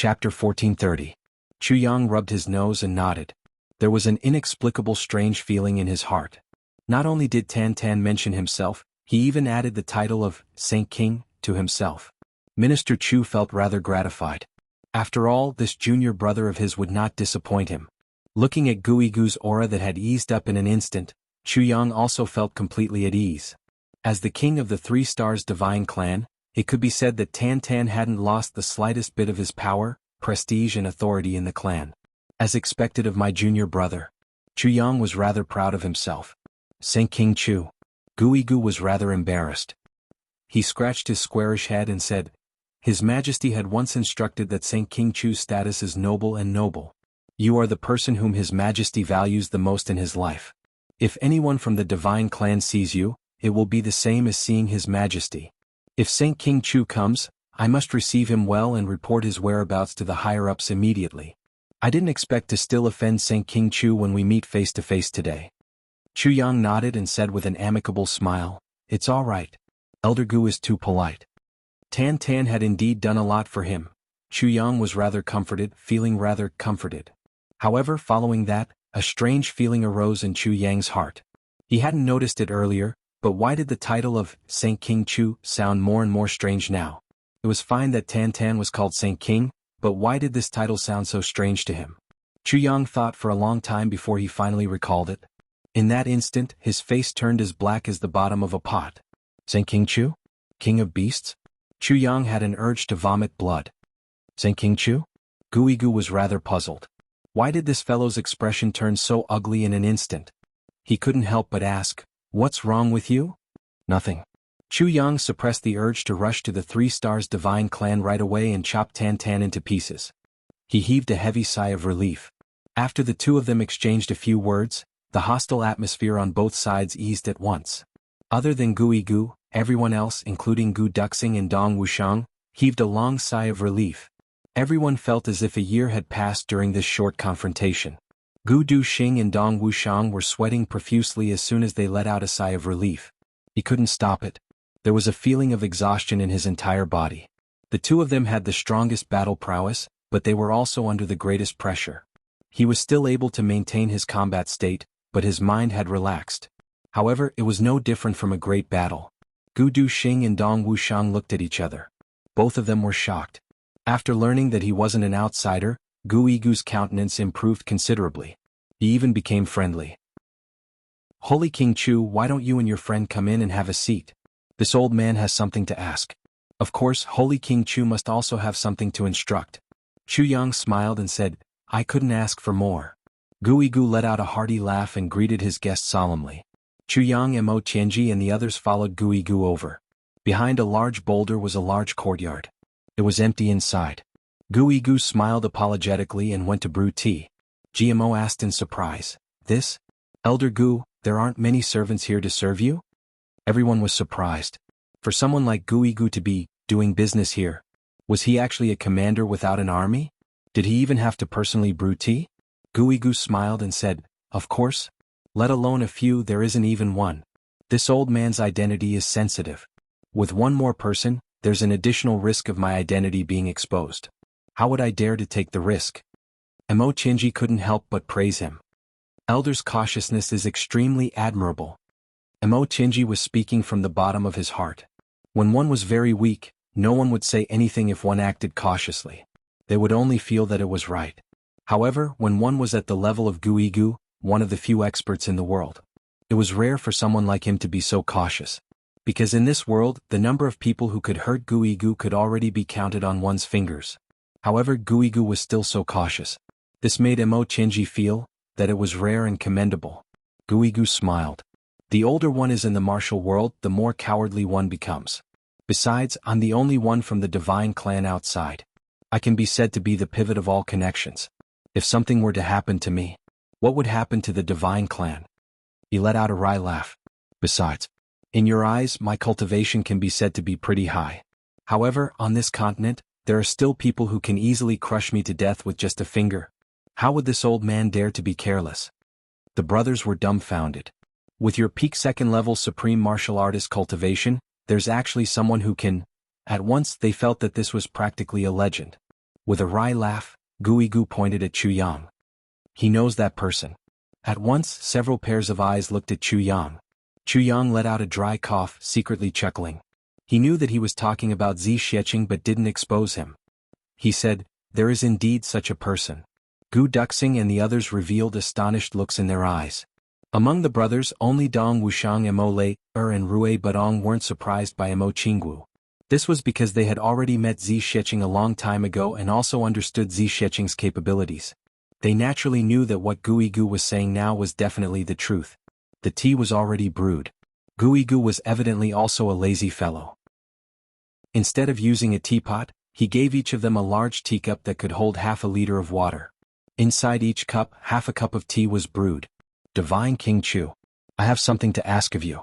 Chapter 1430. Chu Yang rubbed his nose and nodded. There was an inexplicable strange feeling in his heart. Not only did Tan Tan mention himself, he even added the title of Saint King to himself. Minister Chu felt rather gratified. After all, this junior brother of his would not disappoint him. Looking at Guigu's aura that had eased up in an instant, Chu Yang also felt completely at ease. As the king of the 3 Stars Divine Clan, it could be said that Tan Tan hadn't lost the slightest bit of his power, prestige and authority in the clan. As expected of my junior brother, Chu Yang was rather proud of himself. Saint King Chu. Guigu was rather embarrassed. He scratched his squarish head and said, His Majesty had once instructed that Saint King Chu's status is noble and noble. You are the person whom His Majesty values the most in his life. If anyone from the Divine Clan sees you, it will be the same as seeing His Majesty. If Saint King Chu comes, I must receive him well and report his whereabouts to the higher-ups immediately. I didn't expect to still offend Saint King Chu when we meet face to face today. Chu Yang nodded and said with an amicable smile, It's all right. Elder Gu is too polite. Tan Tan had indeed done a lot for him. Chu Yang was rather comforted, feeling rather comforted. However, following that, a strange feeling arose in Chu Yang's heart. He hadn't noticed it earlier, but why did the title of Saint King Chu sound more and more strange now? It was fine that Tan Tan was called Saint King, but why did this title sound so strange to him? Chu Yang thought for a long time before he finally recalled it. In that instant, his face turned as black as the bottom of a pot. Saint King Chu? King of Beasts? Chu Yang had an urge to vomit blood. Saint King Chu? Guigu was rather puzzled. Why did this fellow's expression turn so ugly in an instant? He couldn't help but ask, What's wrong with you? Nothing. Chu Yang suppressed the urge to rush to the 3 Stars Divine Clan right away and chop Tan Tan into pieces. He heaved a heavy sigh of relief. After the two of them exchanged a few words, the hostile atmosphere on both sides eased at once. Other than Guigu, everyone else, including Gu Duxing and Dong Wuxiang, heaved a long sigh of relief. Everyone felt as if a year had passed during this short confrontation. Gu Duxing and Dong Wuxiang were sweating profusely as soon as they let out a sigh of relief. He couldn't stop it. There was a feeling of exhaustion in his entire body. The two of them had the strongest battle prowess, but they were also under the greatest pressure. He was still able to maintain his combat state, but his mind had relaxed. However, it was no different from a great battle. Gu Duxing and Dong Wuxiang looked at each other. Both of them were shocked. After learning that he wasn't an outsider, Guigu's countenance improved considerably. He even became friendly. Holy King Chu, why don't you and your friend come in and have a seat? This old man has something to ask. Of course, Holy King Chu must also have something to instruct. Chu Yang smiled and said, I couldn't ask for more. Guigu let out a hearty laugh and greeted his guest solemnly. Chu Yang, Mo Tianji and the others followed Guigu over. Behind a large boulder was a large courtyard. It was empty inside. Guigu smiled apologetically and went to brew tea. GMO asked in surprise, This? Elder Gu, there aren't many servants here to serve you? Everyone was surprised. For someone like Guigu to be doing business here, was he actually a commander without an army? Did he even have to personally brew tea? Guigu smiled and said, Of course. Let alone a few, there isn't even one. This old man's identity is sensitive. With one more person, there's an additional risk of my identity being exposed. How would I dare to take the risk? Mo Tianji couldn't help but praise him. Elder's cautiousness is extremely admirable. Mo Tianji was speaking from the bottom of his heart. When one was very weak, no one would say anything if one acted cautiously. They would only feel that it was right. However, when one was at the level of Guigu, one of the few experts in the world, it was rare for someone like him to be so cautious. Because in this world, the number of people who could hurt Guigu could already be counted on one's fingers. However, Guigu was still so cautious. This made Mo Tianji feel that it was rare and commendable. Guigu smiled. The older one is in the martial world, the more cowardly one becomes. Besides, I'm the only one from the Divine Clan outside. I can be said to be the pivot of all connections. If something were to happen to me, what would happen to the Divine Clan? He let out a wry laugh. Besides, in your eyes, my cultivation can be said to be pretty high. However, on this continent, there are still people who can easily crush me to death with just a finger. How would this old man dare to be careless? The brothers were dumbfounded. With your peak second-level supreme martial artist cultivation, there's actually someone who can... At once they felt that this was practically a legend. With a wry laugh, Guigu pointed at Chu Yang. He knows that person. At once, several pairs of eyes looked at Chu Yang. Chu Yang let out a dry cough, secretly chuckling. He knew that he was talking about Zi Xiecheng but didn't expose him. He said, "There is indeed such a person." Gu Duxing and the others revealed astonished looks in their eyes. Among the brothers, only Dong Wuxiang, Mo Lei, and Rui Budong weren't surprised by Mo Qinggu. This was because they had already met Zi Xiecheng a long time ago and also understood Zi Xiecheng's capabilities. They naturally knew that what Guigu was saying now was definitely the truth. The tea was already brewed. Guigu was evidently also a lazy fellow. Instead of using a teapot, he gave each of them a large teacup that could hold half a liter of water. Inside each cup, half a cup of tea was brewed. "Divine King Chu, I have something to ask of you."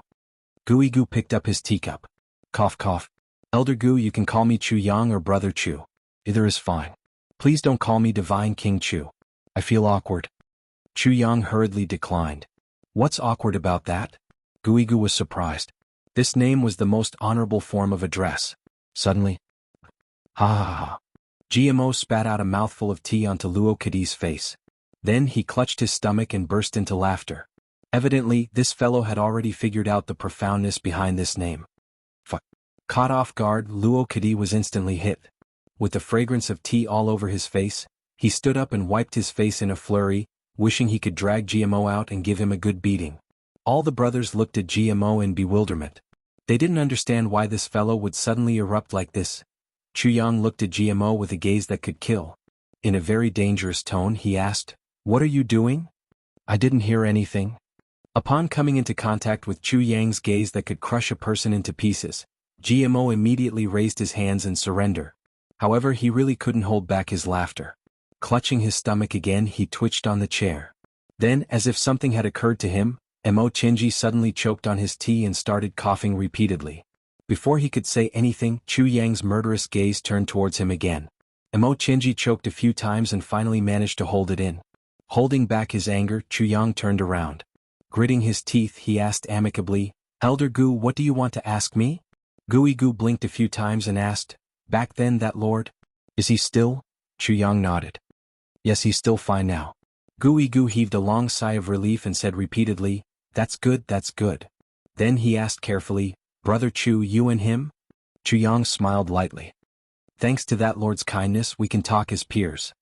Guigu picked up his teacup. Cough cough. "Elder Gu, you can call me Chu Yang or Brother Chu. Either is fine. Please don't call me Divine King Chu. I feel awkward." Chu Yang hurriedly declined. "What's awkward about that?" Guigu was surprised. This name was the most honorable form of address. Suddenly, "Ha ha ha." GMO spat out a mouthful of tea onto Luo Kadi's face. Then he clutched his stomach and burst into laughter. Evidently, this fellow had already figured out the profoundness behind this name. Fuck. Caught off guard, Luo Kadi was instantly hit. With the fragrance of tea all over his face, he stood up and wiped his face in a flurry, wishing he could drag GMO out and give him a good beating. All the brothers looked at GMO in bewilderment. They didn't understand why this fellow would suddenly erupt like this. Chu Yang looked at GMO with a gaze that could kill. In a very dangerous tone he asked, "What are you doing?" "I didn't hear anything." Upon coming into contact with Chu Yang's gaze that could crush a person into pieces, GMO immediately raised his hands in surrender. However, he really couldn't hold back his laughter. Clutching his stomach again, he twitched on the chair. Then, as if something had occurred to him, Mo Qingji suddenly choked on his tea and started coughing repeatedly. Before he could say anything, Chu Yang's murderous gaze turned towards him again. Mo Qingji choked a few times and finally managed to hold it in. Holding back his anger, Chu Yang turned around. Gritting his teeth, he asked amicably, "Elder Gu, what do you want to ask me?" Guigu blinked a few times and asked, "Back then that lord? Is he still?" Chu Yang nodded. "Yes, he's still fine now." Guigu heaved a long sigh of relief and said repeatedly, "That's good, that's good." Then he asked carefully, "Brother Chu, you and him?" Chu Yang smiled lightly. "Thanks to that lord's kindness, we can talk as peers."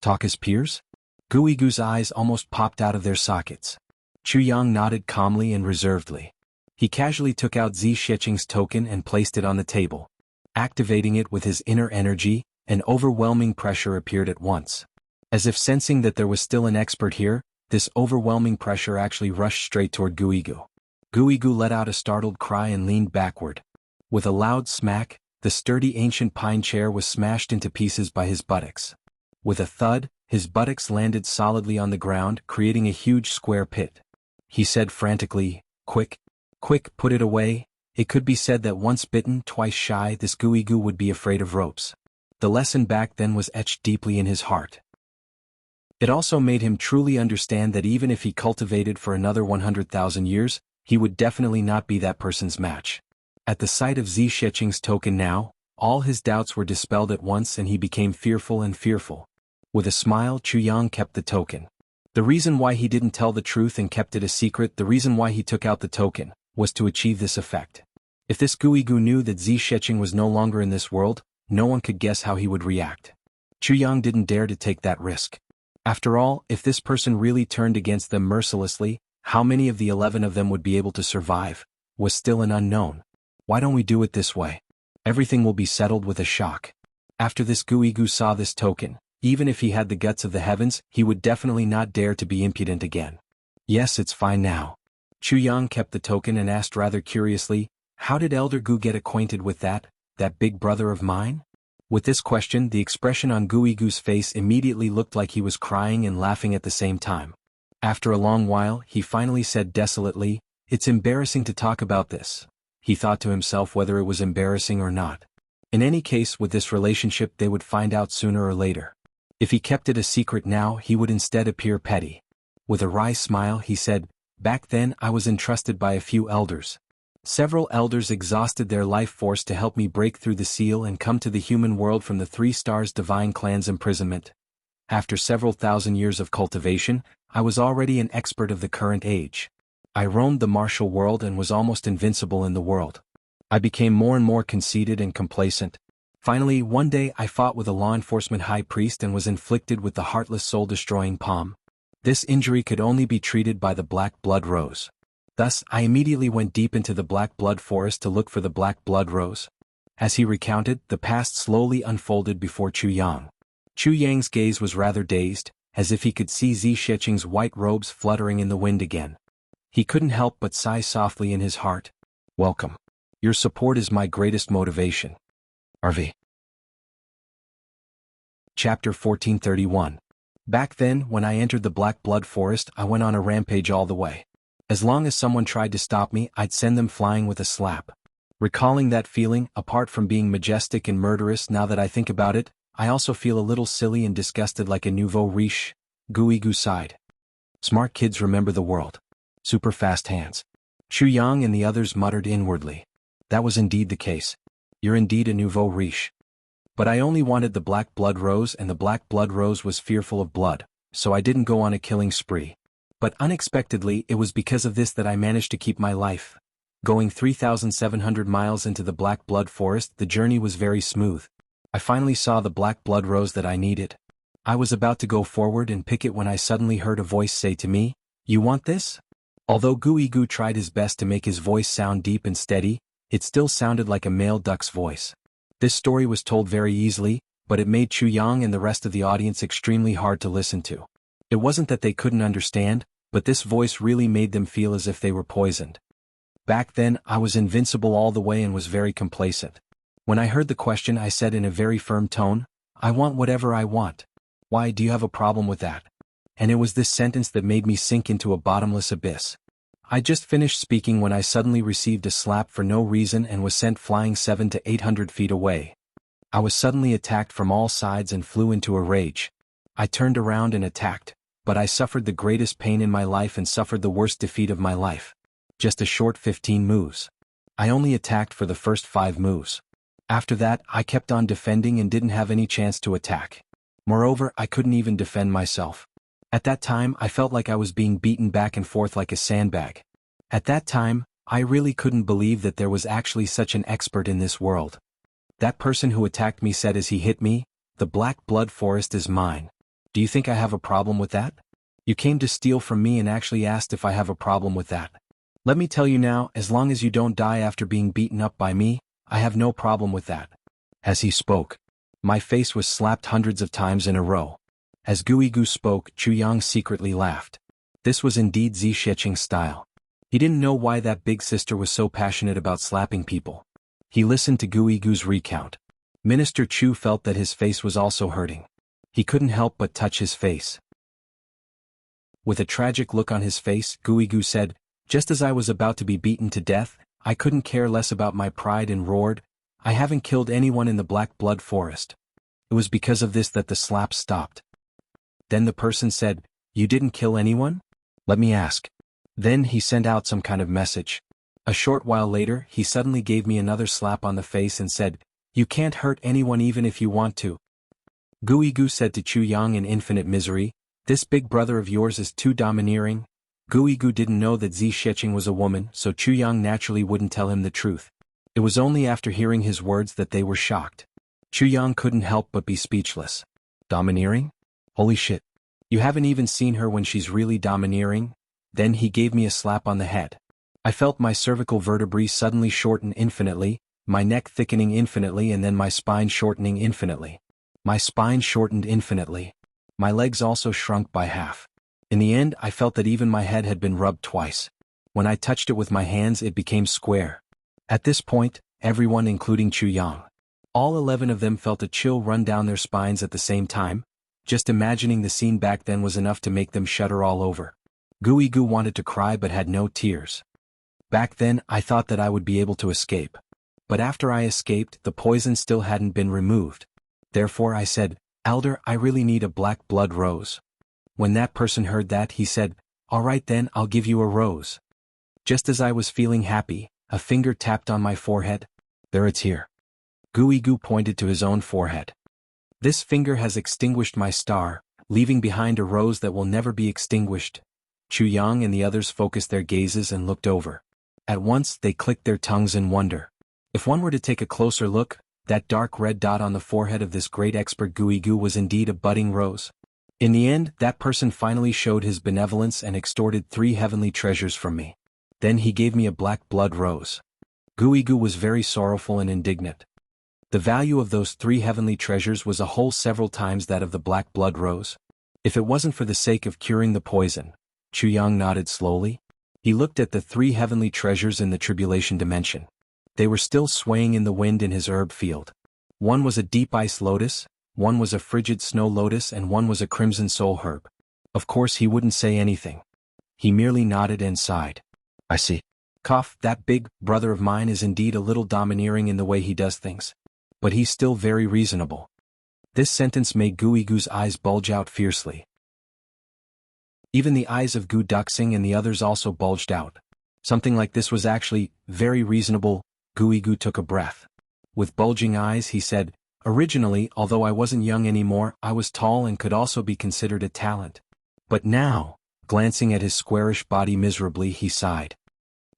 "Talk as peers?" Guigu's eyes almost popped out of their sockets. Chu Yang nodded calmly and reservedly. He casually took out Zi Xiecheng's token and placed it on the table. Activating it with his inner energy, an overwhelming pressure appeared at once. As if sensing that there was still an expert here, this overwhelming pressure actually rushed straight toward Guigu. Guigu let out a startled cry and leaned backward. With a loud smack, the sturdy ancient pine chair was smashed into pieces by his buttocks. With a thud, his buttocks landed solidly on the ground, creating a huge square pit. He said frantically, "Quick, quick, put it away." It could be said that once bitten, twice shy, this Guigu would be afraid of ropes. The lesson back then was etched deeply in his heart. It also made him truly understand that even if he cultivated for another 100,000 years, he would definitely not be that person's match. At the sight of Zi Xiecheng's token now, all his doubts were dispelled at once and he became fearful and fearful. With a smile, Chu Yang kept the token. The reason why he didn't tell the truth and kept it a secret, the reason why he took out the token, was to achieve this effect. If this Guigu knew that Zi Xiecheng was no longer in this world, no one could guess how he would react. Chu Yang didn't dare to take that risk. After all, if this person really turned against them mercilessly, how many of the 11 of them would be able to survive, was still an unknown. Why don't we do it this way? Everything will be settled with a shock. After this Guigu saw this token, even if he had the guts of the heavens, he would definitely not dare to be impudent again. "Yes, it's fine now." Chu Yang kept the token and asked rather curiously, "How did Elder Gu get acquainted with that big brother of mine?" With this question, the expression on Guigu's face immediately looked like he was crying and laughing at the same time. After a long while, he finally said desolately, "It's embarrassing to talk about this." He thought to himself whether it was embarrassing or not. In any case, with this relationship they would find out sooner or later. If he kept it a secret now, he would instead appear petty. With a wry smile he said, "Back then I was entrusted by a few elders. Several elders exhausted their life force to help me break through the seal and come to the human world from the 3 stars divine clan's imprisonment. After several thousand years of cultivation, I was already an expert of the current age. I roamed the martial world and was almost invincible in the world. I became more and more conceited and complacent. Finally, one day I fought with a law enforcement high priest and was inflicted with the heartless soul-destroying palm. This injury could only be treated by the black blood rose. Thus, I immediately went deep into the black blood forest to look for the black blood rose. As he recounted, the past slowly unfolded before Chu Yang. Chu Yang's gaze was rather dazed, as if he could see Zi Sheqing's white robes fluttering in the wind again. He couldn't help but sigh softly in his heart. Welcome. Your support is my greatest motivation. RV. Chapter 1431. Back then, when I entered the black blood forest, I went on a rampage all the way. As long as someone tried to stop me, I'd send them flying with a slap. Recalling that feeling, apart from being majestic and murderous now that I think about it, I also feel a little silly and disgusted like a nouveau riche. Guigu sighed. Smart kids remember the world. Super fast hands. Chu Yang and the others muttered inwardly. That was indeed the case. You're indeed a nouveau riche. But I only wanted the black blood rose, and the black blood rose was fearful of blood, so I didn't go on a killing spree. But unexpectedly, it was because of this that I managed to keep my life. Going 3,700 miles into the black blood forest, the journey was very smooth. I finally saw the black blood rose that I needed. I was about to go forward and pick it when I suddenly heard a voice say to me, "You want this?" Although Guigu tried his best to make his voice sound deep and steady, it still sounded like a male duck's voice. This story was told very easily, but it made Chu Yang and the rest of the audience extremely hard to listen to. It wasn't that they couldn't understand, but this voice really made them feel as if they were poisoned. Back then, I was invincible all the way and was very complacent. When I heard the question, I said in a very firm tone, "I want whatever I want. Why, do you have a problem with that?" And it was this sentence that made me sink into a bottomless abyss. I just finished speaking when I suddenly received a slap for no reason and was sent flying 700 to 800 feet away. I was suddenly attacked from all sides and flew into a rage. I turned around and attacked, but I suffered the greatest pain in my life and suffered the worst defeat of my life. Just a short 15 moves. I only attacked for the first 5 moves. After that, I kept on defending and didn't have any chance to attack. Moreover, I couldn't even defend myself. At that time, I felt like I was being beaten back and forth like a sandbag. At that time, I really couldn't believe that there was actually such an expert in this world. That person who attacked me said as he hit me, "The black blood forest is mine. Do you think I have a problem with that? You came to steal from me and actually asked if I have a problem with that. Let me tell you now, as long as you don't die after being beaten up by me, I have no problem with that." As he spoke, my face was slapped hundreds of times in a row. As Guigu spoke, Chu Yang secretly laughed. This was indeed Zi Sheqing's style. He didn't know why that big sister was so passionate about slapping people. He listened to Guigu's recount. Minister Chu felt that his face was also hurting. He couldn't help but touch his face. With a tragic look on his face, Guigu said, "Just as I was about to be beaten to death, I couldn't care less about my pride and roared, 'I haven't killed anyone in the black blood forest.' It was because of this that the slaps stopped." Then the person said, "You didn't kill anyone? Let me ask." Then he sent out some kind of message. A short while later, he suddenly gave me another slap on the face and said, "You can't hurt anyone even if you want to." Guigu said to Chu Yang in infinite misery, "This big brother of yours is too domineering." Guigu didn't know that Zi Sheqing was a woman, so Chu Yang naturally wouldn't tell him the truth. It was only after hearing his words that they were shocked. Chu Yang couldn't help but be speechless. Domineering? Holy shit. You haven't even seen her when she's really domineering? Then he gave me a slap on the head. I felt my cervical vertebrae suddenly shorten infinitely, my neck thickening infinitely, and then my spine shortening infinitely. My spine shortened infinitely. My legs also shrunk by half. In the end, I felt that even my head had been rubbed twice. When I touched it with my hands, it became square. At this point, everyone, including Chu Yang, all 11 of them, felt a chill run down their spines at the same time. Just imagining the scene back then was enough to make them shudder all over. Guigu wanted to cry but had no tears. Back then, I thought that I would be able to escape. But after I escaped, the poison still hadn't been removed. Therefore I said, "Elder, I really need a black blood rose." When that person heard that, he said, "All right then, I'll give you a rose." Just as I was feeling happy, A finger tapped on my forehead. There, it's here. Guigu pointed to his own forehead. This finger has extinguished my star, leaving behind a rose that will never be extinguished. Chuyang and the others focused their gazes and looked over. At once, they clicked their tongues in wonder. If one were to take a closer look, that dark red dot on the forehead of this great expert Guigu was indeed a budding rose. In the end, that person finally showed his benevolence and extorted 3 heavenly treasures from me. Then he gave me a black blood rose. Guigu was very sorrowful and indignant. The value of those 3 heavenly treasures was a whole several times that of the black blood rose. If it wasn't for the sake of curing the poison. Chuyang nodded slowly. He looked at the 3 heavenly treasures in the tribulation dimension. They were still swaying in the wind in his herb field. One was a deep ice lotus, one was a frigid snow lotus, and one was a crimson soul herb. Of course he wouldn't say anything. He merely nodded and sighed. I see. Cough, that big brother of mine is indeed a little domineering in the way he does things. But he's still very reasonable. This sentence made Guigu's eyes bulge out fiercely. Even the eyes of Gu Duxing and the others also bulged out. Something like this was actually very reasonable. Guigu took a breath. With bulging eyes he said, originally, although I wasn't young anymore, I was tall and could also be considered a talent. But now, glancing at his squarish body miserably, he sighed.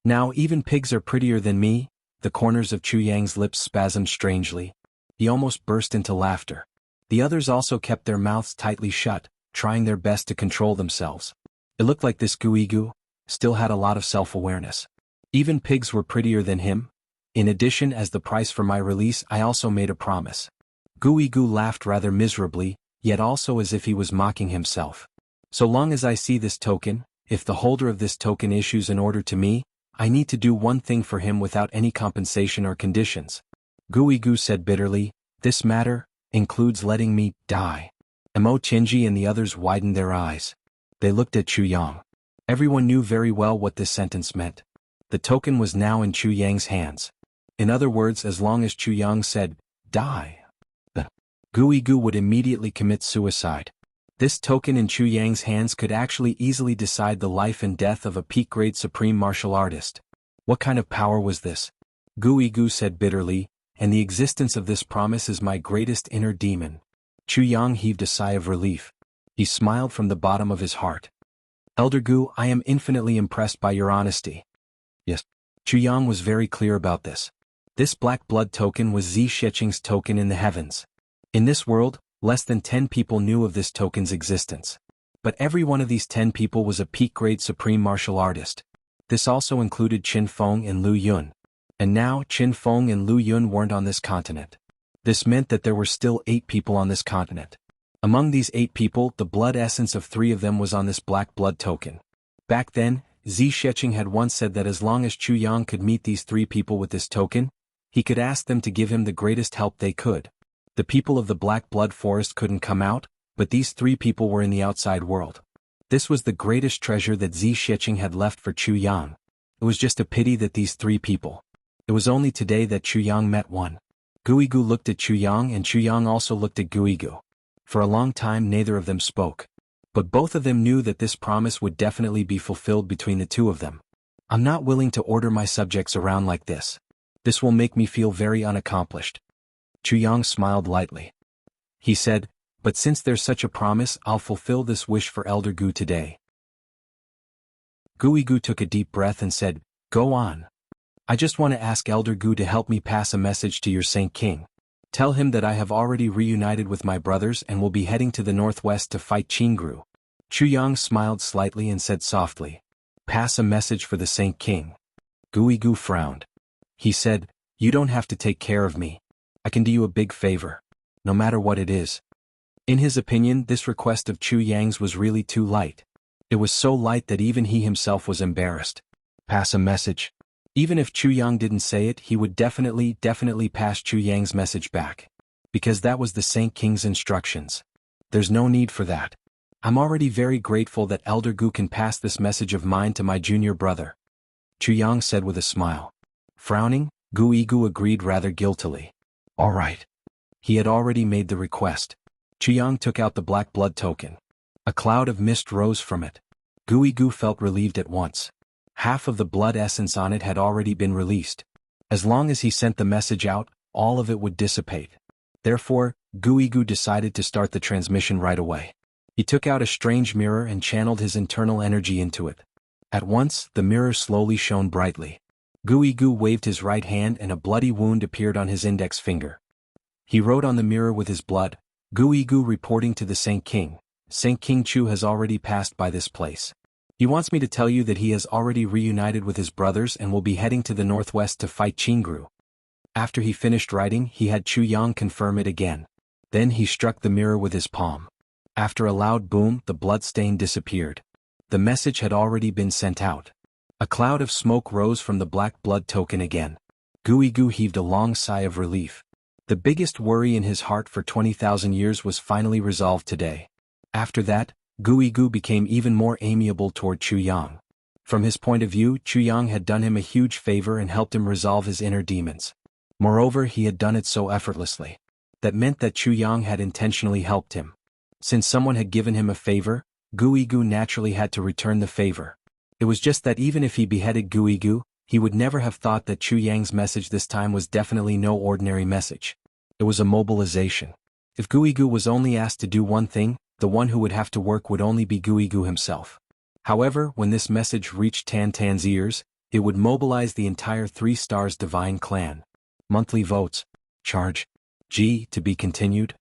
Now even pigs are prettier than me. The corners of Chuyang's lips spasmed strangely. He almost burst into laughter. The others also kept their mouths tightly shut, trying their best to control themselves. It looked like this Guigu still had a lot of self-awareness. Even pigs were prettier than him. In addition, as the price for my release, I also made a promise. Guigu laughed rather miserably, yet also as if he was mocking himself. So long as I see this token, if the holder of this token issues an order to me, I need to do one thing for him without any compensation or conditions. Guigu said bitterly, this matter includes letting me die. Mo Qinji and the others widened their eyes. They looked at Chuyang. Everyone knew very well what this sentence meant. The token was now in Chuyang's hands. In other words, as long as Chuyang said, die, Guigu would immediately commit suicide. This token in Chuyang's hands could actually easily decide the life and death of a peak-grade supreme martial artist. What kind of power was this? Guigu said bitterly, and the existence of this promise is my greatest inner demon. Chuyang heaved a sigh of relief. He smiled from the bottom of his heart. Elder Gu, I am infinitely impressed by your honesty. Yes. Chuyang was very clear about this. This black blood token was Zi Sheqing's token in the heavens. In this world, less than 10 people knew of this token's existence. But every one of these 10 people was a peak-grade supreme martial artist. This also included Qin Feng and Lu Yun. And now Qin Feng and Lu Yun weren't on this continent. This meant that there were still 8 people on this continent. Among these 8 people, the blood essence of 3 of them was on this black blood token. Back then, Zi Sheqing had once said that as long as Chuyang could meet these 3 people with this token, he could ask them to give him the greatest help they could. The people of the Black Blood Forest couldn't come out, but these 3 people were in the outside world. This was the greatest treasure that Zi Sheqing had left for Chuyang. It was just a pity that these 3 people. It was only today that Chuyang met one. Guigu looked at Chuyang and Chuyang also looked at Guigu. For a long time neither of them spoke. But both of them knew that this promise would definitely be fulfilled between the 2 of them. I'm not willing to order my subjects around like this. This will make me feel very unaccomplished. Chuyang smiled lightly. He said, but since there's such a promise, I'll fulfill this wish for Elder Gu today. Guigu took a deep breath and said, go on. I just want to ask Elder Gu to help me pass a message to your Saint King. Tell him that I have already reunited with my brothers and will be heading to the northwest to fight Jianghu. Chuyang smiled slightly and said softly, pass a message for the Saint King. Guigu frowned. He said, you don't have to take care of me. I can do you a big favor. No matter what it is. In his opinion, this request of Chuyang's was really too light. It was so light that even he himself was embarrassed. Pass a message. Even if Chuyang didn't say it, he would definitely pass Chuyang's message back. Because that was the Saint King's instructions. There's no need for that. I'm already very grateful that Elder Gu can pass this message of mine to my junior brother. Chuyang said with a smile. Frowning, Guigu agreed rather guiltily. All right. He had already made the request. Chuyang took out the black blood token. A cloud of mist rose from it. Guigu felt relieved at once. Half of the blood essence on it had already been released. As long as he sent the message out, all of it would dissipate. Therefore, Guigu decided to start the transmission right away. He took out a strange mirror and channeled his internal energy into it. At once, the mirror slowly shone brightly. Guigu waved his right hand and a bloody wound appeared on his index finger. He wrote on the mirror with his blood, Guigu reporting to the Saint King. Saint King Chu has already passed by this place. He wants me to tell you that he has already reunited with his brothers and will be heading to the northwest to fight Jianghu. After he finished writing, he had Chu Yang confirm it again. Then he struck the mirror with his palm. After a loud boom, the blood stain disappeared. The message had already been sent out. A cloud of smoke rose from the black blood token again. Guigu heaved a long sigh of relief. The biggest worry in his heart for 20,000 years was finally resolved today. After that, Guigu became even more amiable toward Chu Yang. From his point of view, Chu Yang had done him a huge favor and helped him resolve his inner demons. Moreover, he had done it so effortlessly. That meant that Chu Yang had intentionally helped him. Since someone had given him a favor, Guigu naturally had to return the favor. It was just that even if he beheaded Guigu, he would never have thought that Chu Yang's message this time was definitely no ordinary message. It was a mobilization. If Guigu was only asked to do one thing, the one who would have to work would only be Guigu himself. However, when this message reached Tan Tan's ears, it would mobilize the entire 3 Stars Divine Clan. Monthly votes. Charge. G. To be continued.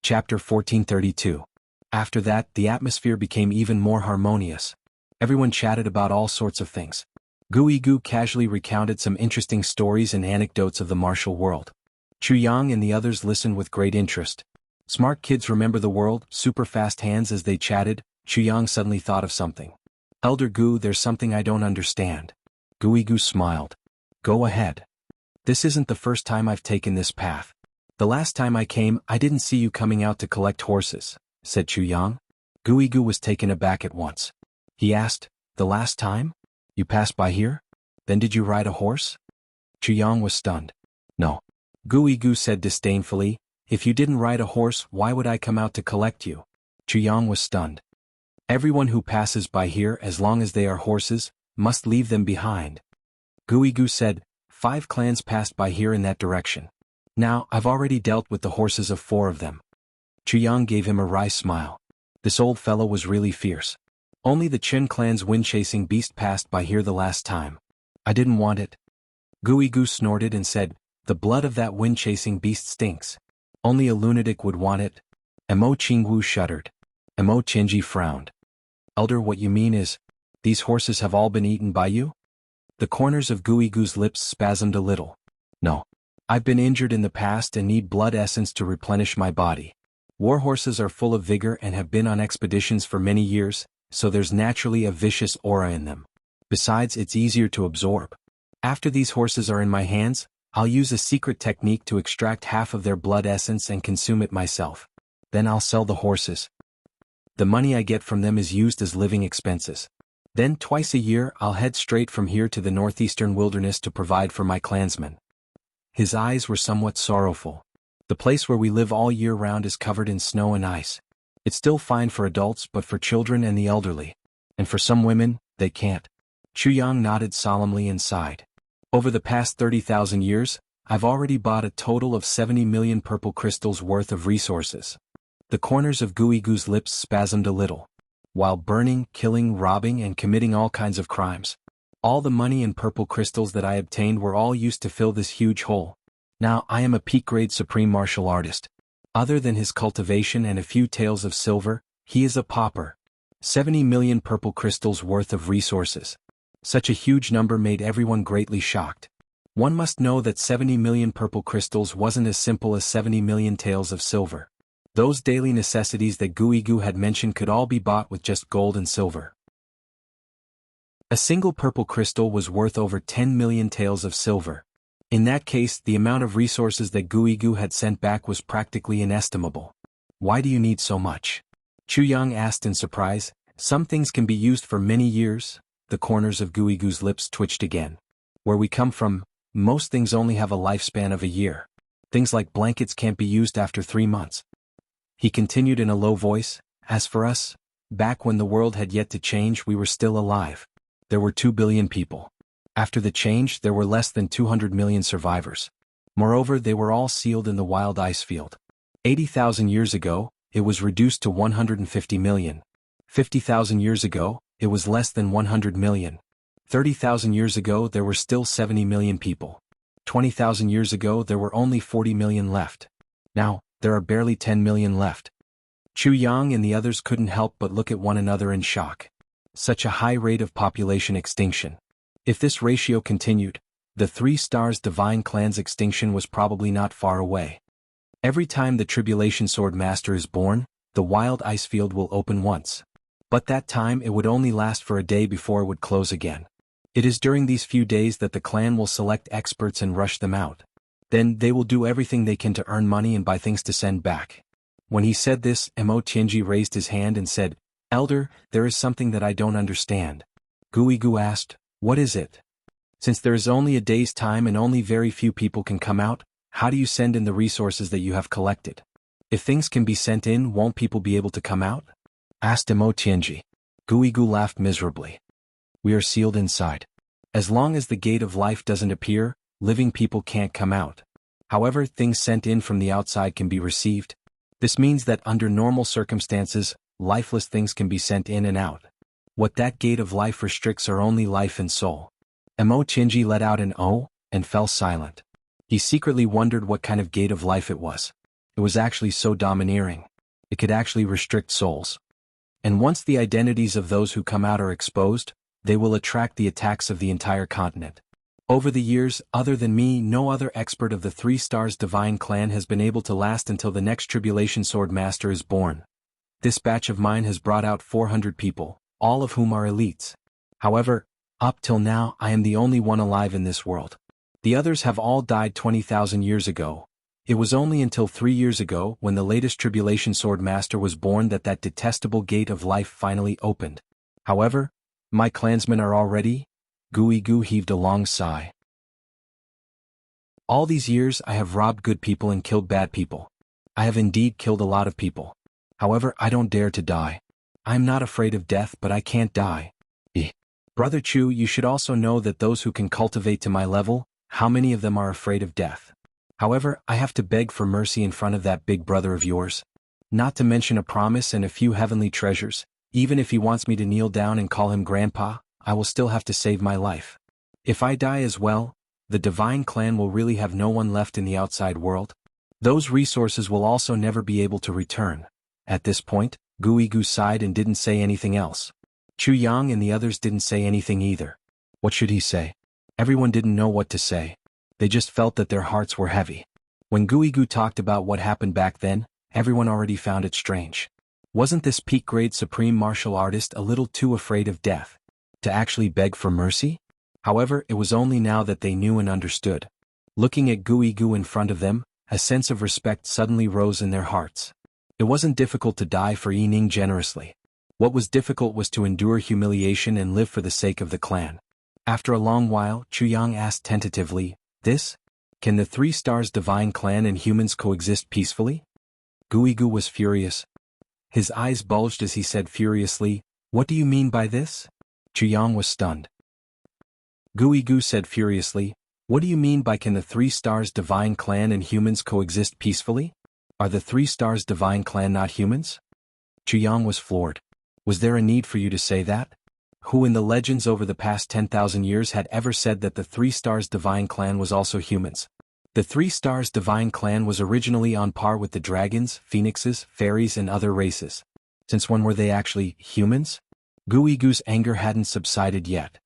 Chapter 1432. After that, the atmosphere became even more harmonious. Everyone chatted about all sorts of things. Guigu casually recounted some interesting stories and anecdotes of the martial world. Chu Yang and the others listened with great interest. Smart kids remember the world, super fast hands. As they chatted, Chu Yang suddenly thought of something. Elder Gu, there's something I don't understand. Guigu smiled. Go ahead. This isn't the first time I've taken this path. The last time I came, I didn't see you coming out to collect horses, said Chu Yang. Guigu was taken aback at once. He asked, the last time? You passed by here? Then did you ride a horse? Chu Yang was stunned. No. Guigu said disdainfully, if you didn't ride a horse, why would I come out to collect you? Chu Yang was stunned. Everyone who passes by here, as long as they are horses, must leave them behind. Guigu said, 5 clans passed by here in that direction. Now, I've already dealt with the horses of 4 of them. Chu Yang gave him a wry smile. This old fellow was really fierce. Only the Chen clan's wind-chasing beast passed by here the last time. I didn't want it. Guigu snorted and said, the blood of that wind-chasing beast stinks. Only a lunatic would want it. Mo Qingwu shuddered. Mo Qingji frowned. Elder, what you mean is, these horses have all been eaten by you? The corners of Guigu's lips spasmed a little. No. I've been injured in the past and need blood essence to replenish my body. War horses are full of vigor and have been on expeditions for many years, so there's naturally a vicious aura in them. Besides, it's easier to absorb. After these horses are in my hands, I'll use a secret technique to extract half of their blood essence and consume it myself. Then I'll sell the horses. The money I get from them is used as living expenses. Then twice a year I'll head straight from here to the northeastern wilderness to provide for my clansmen. His eyes were somewhat sorrowful. The place where we live all year round is covered in snow and ice. It's still fine for adults, but for children and the elderly. And for some women, they can't. Chu Yang nodded solemnly and sighed. Over the past 30,000 years, I've already bought a total of 70 million purple crystals worth of resources. The corners of Guigu's lips spasmed a little. While burning, killing, robbing, and committing all kinds of crimes, all the money and purple crystals that I obtained were all used to fill this huge hole. Now I am a peak-grade supreme martial artist. Other than his cultivation and a few taels of silver, he is a pauper. 70 million purple crystals worth of resources. Such a huge number made everyone greatly shocked. One must know that 70 million purple crystals wasn't as simple as 70 million taels of silver. Those daily necessities that Guigu had mentioned could all be bought with just gold and silver. A single purple crystal was worth over 10 million taels of silver. In that case, the amount of resources that Guigu had sent back was practically inestimable. Why do you need so much? Chu Yang asked in surprise. Some things can be used for many years. The corners of Guigu's lips twitched again. Where we come from, most things only have a lifespan of a year. Things like blankets can't be used after 3 months. He continued in a low voice, as for us, Back when the world had yet to change, we were still alive. There were 2 billion people. After the change, there were less than 200 million survivors. Moreover, they were all sealed in the wild ice field. 80,000 years ago, it was reduced to 150 million. 50,000 years ago, it was less than 100 million. 30,000 years ago, there were still 70 million people. 20,000 years ago, there were only 40 million left. Now, there are barely 10 million left. Chu Yang and the others couldn't help but look at one another in shock. Such a high rate of population extinction. If this ratio continued, the 3 Stars Divine Clan's extinction was probably not far away. Every time the Tribulation Sword Master is born, the wild ice field will open once. But that time it would only last for a day before it would close again. It is during these few days that the clan will select experts and rush them out. Then they will do everything they can to earn money and buy things to send back. When he said this, Mo Tianji raised his hand and said, "Elder, there is something that I don't understand." Guigu asked, "What is it?" "Since there is only a day's time and only very few people can come out, how do you send in the resources that you have collected? If things can be sent in, won't people be able to come out?" asked Mo Tianji. Guigu laughed miserably. "We are sealed inside. As long as the gate of life doesn't appear, living people can't come out. However, things sent in from the outside can be received. This means that under normal circumstances, lifeless things can be sent in and out. What that gate of life restricts are only life and soul." Mo Tianji let out an "oh" and fell silent. He secretly wondered what kind of gate of life it was. It was actually so domineering. It could actually restrict souls. And once the identities of those who come out are exposed, they will attract the attacks of the entire continent. Over the years, other than me, no other expert of the 3 Stars Divine Clan has been able to last until the next Tribulation Sword Master is born. This batch of mine has brought out 400 people, all of whom are elites. However, up till now I am the only one alive in this world. The others have all died 20,000 years ago. It was only until 3 years ago, when the latest Tribulation Sword Master was born, that that detestable gate of life finally opened. However, my clansmen are all ready. Guigu heaved a long sigh. "All these years I have robbed good people and killed bad people. I have indeed killed a lot of people. However, I don't dare to die. I am not afraid of death, but I can't die. Brother Chu, you should also know that those who can cultivate to my level, how many of them are afraid of death? However, I have to beg for mercy in front of that big brother of yours. Not to mention a promise and a few heavenly treasures. Even if he wants me to kneel down and call him grandpa, I will still have to save my life. If I die as well, the Divine Clan will really have no one left in the outside world. Those resources will also never be able to return." At this point, Guigu sighed and didn't say anything else. Chu Yang and the others didn't say anything either. What should he say? Everyone didn't know what to say. They just felt that their hearts were heavy. When Guigu talked about what happened back then, everyone already found it strange. Wasn't this peak-grade supreme martial artist a little too afraid of death to actually beg for mercy? However, it was only now that they knew and understood. Looking at Guigu in front of them, a sense of respect suddenly rose in their hearts. It wasn't difficult to die for Yining generously. What was difficult was to endure humiliation and live for the sake of the clan. After a long while, Chu Yang asked tentatively, "This? Can the 3 Stars Divine Clan and humans coexist peacefully?" Guigu was furious. His eyes bulged as he said furiously, "What do you mean by this?" Chu Yang was stunned. Guigu said furiously, "What do you mean by can the 3 Stars Divine Clan and humans coexist peacefully? Are the 3 Stars Divine Clan not humans?" Chu Yang was floored. Was there a need for you to say that? Who in the legends over the past 10,000 years had ever said that the 3 Stars Divine Clan was also humans? The 3 Stars Divine Clan was originally on par with the dragons, phoenixes, fairies and other races. Since when were they actually humans? Guigu's anger hadn't subsided yet.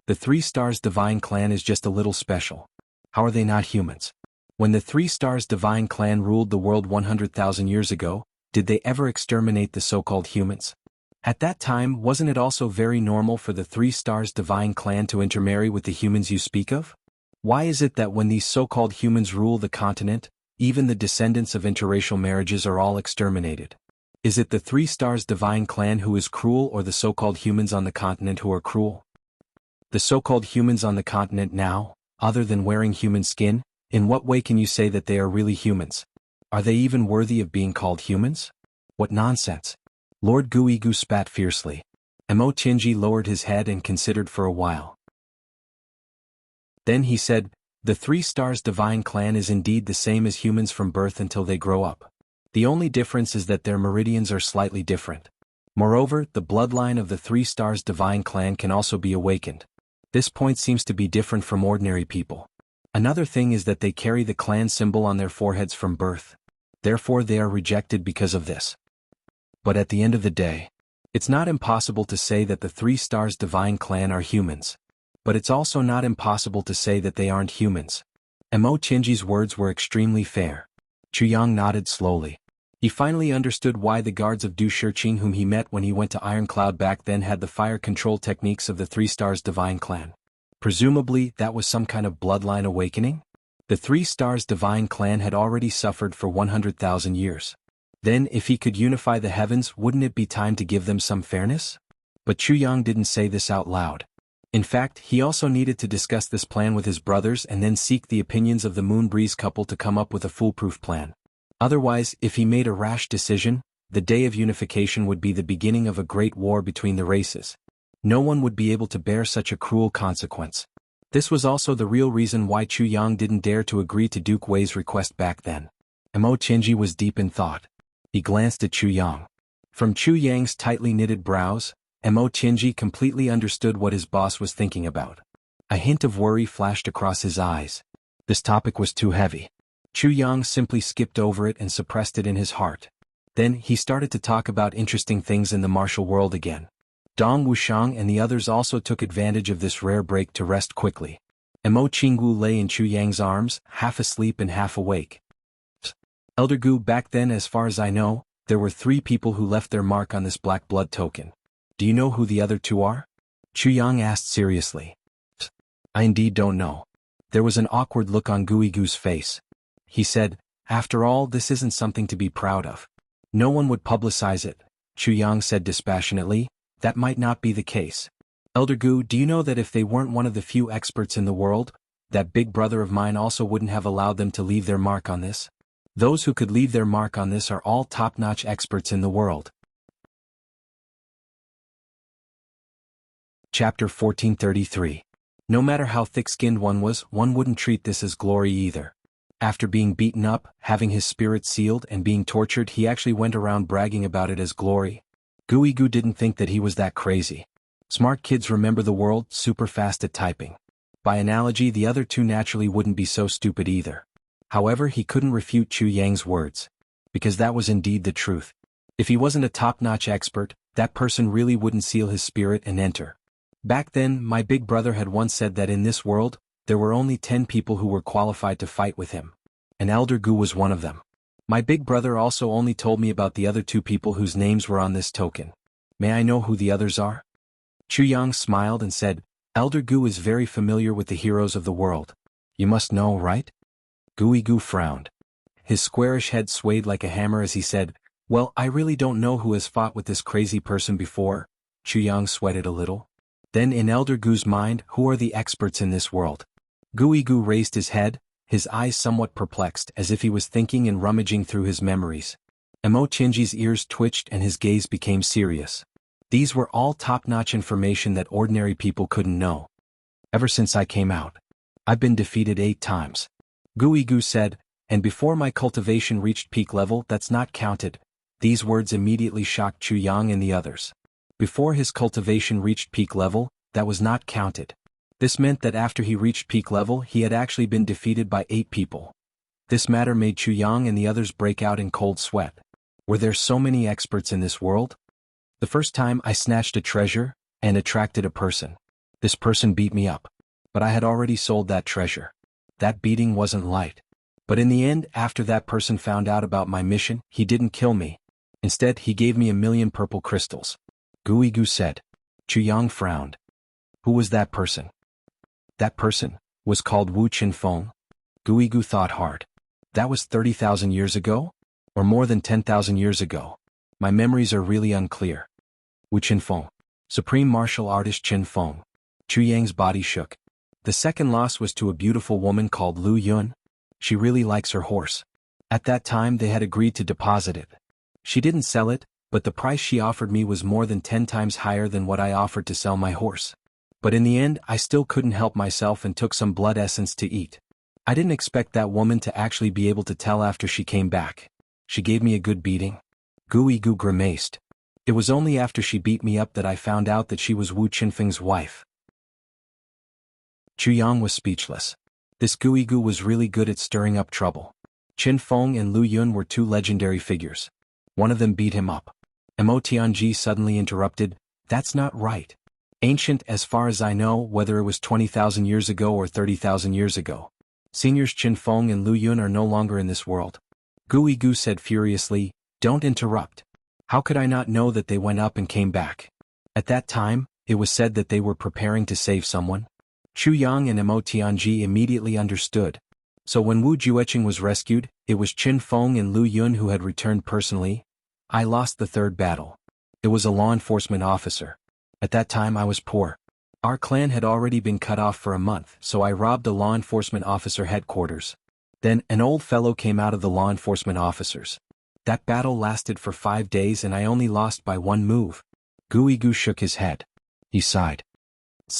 The 3 Stars Divine Clan is just a little special. How are they not humans? When the 3 Stars Divine Clan ruled the world 100,000 years ago, did they ever exterminate the so-called humans? At that time, wasn't it also very normal for the 3 Stars Divine Clan to intermarry with the humans you speak of? Why is it that when these so-called humans rule the continent, even the descendants of interracial marriages are all exterminated? Is it the 3 Stars Divine Clan who is cruel or the so-called humans on the continent who are cruel? The so-called humans on the continent now, other than wearing human skin, in what way can you say that they are really humans? Are they even worthy of being called humans? What nonsense! Lord Guigu spat fiercely. Mo Qingji lowered his head and considered for a while. Then he said, "The Three Stars Divine Clan is indeed the same as humans from birth until they grow up. The only difference is that their meridians are slightly different. Moreover, the bloodline of the Three Stars Divine Clan can also be awakened. This point seems to be different from ordinary people. Another thing is that they carry the clan symbol on their foreheads from birth. Therefore they are rejected because of this. But at the end of the day, it's not impossible to say that the Three Stars Divine Clan are humans. But it's also not impossible to say that they aren't humans." Mo Qingji's words were extremely fair. Chuyang nodded slowly. He finally understood why the guards of Du Shiqing whom he met when he went to Ironcloud back then had the fire control techniques of the Three Stars Divine Clan. Presumably, that was some kind of bloodline awakening? The Three Stars Divine Clan had already suffered for 100,000 years. Then, if he could unify the heavens, wouldn't it be time to give them some fairness? But Chuyang didn't say this out loud. In fact, he also needed to discuss this plan with his brothers and then seek the opinions of the Moonbreeze couple to come up with a foolproof plan. Otherwise, if he made a rash decision, the day of unification would be the beginning of a great war between the races. No one would be able to bear such a cruel consequence. This was also the real reason why Chuyang didn't dare to agree to Duke Wei's request back then. Mo Qingji was deep in thought. He glanced at Chuyang. From Chuyang's tightly knitted brows, Mo Qingji completely understood what his boss was thinking about. A hint of worry flashed across his eyes. This topic was too heavy. Chuyang simply skipped over it and suppressed it in his heart. Then he started to talk about interesting things in the martial world again. Dong Wuxiang and the others also took advantage of this rare break to rest quickly. Mo Qinggu lay in Chuyang's arms, half asleep and half awake. Elder Gu, back then as far as I know, there were 3 people who left their mark on this black blood token. Do you know who the other 2 are? Chuyang asked seriously. I indeed don't know. There was an awkward look on Guigu's face. He said, "After all, this isn't something to be proud of. No one would publicize it," Chuyang said dispassionately. "That might not be the case. Elder Gu, do you know that if they weren't one of the few experts in the world, that big brother of mine also wouldn't have allowed them to leave their mark on this? Those who could leave their mark on this are all top-notch experts in the world." Chapter 1433. No matter how thick-skinned one was, one wouldn't treat this as glory either. After being beaten up, having his spirit sealed and being tortured, he actually went around bragging about it as glory. Guigu didn't think that he was that crazy. Smart kids remember the world, super fast at typing. By analogy, the other 2 naturally wouldn't be so stupid either. However, he couldn't refute Chuyang's words. Because that was indeed the truth. If he wasn't a top-notch expert, that person really wouldn't seal his spirit and enter. Back then, my big brother had once said that in this world, there were only 10 people who were qualified to fight with him. And Elder Gu was one of them. My big brother also only told me about the other 2 people whose names were on this token. May I know who the others are? Chuyang smiled and said, "Elder Gu is very familiar with the heroes of the world. You must know, right?" Guigu frowned. His squarish head swayed like a hammer as he said, "Well, I really don't know who has fought with this crazy person before." Chuyang sweated a little. Then in Elder Gu's mind, who are the experts in this world? Guigu raised his head, his eyes somewhat perplexed as if he was thinking and rummaging through his memories. Mo Qingji's ears twitched and his gaze became serious. These were all top-notch information that ordinary people couldn't know. "Ever since I came out, I've been defeated 8 times. Guigu said, "And before my cultivation reached peak level, that's not counted." These words immediately shocked Chuyang and the others. Before his cultivation reached peak level, that was not counted. This meant that after he reached peak level, he had actually been defeated by 8 people. This matter made Chuyang and the others break out in cold sweat. Were there so many experts in this world? The first time I snatched a treasure and attracted a person. This person beat me up. But I had already sold that treasure. That beating wasn't light. But in the end, after that person found out about my mission, he didn't kill me. Instead, he gave me 1,000,000 purple crystals. Guigu said. Chuyang frowned. Who was that person? That person was called Wu Qinfeng. Guigu thought hard. That was 30,000 years ago? Or more than 10,000 years ago? My memories are really unclear. Wu Qinfeng. Supreme martial artist Qinfeng. Chuyang's body shook. The second loss was to a beautiful woman called Lu Yun. She really likes her horse. At that time they had agreed to deposit it. She didn't sell it, but the price she offered me was more than 10 times higher than what I offered to sell my horse. But in the end, I still couldn't help myself and took some blood essence to eat. I didn't expect that woman to actually be able to tell after she came back. She gave me a good beating. Gu grimaced. It was only after she beat me up that I found out that she was Wu Qinfeng's wife. Chuyang was speechless. This Gu was really good at stirring up trouble. Qin Feng and Lu Yun were two legendary figures. One of them beat him up. Mo Tianji suddenly interrupted, "That's not right. Ancient as far as I know, whether it was 20,000 years ago or 30,000 years ago. Seniors Qin Feng and Lu Yun are no longer in this world." Gu said furiously, "Don't interrupt. How could I not know that they went up and came back? At that time, it was said that they were preparing to save someone." Chuyang and Mo Tianji immediately understood. So when Wu Jueqing was rescued, it was Qin Feng and Lu Yun who had returned personally. I lost the third battle. It was a law enforcement officer. At that time I was poor. Our clan had already been cut off for a month, so I robbed a law enforcement officer headquarters. Then, an old fellow came out of the law enforcement officers. That battle lasted for 5 days and I only lost by one move. Gu shook his head. He sighed.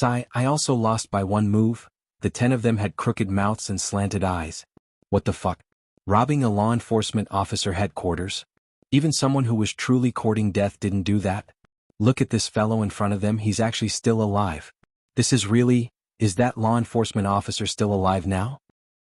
I also lost by one move. The 10 of them had crooked mouths and slanted eyes. What the fuck? Robbing a law enforcement officer headquarters? Even someone who was truly courting death didn't do that. Look at this fellow in front of them, he's actually still alive. Is that law enforcement officer still alive now?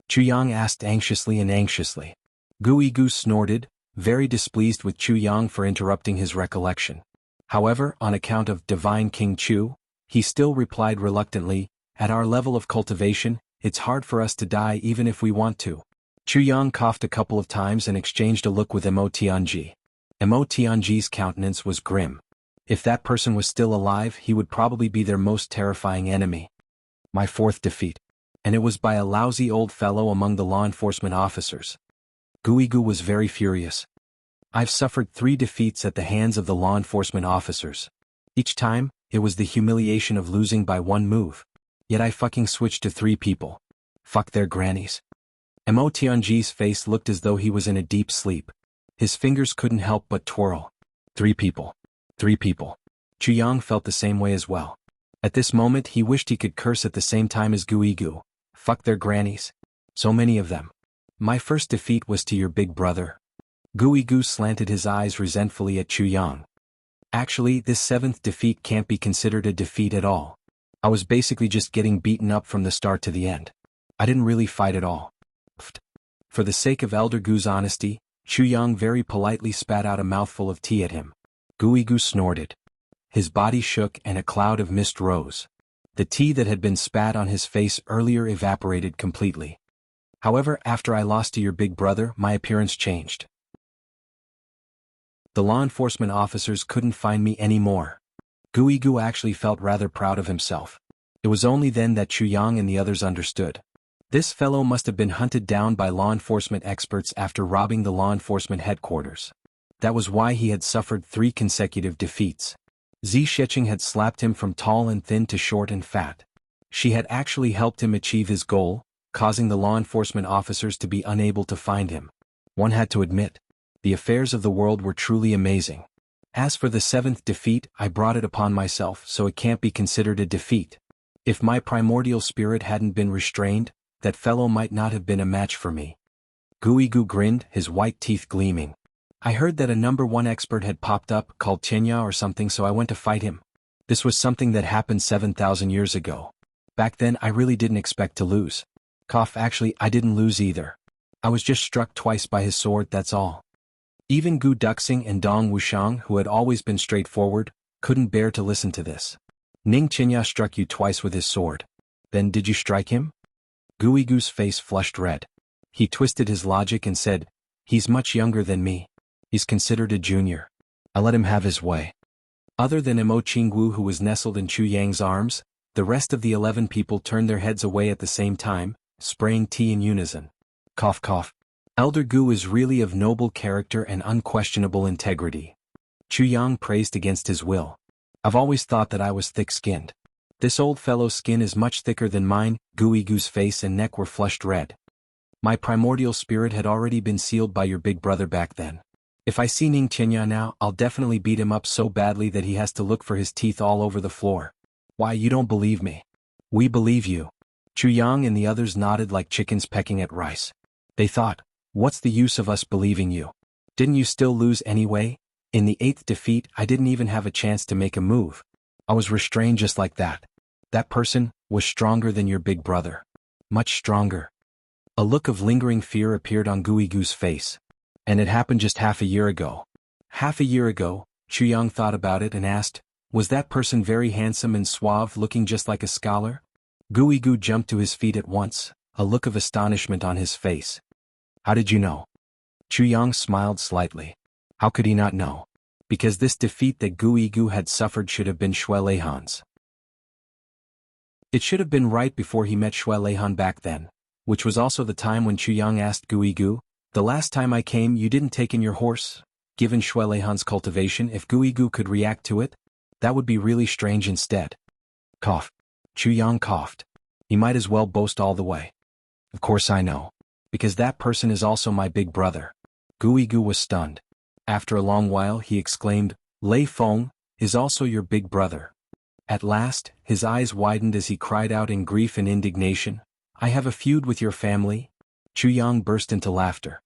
Chuyang asked anxiously. Gu snorted, very displeased with Chuyang for interrupting his recollection. However, on account of Divine King Chu, he still replied reluctantly, "At our level of cultivation, it's hard for us to die even if we want to." Chuyang coughed a couple of times and exchanged a look with Mo Tianji. Mo Tianji's countenance was grim. If that person was still alive, he would probably be their most terrifying enemy. My fourth defeat. And it was by a lousy old fellow among the law enforcement officers. Gu was very furious. I've suffered 3 defeats at the hands of the law enforcement officers. Each time, it was the humiliation of losing by one move. Yet I fucking switched to 3 people. Fuck their grannies. Mo Tianji's face looked as though he was in a deep sleep. His fingers couldn't help but twirl. 3 people. 3 people. Chuyang felt the same way as well. At this moment he wished he could curse at the same time as Gu. Fuck their grannies. So many of them. My first defeat was to your big brother. Gu slanted his eyes resentfully at Chuyang. Actually, this 7th defeat can't be considered a defeat at all. I was basically just getting beaten up from the start to the end. I didn't really fight at all. For the sake of Elder Gu's honesty, Chuyang very politely spat out a mouthful of tea at him. Gu snorted. His body shook and a cloud of mist rose. The tea that had been spat on his face earlier evaporated completely. However, after I lost to your big brother, my appearance changed. The law enforcement officers couldn't find me anymore. Gu actually felt rather proud of himself. It was only then that Chuyang and the others understood. This fellow must have been hunted down by law enforcement experts after robbing the law enforcement headquarters. That was why he had suffered 3 consecutive defeats. Zisheching had slapped him from tall and thin to short and fat. She had actually helped him achieve his goal, causing the law enforcement officers to be unable to find him. One had to admit, the affairs of the world were truly amazing. As for the 7th defeat, I brought it upon myself, so it can't be considered a defeat. If my primordial spirit hadn't been restrained, that fellow might not have been a match for me. Gu grinned, his white teeth gleaming. I heard that a number 1 expert had popped up, called Tianya or something, so I went to fight him. This was something that happened 7,000 years ago. Back then I really didn't expect to lose. Actually, I didn't lose either. I was just struck twice by his sword, that's all. Even Gu Duxing and Dong Wushang, who had always been straightforward, couldn't bear to listen to this. Ning Qinya struck you twice with his sword. Then did you strike him? Gu's face flushed red. He twisted his logic and said, he's much younger than me. He's considered a junior. I let him have his way. Other than Mo Qingwu, who was nestled in Chuyang's arms, the rest of the 11 people turned their heads away at the same time, spraying tea in unison. Cough cough. Elder Gu is really of noble character and unquestionable integrity. Chuyang praised against his will. I've always thought that I was thick-skinned. This old fellow's skin is much thicker than mine. Gu's face and neck were flushed red. My primordial spirit had already been sealed by your big brother back then. If I see Ning Qinya now, I'll definitely beat him up so badly that he has to look for his teeth all over the floor. Why, you don't believe me? We believe you. Chu Yang and the others nodded like chickens pecking at rice. They thought, what's the use of us believing you? Didn't you still lose anyway? In the 8th defeat, I didn't even have a chance to make a move. I was restrained just like that. That person was stronger than your big brother. Much stronger. A look of lingering fear appeared on Guigu's face. And it happened just half a year ago. Half a year ago, Chu Yang thought about it and asked, was that person very handsome and suave, looking just like a scholar? Guigu jumped to his feet at once, a look of astonishment on his face. How did you know? Chu Yang smiled slightly. How could he not know? Because this defeat that Guigu had suffered should have been Xue Leihan's. It should have been right before he met Xue Leihan back then, which was also the time when Chu Yang asked Guigu, the last time I came you didn't take in your horse? Given Xue Leihan's cultivation, if Guigu could react to it, that would be really strange instead. Cough. Chu Yang coughed. He might as well boast all the way. Of course I know. Because that person is also my big brother. Guigu was stunned. After a long while he exclaimed, Lei Feng is also your big brother. At last, his eyes widened as he cried out in grief and indignation, I have a feud with your family? Chu Yang burst into laughter.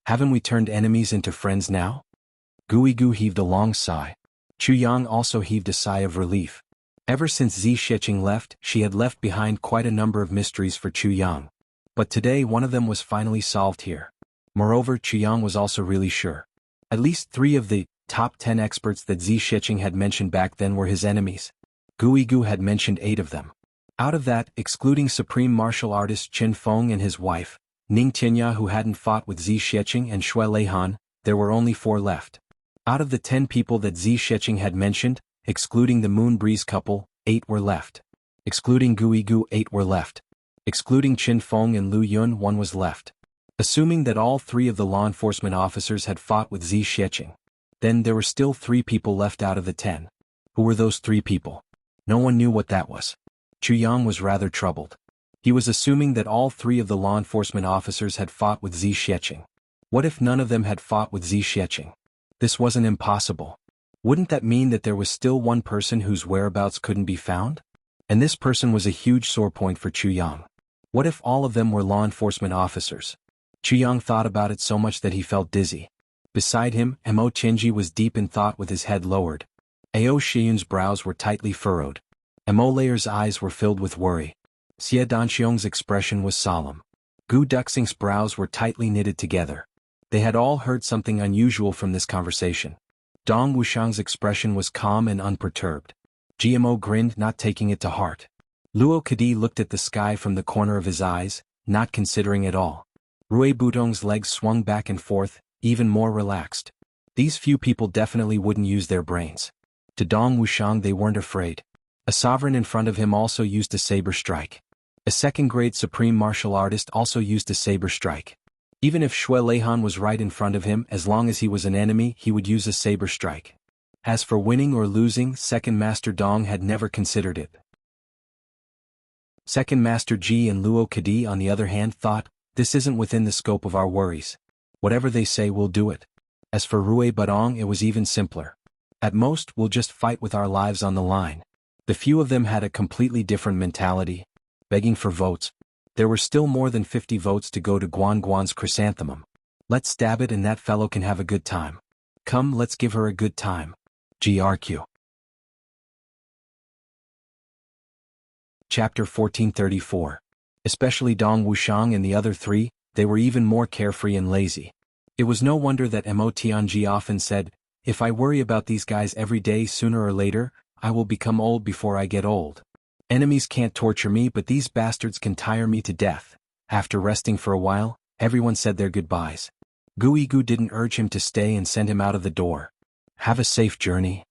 Haven't we turned enemies into friends now? Guigu heaved a long sigh. Chu Yang also heaved a sigh of relief. Ever since Zi Sheqing left, she had left behind quite a number of mysteries for Chu Yang. But today one of them was finally solved here. Moreover, Chu Yang was also really sure. At least 3 of the top 10 experts that Zi Sheqing had mentioned back then were his enemies. Guigu had mentioned 8 of them. Out of that, excluding supreme martial artist Qin Feng and his wife, Ning Tianya, who hadn't fought with Zi Sheqing, and Xue Leihan, there were only 4 left. Out of the 10 people that Zi Sheqing had mentioned, excluding the Moon Breeze couple, 8 were left. Excluding Guigu, 8 were left. Excluding Qin Feng and Lu Yun, 1 was left. Assuming that all 3 of the law enforcement officers had fought with Zi Sheqing, then there were still 3 people left out of the 10. Who were those 3 people? No one knew what that was. Chu Yang was rather troubled. He was assuming that all 3 of the law enforcement officers had fought with Zi Sheqing. What if none of them had fought with Zi Sheqing? This wasn't impossible. Wouldn't that mean that there was still one person whose whereabouts couldn't be found? And this person was a huge sore point for Chu Yang. What if all of them were law enforcement officers? Chu Yang thought about it so much that he felt dizzy. Beside him, Mo Tianji was deep in thought with his head lowered. Ao Shiyun's brows were tightly furrowed. Mo Layer's eyes were filled with worry. Xie Danxiong's expression was solemn. Gu Duxing's brows were tightly knitted together. They had all heard something unusual from this conversation. Dong Wuxiang's expression was calm and unperturbed. GMO grinned, not taking it to heart. Luo Kadi looked at the sky from the corner of his eyes, not considering at all. Rui Budong's legs swung back and forth, even more relaxed. These few people definitely wouldn't use their brains. To Dong Wuxiang they weren't afraid. A sovereign in front of him also used a saber strike. A second-grade supreme martial artist also used a saber strike. Even if Xue Leihan was right in front of him, as long as he was an enemy, he would use a saber strike. As for winning or losing, Second Master Dong had never considered it. Second Master Ji and Luo Kadi, on the other hand, thought, this isn't within the scope of our worries. Whatever they say, we'll do it. As for Rui Budong, it was even simpler. At most, we'll just fight with our lives on the line. The few of them had a completely different mentality, begging for votes. There were still more than 50 votes to go to Guan Guan's chrysanthemum. Let's stab it and that fellow can have a good time. Come, let's give her a good time. GRQ. Chapter 1434. Especially Dong Wuxiang and the other 3, they were even more carefree and lazy. It was no wonder that Mo Tianji often said, if I worry about these guys every day, sooner or later, I will become old before I get old. Enemies can't torture me, but these bastards can tire me to death. After resting for a while, everyone said their goodbyes. Guigu didn't urge him to stay and send him out of the door. Have a safe journey.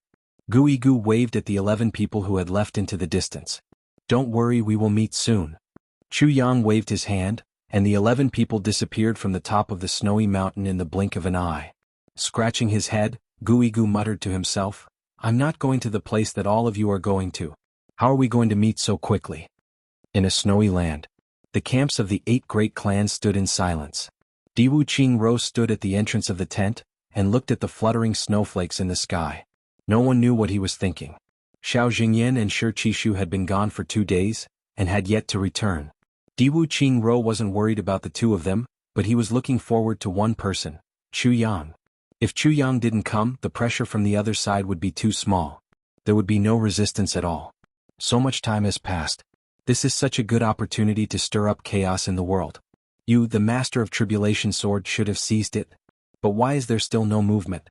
Guigu waved at the 11 people who had left into the distance. Don't worry, we will meet soon. Chu Yang waved his hand, and the 11 people disappeared from the top of the snowy mountain in the blink of an eye. Scratching his head, Guigu muttered to himself, I'm not going to the place that all of you are going to. How are we going to meet so quickly? In a snowy land. The camps of the 8 great clans stood in silence. Di Wuqing Rose stood at the entrance of the tent, and looked at the fluttering snowflakes in the sky. No one knew what he was thinking. Xiao Jingyan and Shi Qishu had been gone for 2 days, and had yet to return. Diwu Qingro wasn't worried about the two of them, but he was looking forward to one person, Chu Yang. If Chu Yang didn't come, the pressure from the other side would be too small. There would be no resistance at all. So much time has passed. This is such a good opportunity to stir up chaos in the world. You, the master of tribulation sword, should have seized it. But why is there still no movement?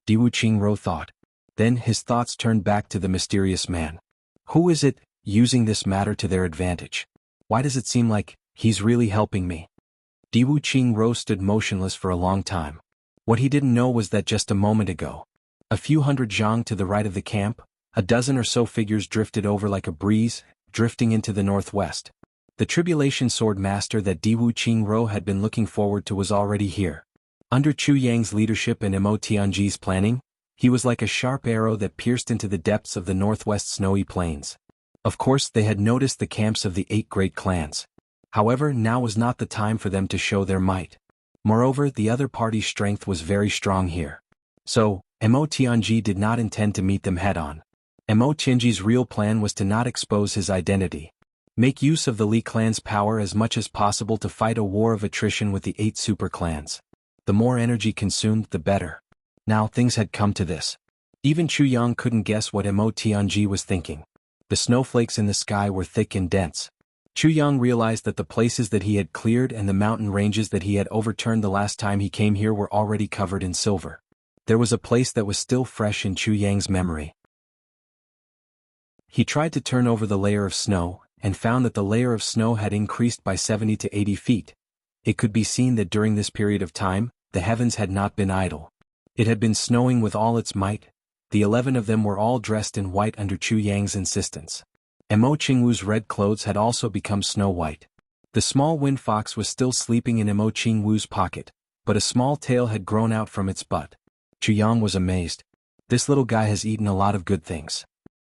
Diwu Qingro thought. Then his thoughts turned back to the mysterious man. Who is it, using this matter to their advantage? Why does it seem like he's really helping me? Diwu Qingro stood motionless for a long time. What he didn't know was that just a moment ago, a few hundred zhang to the right of the camp, a dozen or so figures drifted over like a breeze, drifting into the northwest. The tribulation sword master that Diwu Qingro had been looking forward to was already here. Under Chu Yang's leadership and Mo Tianji's planning, he was like a sharp arrow that pierced into the depths of the northwest snowy plains. Of course, they had noticed the camps of the 8 great clans. However, now was not the time for them to show their might. Moreover, the other party's strength was very strong here. So, Mo Tianji did not intend to meet them head-on. Mo Tianji's real plan was to not expose his identity. Make use of the Li clan's power as much as possible to fight a war of attrition with the 8 super clans. The more energy consumed, the better. Now things had come to this. Even Chu Yang couldn't guess what Mo Tianji was thinking. The snowflakes in the sky were thick and dense. Chu Yang realized that the places that he had cleared and the mountain ranges that he had overturned the last time he came here were already covered in silver. There was a place that was still fresh in Chu Yang's memory. He tried to turn over the layer of snow, and found that the layer of snow had increased by 70 to 80 feet. It could be seen that during this period of time, the heavens had not been idle. It had been snowing with all its might. The 11 of them were all dressed in white under Chu Yang's insistence. Mo Qingwu's red clothes had also become snow-white. The small wind fox was still sleeping in Mo Qingwu's pocket, but a small tail had grown out from its butt. Chu Yang was amazed. This little guy has eaten a lot of good things.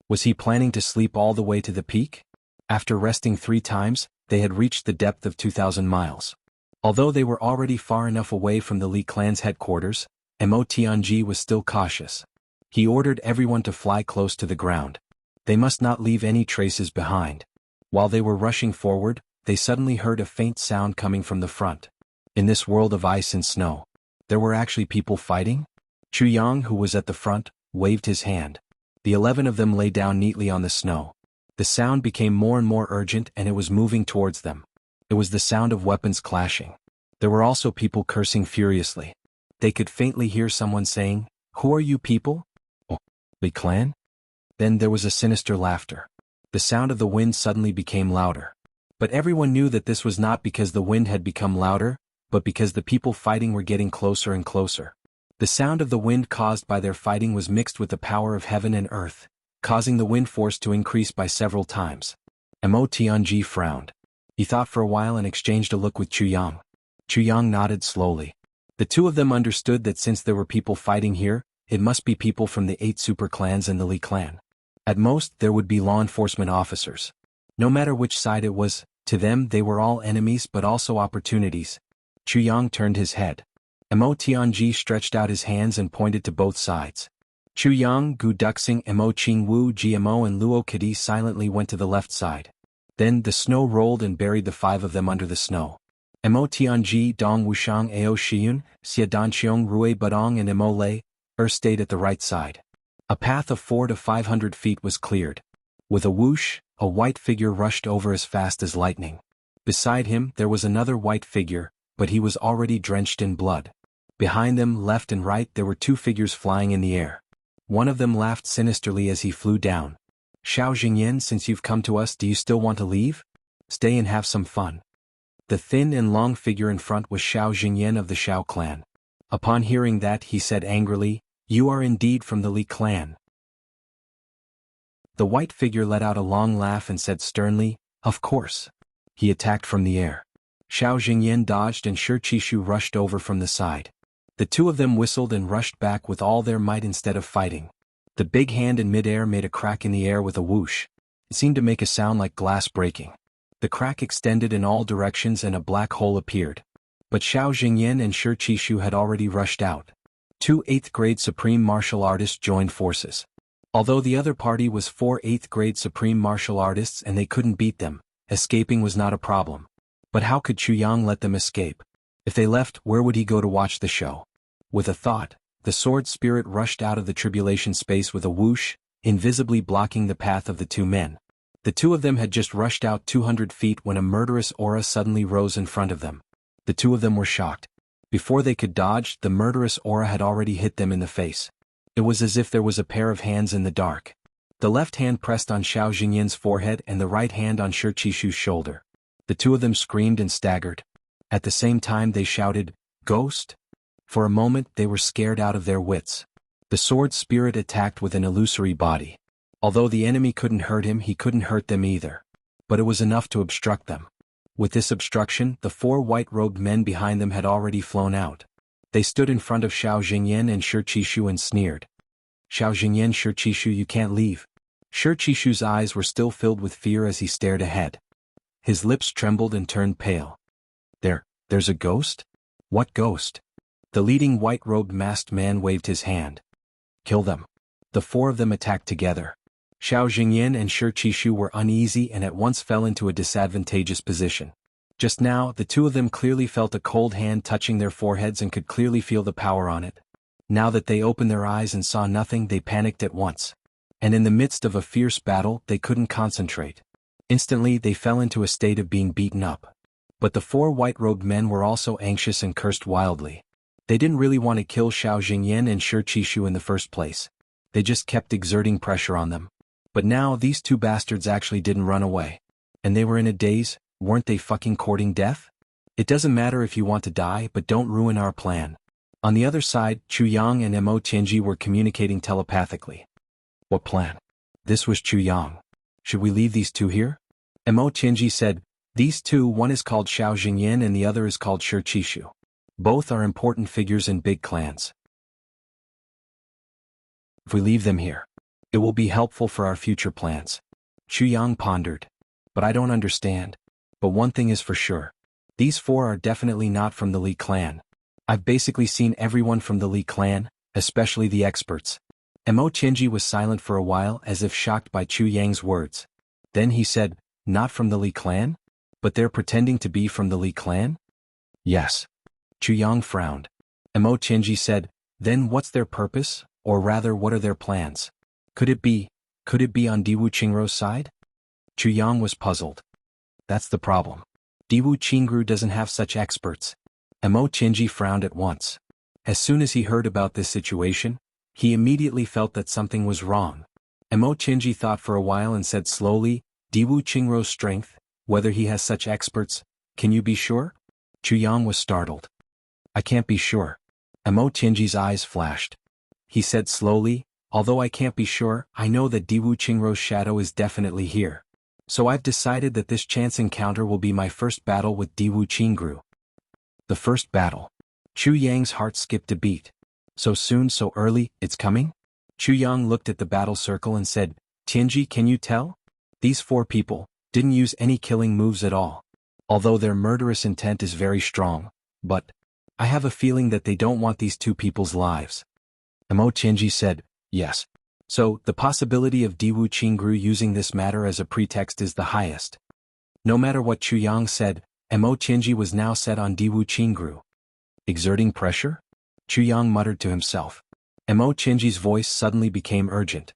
Was he planning to sleep all the way to the peak? After resting 3 times, they had reached the depth of 2,000 miles. Although they were already far enough away from the Li clan's headquarters, Mo Tianji was still cautious. He ordered everyone to fly close to the ground. They must not leave any traces behind. While they were rushing forward, they suddenly heard a faint sound coming from the front. In this world of ice and snow, there were actually people fighting? Chu Yang, who was at the front, waved his hand. The 11 of them lay down neatly on the snow. The sound became more and more urgent and it was moving towards them. It was the sound of weapons clashing. There were also people cursing furiously. They could faintly hear someone saying, "Who are you people? Oh, Li clan?" Then there was a sinister laughter. The sound of the wind suddenly became louder. But everyone knew that this was not because the wind had become louder, but because the people fighting were getting closer and closer. The sound of the wind caused by their fighting was mixed with the power of heaven and earth, causing the wind force to increase by several times. Mo Tianji frowned. He thought for a while and exchanged a look with Chu Yang. Chu Yang nodded slowly. The two of them understood that since there were people fighting here, it must be people from the 8 super clans and the Li clan. At most, there would be law enforcement officers. No matter which side it was, to them they were all enemies but also opportunities. Chu Yang turned his head. Mo Tianji stretched out his hands and pointed to both sides. Chu Yang, Gu Duxing, Mo Qingwu, Gmo and Luo Kadi silently went to the left side. Then the snow rolled and buried the 5 of them under the snow. Mo Tianji, Dong Wushang, Ao Shiyun, Xia Danqiong, Rui Budong and Mo Lei stayed at the right side. A path of 400 to 500 feet was cleared. With a whoosh, a white figure rushed over as fast as lightning. Beside him there was another white figure, but he was already drenched in blood. Behind them, left and right, there were 2 figures flying in the air. One of them laughed sinisterly as he flew down. "Xiao Jingyan, since you've come to us, do you still want to leave? Stay and have some fun." The thin and long figure in front was Xiao Jingyan of the Xiao clan. Upon hearing that, he said angrily, "You are indeed from the Li clan." The white figure let out a long laugh and said sternly, "Of course." He attacked from the air. Xiao Jingyan dodged and Shi Qishu rushed over from the side. The 2 of them whistled and rushed back with all their might instead of fighting. The big hand in midair made a crack in the air with a whoosh. It seemed to make a sound like glass breaking. The crack extended in all directions and a black hole appeared. But Xiao Jingyan and Shi Qishu had already rushed out. 2 8th-grade supreme martial artists joined forces. Although the other party was 4 8th-grade supreme martial artists and they couldn't beat them, escaping was not a problem. But how could Chu Yang let them escape? If they left, where would he go to watch the show? With a thought, the sword spirit rushed out of the tribulation space with a whoosh, invisibly blocking the path of the two men. The two of them had just rushed out 200 feet when a murderous aura suddenly rose in front of them. The two of them were shocked. Before they could dodge, the murderous aura had already hit them in the face. It was as if there was a pair of hands in the dark. The left hand pressed on Xiao Jingyan's forehead and the right hand on Shi Qishu's shoulder. The two of them screamed and staggered. At the same time they shouted, "Ghost?" For a moment they were scared out of their wits. The sword spirit attacked with an illusory body. Although the enemy couldn't hurt him, he couldn't hurt them either. But it was enough to obstruct them. With this obstruction, the 4 white-robed men behind them had already flown out. They stood in front of Xiao Jingyan and Shi Qishu and sneered. "Xiao Jingyan, Shi Qishu, you can't leave." Shi Qishu's eyes were still filled with fear as he stared ahead. His lips trembled and turned pale. There's a ghost? What ghost?" The leading white-robed masked man waved his hand. "Kill them." The 4 of them attacked together. Xiao Jingyan and Shi Qishu were uneasy and at once fell into a disadvantageous position. Just now, the two of them clearly felt a cold hand touching their foreheads and could clearly feel the power on it. Now that they opened their eyes and saw nothing, they panicked at once. And in the midst of a fierce battle, they couldn't concentrate. Instantly, they fell into a state of being beaten up. But the 4 white-robed men were also anxious and cursed wildly. They didn't really want to kill Xiao Jingyan and Shi Qishu in the first place. They just kept exerting pressure on them. But now these 2 bastards actually didn't run away. And they were in a daze. Weren't they fucking courting death? It doesn't matter if you want to die, but don't ruin our plan. On the other side, Chu Yang and Mo Tianji were communicating telepathically. What plan? This was Chu Yang. Should we leave these 2 here? Mo Tianji said, "These 2, one is called Xiao Jingyan and the other is called Shi Qishu. Both are important figures in big clans. If we leave them here, it will be helpful for our future plans." Chu Yang pondered. "But I don't understand. But one thing is for sure. These 4 are definitely not from the Li clan. I've basically seen everyone from the Li clan, especially the experts." Mo Tianji was silent for a while as if shocked by Chu Yang's words. Then he said, "Not from the Li clan? But they're pretending to be from the Li clan?" "Yes." Chu Yang frowned. Mo Tianji said, "Then what's their purpose, or rather what are their plans? Could it be on Diwu Qingruo's side?" Chu Yang was puzzled. "That's the problem. Diwu Qingru doesn't have such experts." Mo Tianji frowned at once. As soon as he heard about this situation, he immediately felt that something was wrong. Mo Tianji thought for a while and said slowly, "Diwu Qingruo's strength, whether he has such experts, can you be sure?" Chu Yang was startled. "I can't be sure." Mo Tianji's eyes flashed. He said slowly, "Although I can't be sure, I know that Diwu Qingruo's shadow is definitely here. So I've decided that this chance encounter will be my first battle with Diwu Qingru." The first battle. Chu Yang's heart skipped a beat. "So soon, so early, it's coming?" Chu Yang looked at the battle circle and said, "Tianji, can you tell? These 4 people didn't use any killing moves at all. Although their murderous intent is very strong, but I have a feeling that they don't want these 2 people's lives." Mo Tianji said, "Yes. So, the possibility of Diwu Qingru using this matter as a pretext is the highest." No matter what Chu Yang said, Mo Tianji was now set on Diwu Qingru. Exerting pressure? Chu Yang muttered to himself. Mo Tianji's voice suddenly became urgent.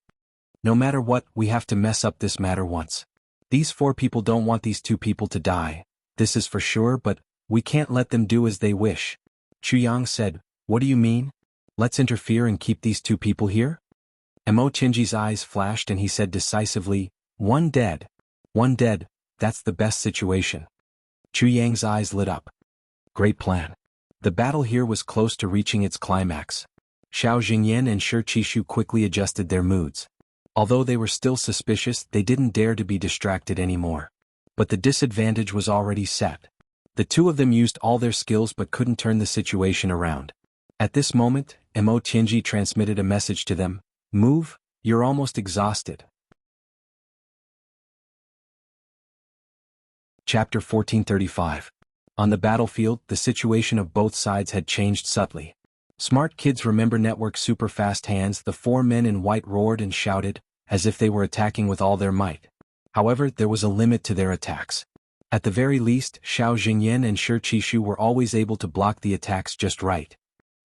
"No matter what, we have to mess up this matter once. These 4 people don't want these 2 people to die, this is for sure, but we can't let them do as they wish." Chu Yang said, "What do you mean? Let's interfere and keep these 2 people here?" Mo Tianji's eyes flashed and he said decisively, One dead, that's the best situation." Chu Yang's eyes lit up. Great plan. The battle here was close to reaching its climax. Xiao Jingyan and Shi Qishu quickly adjusted their moods. Although they were still suspicious, they didn't dare to be distracted anymore. But the disadvantage was already set. The 2 of them used all their skills but couldn't turn the situation around. At this moment, Mo Tianji transmitted a message to them, "Move, you're almost exhausted." Chapter 1435. On the battlefield, the situation of both sides had changed subtly. Smart kids remember network super fast hands. The four men in white roared and shouted, as if they were attacking with all their might. However, there was a limit to their attacks. At the very least, Xiao Jingyan and Shi Qishu were always able to block the attacks just right.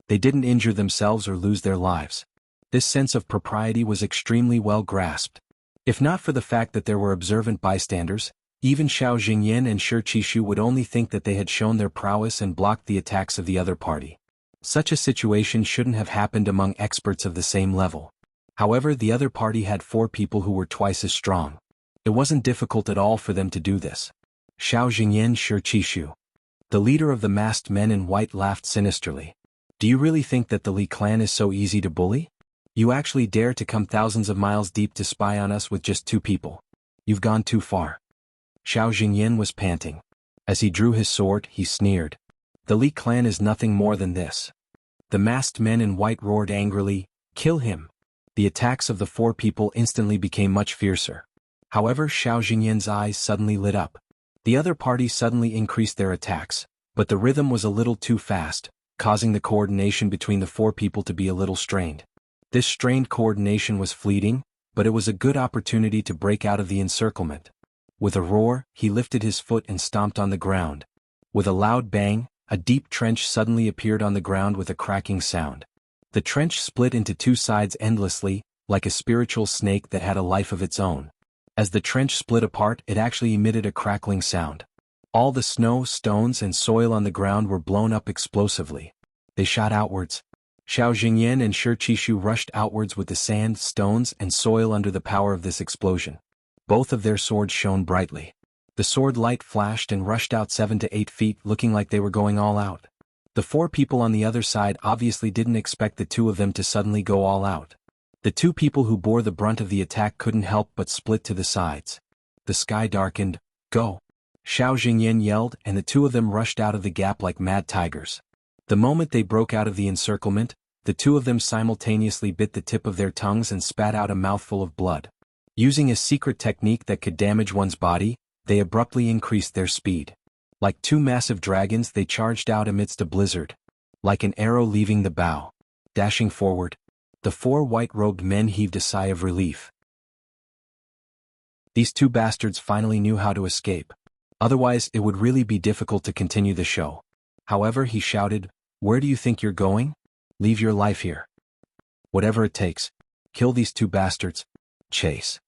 They didn't injure themselves or lose their lives. This sense of propriety was extremely well grasped. If not for the fact that there were observant bystanders, even Xiao Jingyan and Shi Qishu would only think that they had shown their prowess and blocked the attacks of the other party. Such a situation shouldn't have happened among experts of the same level. However, the other party had 4 people who were twice as strong. It wasn't difficult at all for them to do this. Xiao Jingyan, Shi Qishu. The leader of the masked men in white laughed sinisterly. Do you really think that the Li clan is so easy to bully? You actually dare to come thousands of miles deep to spy on us with just 2 people. You've gone too far. Xiao Jingyan was panting. As he drew his sword, he sneered. The Li clan is nothing more than this. The masked men in white roared angrily, kill him. The attacks of the 4 people instantly became much fiercer. However, Xiao Jingyan's eyes suddenly lit up. The other party suddenly increased their attacks, but the rhythm was a little too fast, causing the coordination between the 4 people to be a little strained. This strained coordination was fleeting, but it was a good opportunity to break out of the encirclement. With a roar, he lifted his foot and stomped on the ground. With a loud bang, a deep trench suddenly appeared on the ground with a cracking sound. The trench split into 2 sides endlessly, like a spiritual snake that had a life of its own. As the trench split apart, it actually emitted a crackling sound. All the snow, stones, and soil on the ground were blown up explosively. They shot outwards. Xiao Jingyan and Shi Qishu rushed outwards with the sand, stones, and soil under the power of this explosion. Both of their swords shone brightly. The sword light flashed and rushed out 7 to 8 feet, looking like they were going all out. The 4 people on the other side obviously didn't expect the 2 of them to suddenly go all out. The 2 people who bore the brunt of the attack couldn't help but split to the sides. The sky darkened. Go! Xiao Jingyan yelled, and the 2 of them rushed out of the gap like mad tigers. The moment they broke out of the encirclement, the 2 of them simultaneously bit the tip of their tongues and spat out a mouthful of blood. Using a secret technique that could damage one's body, they abruptly increased their speed. Like 2 massive dragons, they charged out amidst a blizzard. Like an arrow leaving the bow. Dashing forward, the 4 white-robed men heaved a sigh of relief. These 2 bastards finally knew how to escape. Otherwise, it would really be difficult to continue the show. However, he shouted, "Where do you think you're going? Leave your life here. Whatever it takes. Kill these 2 bastards. Chase."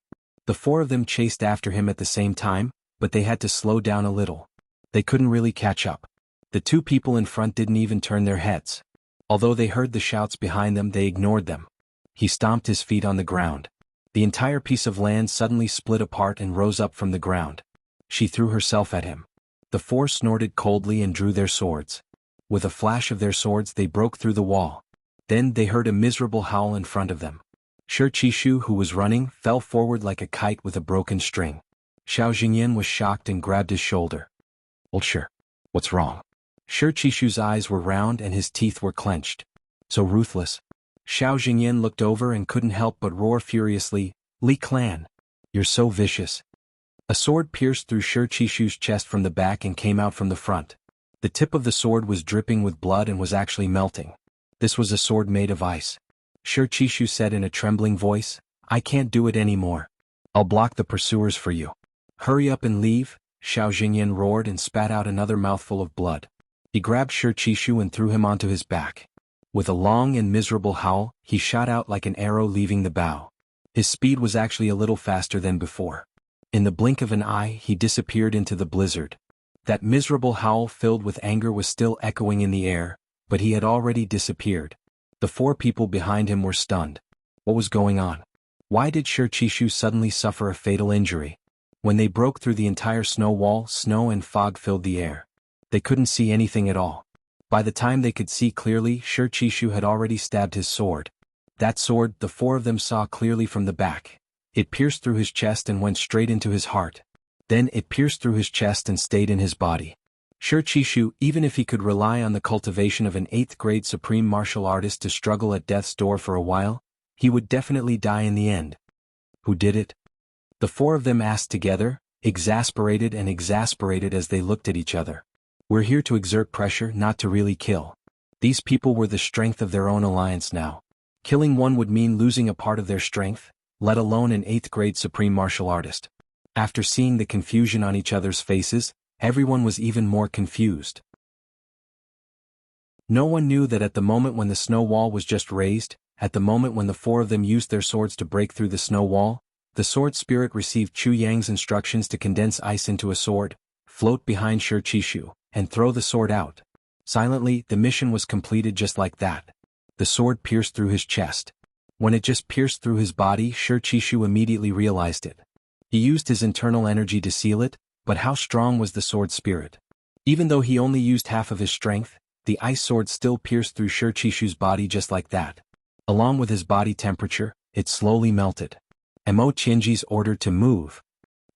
The 4 of them chased after him at the same time, but they had to slow down a little. They couldn't really catch up. The 2 people in front didn't even turn their heads. Although they heard the shouts behind them, they ignored them. He stomped his feet on the ground. The entire piece of land suddenly split apart and rose up from the ground. She threw herself at him. The 4 snorted coldly and drew their swords. With a flash of their swords, they broke through the wall. Then they heard a miserable howl in front of them. Shi Qishu, who was running, fell forward like a kite with a broken string. Xiao Jingyan was shocked and grabbed his shoulder. "Old Shi, what's wrong?" Shi Qishu's eyes were round and his teeth were clenched. "So ruthless." Xiao Jingyan looked over and couldn't help but roar furiously, "Li clan! You're so vicious." A sword pierced through Shi Qishu's chest from the back and came out from the front. The tip of the sword was dripping with blood and was actually melting. This was a sword made of ice. Shi Qishu said in a trembling voice, "I can't do it anymore. I'll block the pursuers for you." "Hurry up and leave," Xiao Jingyan roared and spat out another mouthful of blood. He grabbed Shi Qishu and threw him onto his back. With a long and miserable howl, he shot out like an arrow leaving the bow. His speed was actually a little faster than before. In the blink of an eye, he disappeared into the blizzard. That miserable howl filled with anger was still echoing in the air, but he had already disappeared. The 4 people behind him were stunned. What was going on? Why did Shi Qishu suddenly suffer a fatal injury? When they broke through the entire snow wall, snow and fog filled the air. They couldn't see anything at all. By the time they could see clearly, Shi Qishu had already stabbed his sword. That sword, the 4 of them saw clearly from the back. It pierced through his chest and went straight into his heart. Then it pierced through his chest and stayed in his body. Shi Qishu, even if he could rely on the cultivation of an 8th-grade supreme martial artist to struggle at death's door for a while, he would definitely die in the end. Who did it? The 4 of them asked together, exasperated as they looked at each other. "We're here to exert pressure, not to really kill." These people were the strength of their own alliance now. Killing one would mean losing a part of their strength, let alone an 8th grade supreme martial artist. After seeing the confusion on each other's faces, everyone was even more confused. No one knew that at the moment when the snow wall was just raised, at the moment when the 4 of them used their swords to break through the snow wall, the sword spirit received Chu Yang's instructions to condense ice into a sword, float behind Shi Qishu, and throw the sword out. Silently, the mission was completed just like that. The sword pierced through his chest. When it just pierced through his body, Shi Qishu immediately realized it. He used his internal energy to seal it, but how strong was the sword spirit? Even though he only used half of his strength, the ice sword still pierced through Shi Qishu's body just like that. Along with his body temperature, it slowly melted. Mo Qianji's order to move.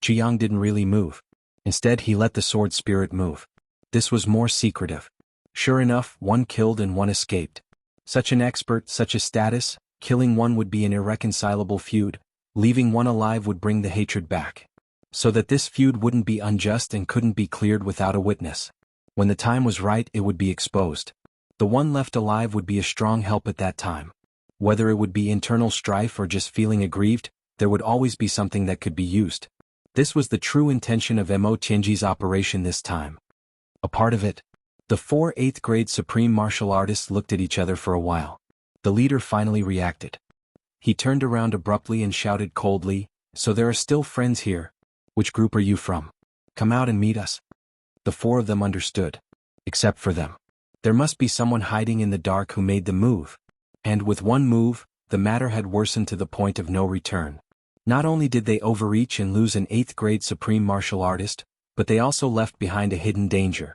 Jianghu didn't really move. Instead, he let the sword spirit move. This was more secretive. Sure enough, one killed and one escaped. Such an expert, such a status, killing one would be an irreconcilable feud, leaving one alive would bring the hatred back. So that this feud wouldn't be unjust and couldn't be cleared without a witness. When the time was right, it would be exposed. The one left alive would be a strong help at that time. Whether it would be internal strife or just feeling aggrieved, there would always be something that could be used. This was the true intention of Mo Qianji's operation this time. A part of it. The 4 8th grade supreme martial artists looked at each other for a while. The leader finally reacted. He turned around abruptly and shouted coldly, "So there are still friends here. Which group are you from? Come out and meet us." The 4 of them understood. Except for them. There must be someone hiding in the dark who made the move. And with one move, the matter had worsened to the point of no return. Not only did they overreach and lose an 8th grade supreme martial artist, but they also left behind a hidden danger.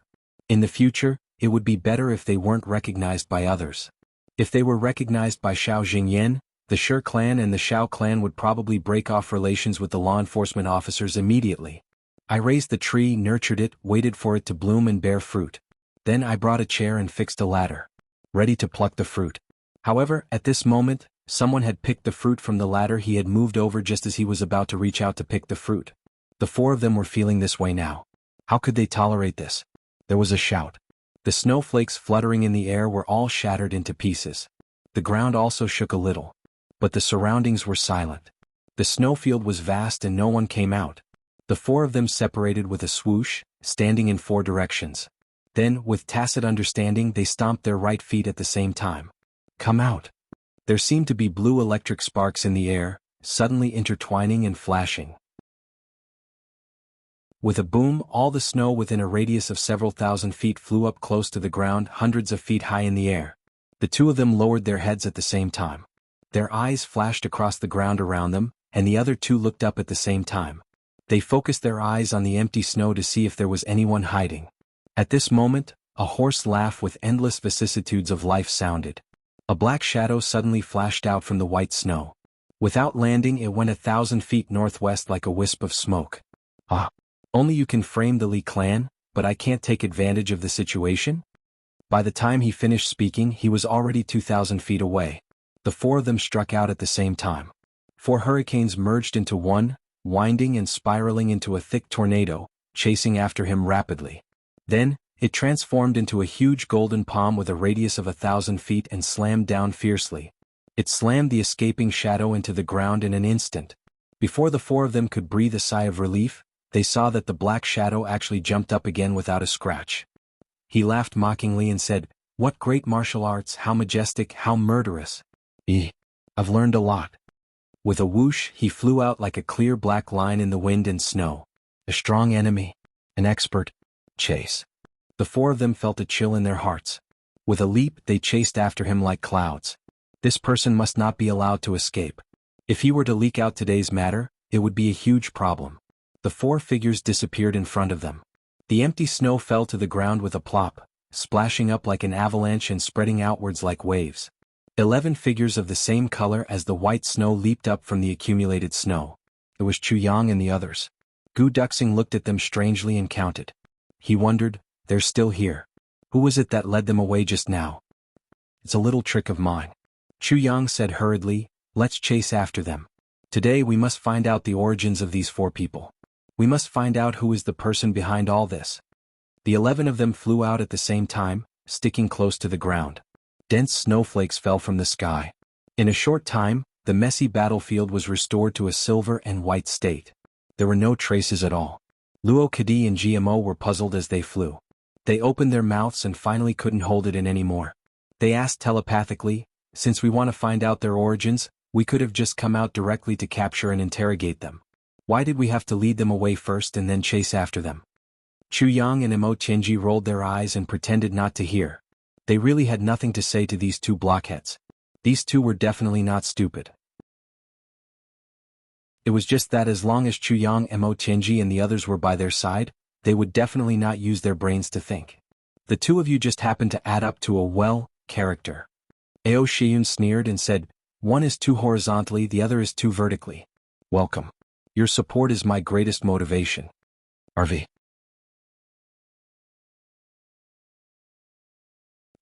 In the future, it would be better if they weren't recognized by others. If they were recognized by Xiao Jingyan, the Shi clan and the Xiao clan would probably break off relations with the law enforcement officers immediately. I raised the tree, nurtured it, waited for it to bloom and bear fruit. Then I brought a chair and fixed a ladder. Ready to pluck the fruit. However, at this moment, someone had picked the fruit from the ladder he had moved over just as he was about to reach out to pick the fruit. The 4 of them were feeling this way now. How could they tolerate this? There was a shout. The snowflakes fluttering in the air were all shattered into pieces. The ground also shook a little. But the surroundings were silent. The snowfield was vast and no one came out. The 4 of them separated with a swoosh, standing in 4 directions. Then, with tacit understanding, they stomped their right feet at the same time. Come out. There seemed to be blue electric sparks in the air, suddenly intertwining and flashing. With a boom, all the snow within a radius of several thousand feet flew up close to the ground, hundreds of feet high in the air. The 2 of them lowered their heads at the same time. Their eyes flashed across the ground around them, and the other 2 looked up at the same time. They focused their eyes on the empty snow to see if there was anyone hiding. At this moment, a hoarse laugh with endless vicissitudes of life sounded. A black shadow suddenly flashed out from the white snow. Without landing, it went 1,000 feet northwest like a wisp of smoke. Ah! Only you can frame the Li clan, but I can't take advantage of the situation? By the time he finished speaking, he was already 2,000 feet away. The 4 of them struck out at the same time. 4 hurricanes merged into one, winding and spiraling into a thick tornado, chasing after him rapidly. Then, it transformed into a huge golden palm with a radius of 1,000 feet and slammed down fiercely. It slammed the escaping shadow into the ground in an instant. Before the 4 of them could breathe a sigh of relief, they saw that the black shadow actually jumped up again without a scratch. He laughed mockingly and said, "What great martial arts, how majestic, how murderous. I've learned a lot." With a whoosh, he flew out like a clear black line in the wind and snow. A strong enemy. An expert. Chase. The 4 of them felt a chill in their hearts. With a leap, they chased after him like clouds. This person must not be allowed to escape. If he were to leak out today's matter, it would be a huge problem. The 4 figures disappeared in front of them. The empty snow fell to the ground with a plop, splashing up like an avalanche and spreading outwards like waves. 11 figures of the same color as the white snow leaped up from the accumulated snow. It was Chu Yang and the others. Gu Duxing looked at them strangely and counted. He wondered, they're still here. Who was it that led them away just now? It's a little trick of mine. Chu Yang said hurriedly, let's chase after them. Today we must find out the origins of these 4 people. We must find out who is the person behind all this. The 11 of them flew out at the same time, sticking close to the ground. Dense snowflakes fell from the sky. In a short time, the messy battlefield was restored to a silver and white state. There were no traces at all. Luo Kadi and GMO were puzzled as they flew. They opened their mouths and finally couldn't hold it in anymore. They asked telepathically, since we want to find out their origins, we could have just come out directly to capture and interrogate them. Why did we have to lead them away first and then chase after them? Chu Yang and Emo Tianji rolled their eyes and pretended not to hear. They really had nothing to say to these two blockheads. These two were definitely not stupid. It was just that as long as Chu Yang, Emo Tianji and the others were by their side, they would definitely not use their brains to think. The two of you just happened to add up to a, well, character. Ao Shiyun sneered and said, one is too horizontally, the other is too vertically. Welcome. Your support is my greatest motivation. RV.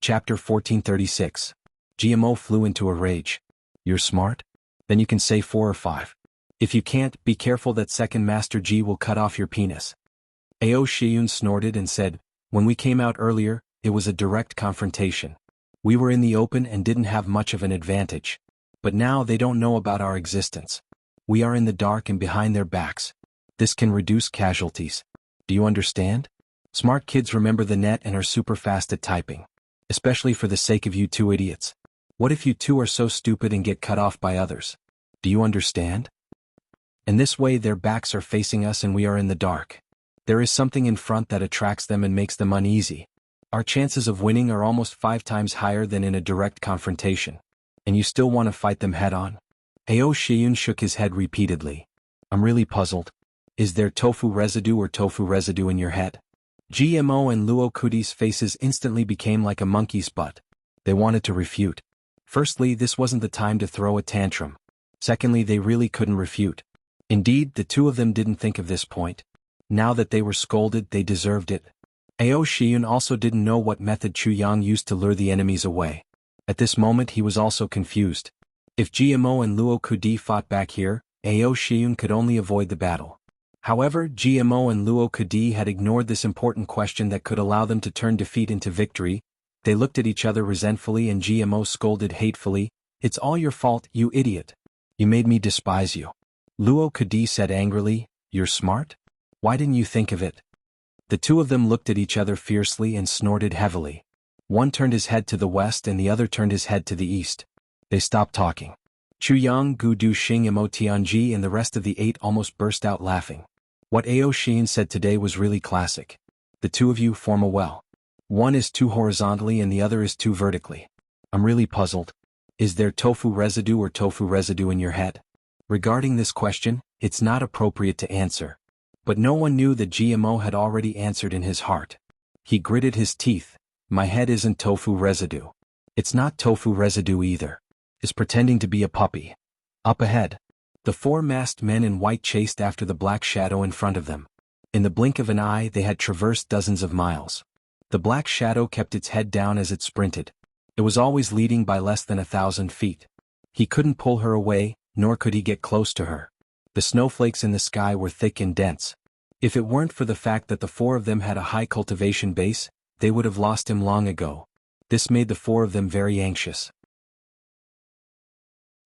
Chapter 1436. GMO flew into a rage. You're smart? Then you can say 4 or 5. If you can't, be careful that second Master G will cut off your penis. Ao Shiyun snorted and said, when we came out earlier, it was a direct confrontation. We were in the open and didn't have much of an advantage. But now they don't know about our existence. We are in the dark and behind their backs. This can reduce casualties. Do you understand? Smart kids remember the net and are super fast at typing. Especially for the sake of you two idiots. What if you two are so stupid and get cut off by others? Do you understand? In this way their backs are facing us and we are in the dark. There is something in front that attracts them and makes them uneasy. Our chances of winning are almost 5 times higher than in a direct confrontation. And you still want to fight them head-on? Ao Shiyun shook his head repeatedly. I'm really puzzled. Is there tofu residue in your head? GMO and Luo Kudi's faces instantly became like a monkey's butt. They wanted to refute. Firstly, this wasn't the time to throw a tantrum. Secondly, they really couldn't refute. Indeed, the two of them didn't think of this point. Now that they were scolded, they deserved it. Ao Shiyun also didn't know what method Chu Yang used to lure the enemies away. At this moment he was also confused. If GMO and Luo Kudi fought back here, Ao Shiyun could only avoid the battle. However, GMO and Luo Kudi had ignored this important question that could allow them to turn defeat into victory. They looked at each other resentfully and GMO scolded hatefully, "It's all your fault, you idiot. You made me despise you." Luo Kudi said angrily, "You're smart? Why didn't you think of it?" The two of them looked at each other fiercely and snorted heavily. One turned his head to the west and the other turned his head to the east. They stopped talking. Chu Yang, Gu Du Xing, Emo Tianji and the rest of the 8 almost burst out laughing. What Ao Shiyun said today was really classic. The two of you form a well. One is too horizontally and the other is too vertically. I'm really puzzled. Is there tofu residue in your head? Regarding this question, it's not appropriate to answer. But no one knew that GMO had already answered in his heart. He gritted his teeth. My head isn't tofu residue. It's not tofu residue either. It's pretending to be a puppy. Up ahead. The 4 masked men in white chased after the black shadow in front of them. In the blink of an eye they had traversed dozens of miles. The black shadow kept its head down as it sprinted. It was always leading by less than 1,000 feet. He couldn't pull her away, nor could he get close to her. The snowflakes in the sky were thick and dense. If it weren't for the fact that the 4 of them had a high cultivation base, they would have lost him long ago. This made the 4 of them very anxious.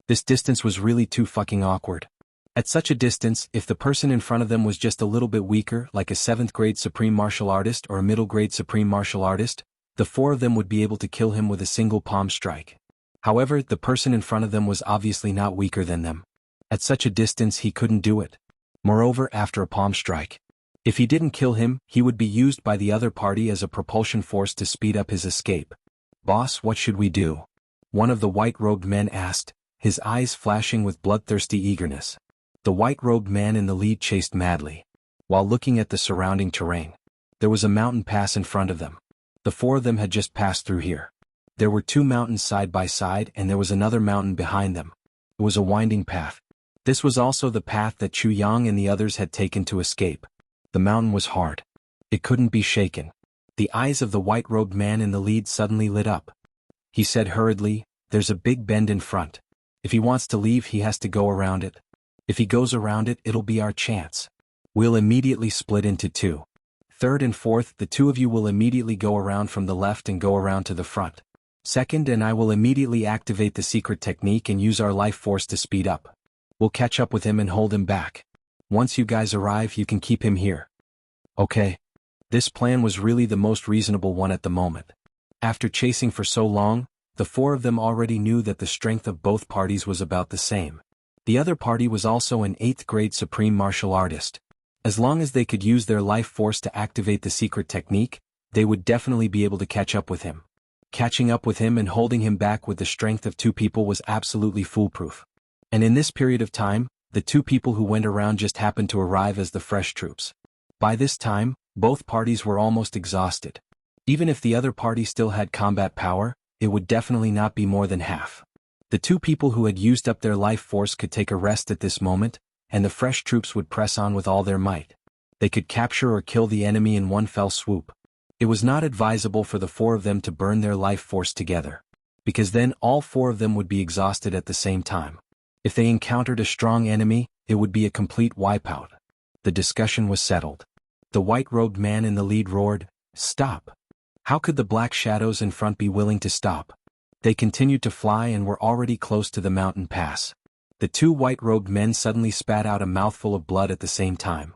This distance was really too fucking awkward. At such a distance, if the person in front of them was just a little bit weaker, like a 7th grade supreme martial artist or a middle grade supreme martial artist, the 4 of them would be able to kill him with a single palm strike. However, the person in front of them was obviously not weaker than them. At such a distance he couldn't do it. Moreover, after a palm strike, if he didn't kill him, he would be used by the other party as a propulsion force to speed up his escape. "Boss, what should we do?" one of the white-robed men asked, his eyes flashing with bloodthirsty eagerness. The white-robed man in the lead chased madly, while looking at the surrounding terrain. There was a mountain pass in front of them. The 4 of them had just passed through here. There were 2 mountains side by side and there was another mountain behind them. It was a winding path. This was also the path that Chu Yang and the others had taken to escape. The mountain was hard. It couldn't be shaken. The eyes of the white-robed man in the lead suddenly lit up. He said hurriedly, "There's a big bend in front. If he wants to leave he has to go around it. If he goes around it, it'll be our chance. We'll immediately split into 2. Third and fourth, the two of you will immediately go around from the left and go around to the front. Second, and I will immediately activate the secret technique and use our life force to speed up. We'll catch up with him and hold him back. Once you guys arrive, you can keep him here. Okay. This plan was really the most reasonable one at the moment. After chasing for so long, the four of them already knew that the strength of both parties was about the same. The other party was also an 8th grade supreme martial artist. As long as they could use their life force to activate the secret technique, they would definitely be able to catch up with him. Catching up with him and holding him back with the strength of two people was absolutely foolproof. And in this period of time, the two people who went around just happened to arrive as the fresh troops. By this time, both parties were almost exhausted. Even if the other party still had combat power, it would definitely not be more than half. The two people who had used up their life force could take a rest at this moment, and the fresh troops would press on with all their might. They could capture or kill the enemy in one fell swoop. It was not advisable for the four of them to burn their life force together, because then all four of them would be exhausted at the same time. If they encountered a strong enemy, it would be a complete wipeout. The discussion was settled. The white-robed man in the lead roared, "Stop!" How could the black shadows in front be willing to stop? They continued to fly and were already close to the mountain pass. The two white-robed men suddenly spat out a mouthful of blood at the same time.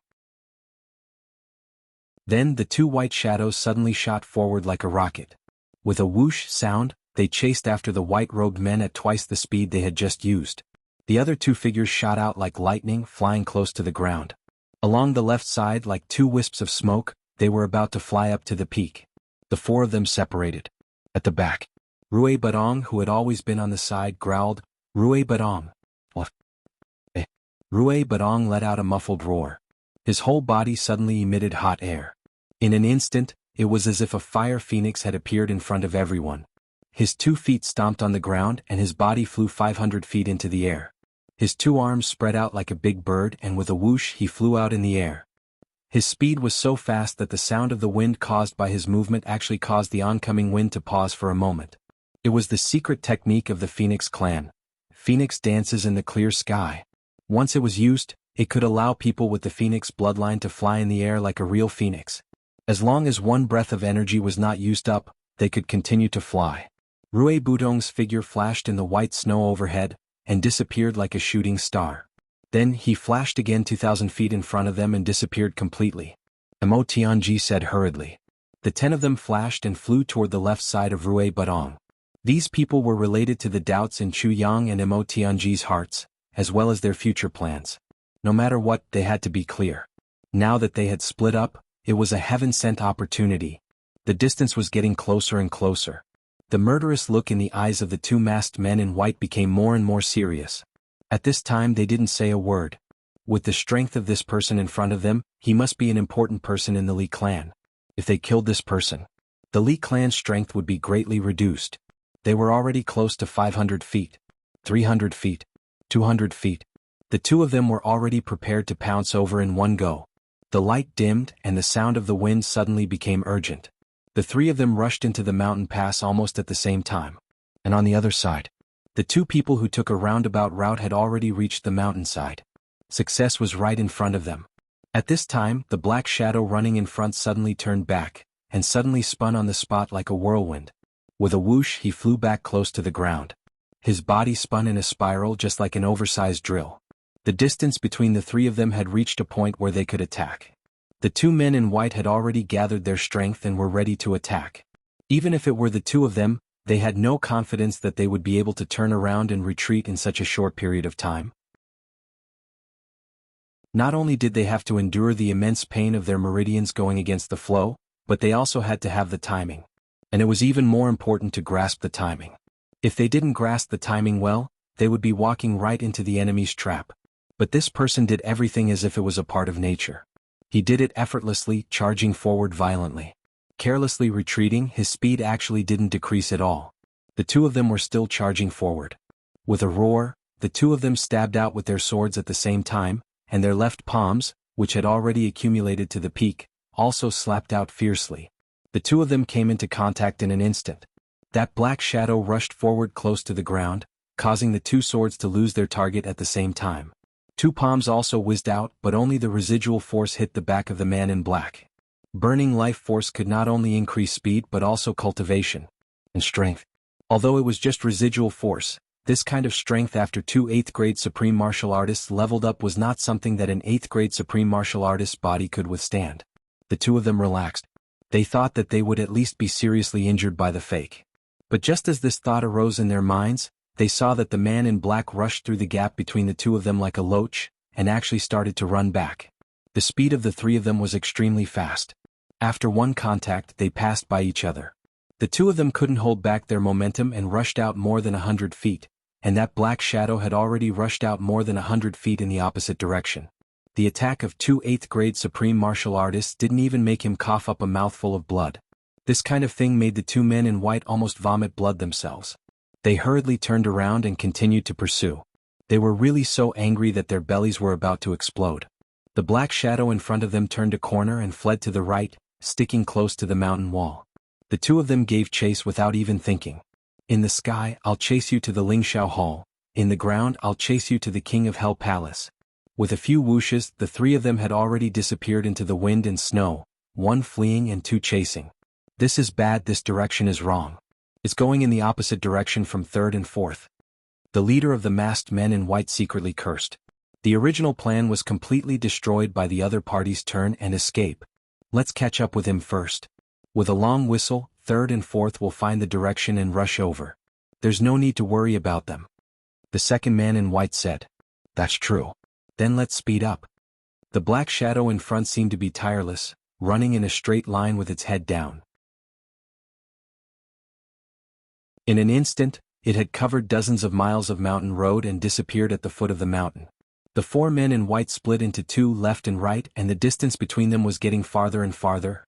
Then the two white shadows suddenly shot forward like a rocket. With a whoosh sound, they chased after the white-robed men at twice the speed they had just used. The other two figures shot out like lightning, flying close to the ground. Along the left side, like two wisps of smoke, they were about to fly up to the peak. The four of them separated. At the back, Rue Badong, who had always been on the side, growled, "Rue Badong." What? Rue Badong let out a muffled roar. His whole body suddenly emitted hot air. In an instant, it was as if a fire phoenix had appeared in front of everyone. His 2 feet stomped on the ground and his body flew 500 feet into the air. His 2 arms spread out like a big bird, and with a whoosh he flew out in the air. His speed was so fast that the sound of the wind caused by his movement actually caused the oncoming wind to pause for a moment. It was the secret technique of the Phoenix clan. Phoenix dances in the clear sky. Once it was used, it could allow people with the Phoenix bloodline to fly in the air like a real phoenix. As long as one breath of energy was not used up, they could continue to fly. Rue Budong's figure flashed in the white snow overhead, and disappeared like a shooting star. Then he flashed again 2,000 feet in front of them and disappeared completely. Tianji said hurriedly. The 10 of them flashed and flew toward the left side of Rue Budong. These people were related to the doubts in Chu Yang and Tianji's hearts, as well as their future plans. No matter what, they had to be clear. Now that they had split up, it was a heaven-sent opportunity. The distance was getting closer and closer. The murderous look in the eyes of the 2 masked men in white became more and more serious. At this time they didn't say a word. With the strength of this person in front of them, he must be an important person in the Li clan. If they killed this person, the Li clan's strength would be greatly reduced. They were already close to 500 feet, 300 feet, 200 feet. The 2 of them were already prepared to pounce over in one go. The light dimmed and the sound of the wind suddenly became urgent. The 3 of them rushed into the mountain pass almost at the same time. And on the other side, the 2 people who took a roundabout route had already reached the mountainside. Success was right in front of them. At this time, the black shadow running in front suddenly turned back, and suddenly spun on the spot like a whirlwind. With a whoosh he flew back close to the ground. His body spun in a spiral just like an oversized drill. The distance between the 3 of them had reached a point where they could attack. The 2 men in white had already gathered their strength and were ready to attack. Even if it were the 2 of them, they had no confidence that they would be able to turn around and retreat in such a short period of time. Not only did they have to endure the immense pain of their meridians going against the flow, but they also had to have the timing. And it was even more important to grasp the timing. If they didn't grasp the timing well, they would be walking right into the enemy's trap. But this person did everything as if it was a part of nature. He did it effortlessly, charging forward violently. Carelessly retreating, his speed actually didn't decrease at all. The 2 of them were still charging forward. With a roar, the 2 of them stabbed out with their swords at the same time, and their left palms, which had already accumulated to the peak, also slapped out fiercely. The 2 of them came into contact in an instant. That black shadow rushed forward close to the ground, causing the 2 swords to lose their target at the same time. 2 palms also whizzed out, but only the residual force hit the back of the man in black. Burning life force could not only increase speed but also cultivation and strength. Although it was just residual force, this kind of strength after two 8th grade supreme martial artists leveled up was not something that an 8th grade supreme martial artist's body could withstand. The two of them relaxed. They thought that they would at least be seriously injured by the fake. But just as this thought arose in their minds, they saw that the man in black rushed through the gap between the two of them like a loach, and actually started to run back. The speed of the three of them was extremely fast. After one contact, they passed by each other. The two of them couldn't hold back their momentum and rushed out more than 100 feet, and that black shadow had already rushed out more than 100 feet in the opposite direction. The attack of two 8th grade supreme martial artists didn't even make him cough up a mouthful of blood. This kind of thing made the two men in white almost vomit blood themselves. They hurriedly turned around and continued to pursue. They were really so angry that their bellies were about to explode. The black shadow in front of them turned a corner and fled to the right, sticking close to the mountain wall. The two of them gave chase without even thinking. In the sky, I'll chase you to the Lingxiao Hall. In the ground, I'll chase you to the King of Hell Palace. With a few whooshes, the three of them had already disappeared into the wind and snow, one fleeing and two chasing. This is bad, this direction is wrong. It's going in the opposite direction from 3rd and 4th. The leader of the masked men in white secretly cursed. The original plan was completely destroyed by the other party's turn and escape. Let's catch up with him first. With a long whistle, 3rd and 4th will find the direction and rush over. There's no need to worry about them. The second man in white said. That's true. Then let's speed up. The black shadow in front seemed to be tireless, running in a straight line with its head down. In an instant, it had covered dozens of miles of mountain road and disappeared at the foot of the mountain. The four men in white split into two left and right, and the distance between them was getting farther and farther.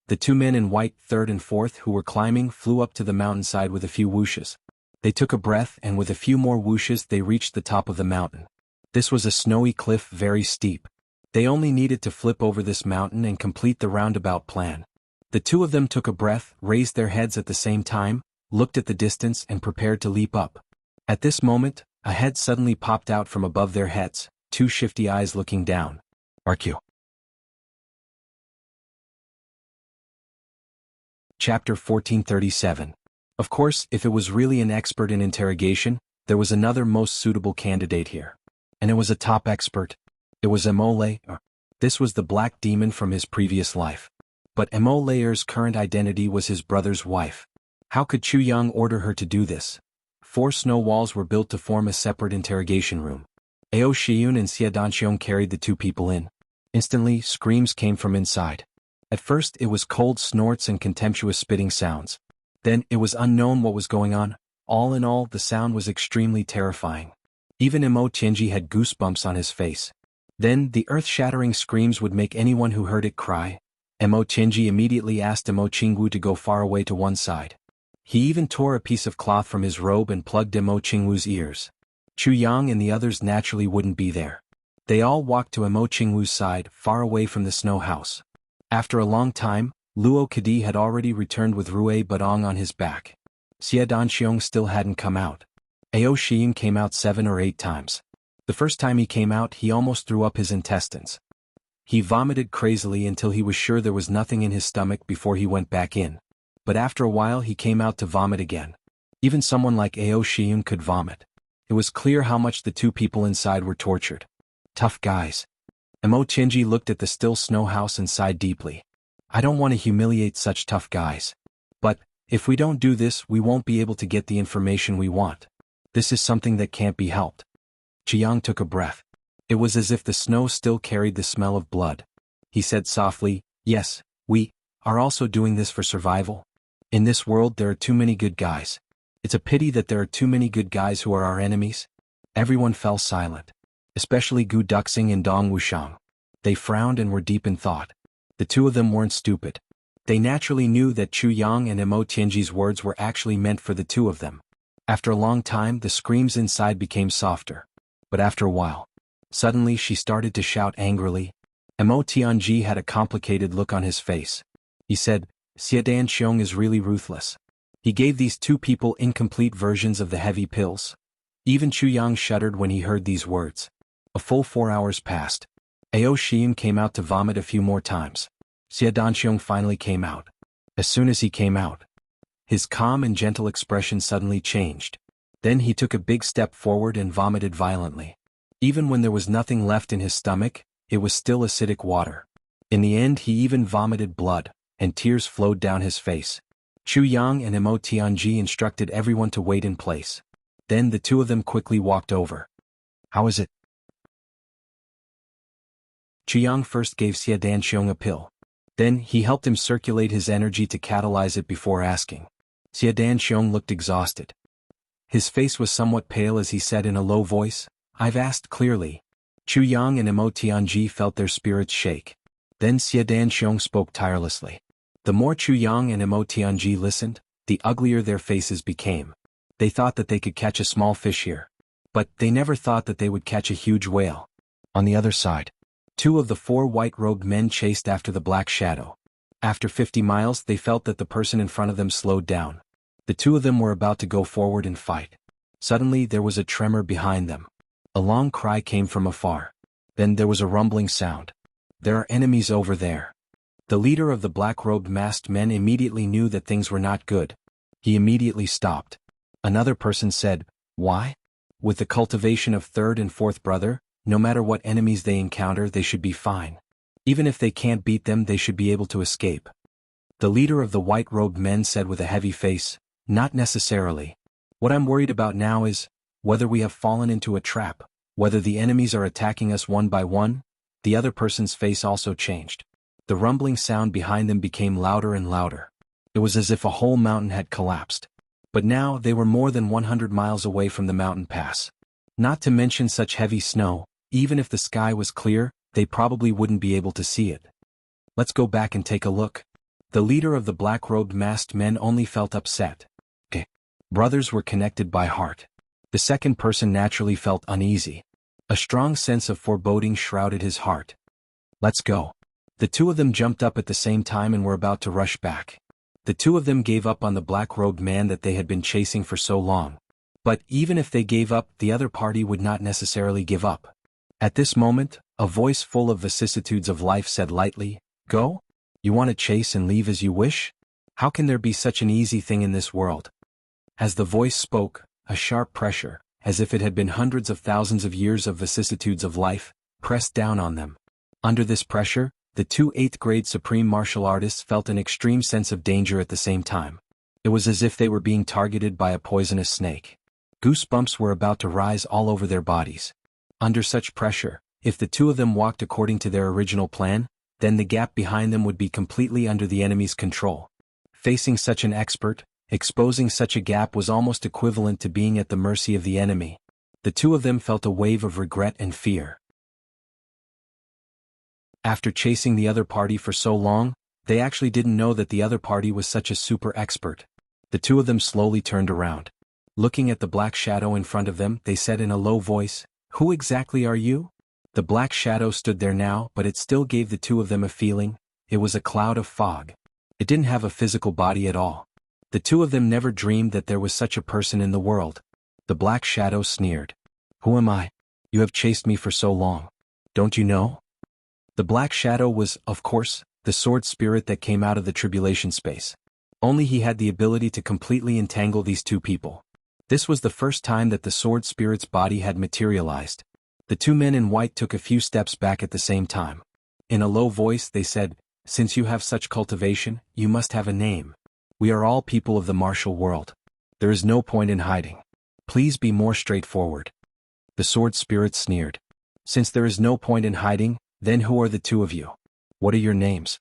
The two men in white, 3rd and 4th, who were climbing, flew up to the mountainside with a few whooshes. They took a breath, and with a few more whooshes they reached the top of the mountain. This was a snowy cliff, very steep. They only needed to flip over this mountain and complete the roundabout plan. The two of them took a breath, raised their heads at the same time, looked at the distance and prepared to leap up. At this moment, a head suddenly popped out from above their heads, two shifty eyes looking down. RQ. Chapter 1437. Of course, if it was really an expert in interrogation, there was another most suitable candidate here. And it was a top expert. It was Mo. This was the black demon from his previous life. But Mo Layer's current identity was his brother's wife. How could Chu Yang order her to do this? 4 snow walls were built to form a separate interrogation room. Ao Shiyun and Xia Danxiong carried the two people in. Instantly, screams came from inside. At first it was cold snorts and contemptuous spitting sounds. Then it was unknown what was going on. All in all, the sound was extremely terrifying. Even Imo Tianji had goosebumps on his face. Then the earth-shattering screams would make anyone who heard it cry. Imo Tianji immediately asked Imo Qingwu to go far away to one side. He even tore a piece of cloth from his robe and plugged Imo Qingwu's ears. Chu Yang and the others naturally wouldn't be there. They all walked to Imo Qingwu's side, far away from the snow house. After a long time, Luo Kadi had already returned with Rue Badong on his back. Xia Danxiong still hadn't come out. Ao Shiyun came out 7 or 8 times. The first time he came out, he almost threw up his intestines. He vomited crazily until he was sure there was nothing in his stomach before he went back in. But after a while he came out to vomit again. Even someone like Ao Shiyun could vomit. It was clear how much the two people inside were tortured. Tough guys. Imo Tianji looked at the still snow house and sighed deeply. I don't want to humiliate such tough guys. But, if we don't do this, we won't be able to get the information we want. This is something that can't be helped. Jiang took a breath. It was as if the snow still carried the smell of blood. He said softly, yes, we are also doing this for survival. In this world there are too many good guys. It's a pity that there are too many good guys who are our enemies. Everyone fell silent. Especially Gu Duxing and Dong Wushang. They frowned and were deep in thought. The two of them weren't stupid. They naturally knew that Chu Yang and Imo Tianji's words were actually meant for the two of them. After a long time the screams inside became softer. But after a while, suddenly she started to shout angrily. Imo Tianji had a complicated look on his face. He said, Xia Danxiong is really ruthless. He gave these two people incomplete versions of the heavy pills. Even Chu Yang shuddered when he heard these words. A full 4 hours passed. Ao Shiyun came out to vomit a few more times. Xiadanxiong finally came out. As soon as he came out, his calm and gentle expression suddenly changed. Then he took a big step forward and vomited violently. Even when there was nothing left in his stomach, it was still acidic water. In the end he even vomited blood, and tears flowed down his face. Chu Yang and Mo Tianji instructed everyone to wait in place. Then the two of them quickly walked over. "How is it?" Chu Yang first gave Xiadanxiong a pill. Then he helped him circulate his energy to catalyze it before asking. Xiadanxiong looked exhausted. His face was somewhat pale as he said in a low voice, "I've asked clearly." Chu Yang and Mo Tianji felt their spirits shake. Then Xiadanxiong spoke tirelessly. The more Chu Yang and Mo Tianji listened, the uglier their faces became. They thought that they could catch a small fish here. But they never thought that they would catch a huge whale. On the other side, two of the four white-robed men chased after the black shadow. After 50 miles they felt that the person in front of them slowed down. The two of them were about to go forward and fight. Suddenly there was a tremor behind them. A long cry came from afar. Then there was a rumbling sound. "There are enemies over there." The leader of the black-robed masked men immediately knew that things were not good. He immediately stopped. Another person said, "Why? With the cultivation of third and fourth brother, no matter what enemies they encounter they should be fine. Even if they can't beat them they should be able to escape." The leader of the white-robed men said with a heavy face, "Not necessarily. What I'm worried about now is, whether we have fallen into a trap, whether the enemies are attacking us one by one." The other person's face also changed. The rumbling sound behind them became louder and louder. It was as if a whole mountain had collapsed. But now they were more than 100 miles away from the mountain pass. Not to mention such heavy snow, even if the sky was clear, they probably wouldn't be able to see it. "Let's go back and take a look." The leader of the black-robed masked men only felt upset. Brothers were connected by heart. The second person naturally felt uneasy. A strong sense of foreboding shrouded his heart. "Let's go." The two of them jumped up at the same time and were about to rush back. The two of them gave up on the black-robed man that they had been chasing for so long. But even if they gave up, the other party would not necessarily give up. At this moment, a voice full of vicissitudes of life said lightly, "Go? You want to chase and leave as you wish? How can there be such an easy thing in this world?" As the voice spoke, a sharp pressure, as if it had been hundreds of thousands of years of vicissitudes of life, pressed down on them. Under this pressure, the two 8th-grade supreme martial artists felt an extreme sense of danger at the same time. It was as if they were being targeted by a poisonous snake. Goosebumps were about to rise all over their bodies. Under such pressure, if the two of them walked according to their original plan, then the gap behind them would be completely under the enemy's control. Facing such an expert, exposing such a gap was almost equivalent to being at the mercy of the enemy. The two of them felt a wave of regret and fear. After chasing the other party for so long, they actually didn't know that the other party was such a super expert. The two of them slowly turned around. Looking at the black shadow in front of them, they said in a low voice, "Who exactly are you?" The black shadow stood there now, but it still gave the two of them a feeling. It was a cloud of fog. It didn't have a physical body at all. The two of them never dreamed that there was such a person in the world. The black shadow sneered. "Who am I? You have chased me for so long. Don't you know?" The black shadow was, of course, the sword spirit that came out of the tribulation space. Only he had the ability to completely entangle these two people. This was the first time that the sword spirit's body had materialized. The two men in white took a few steps back at the same time. In a low voice they said, "Since you have such cultivation, you must have a name. We are all people of the martial world. There is no point in hiding. Please be more straightforward." The sword spirit sneered. "Since there is no point in hiding, then who are the two of you? What are your names?"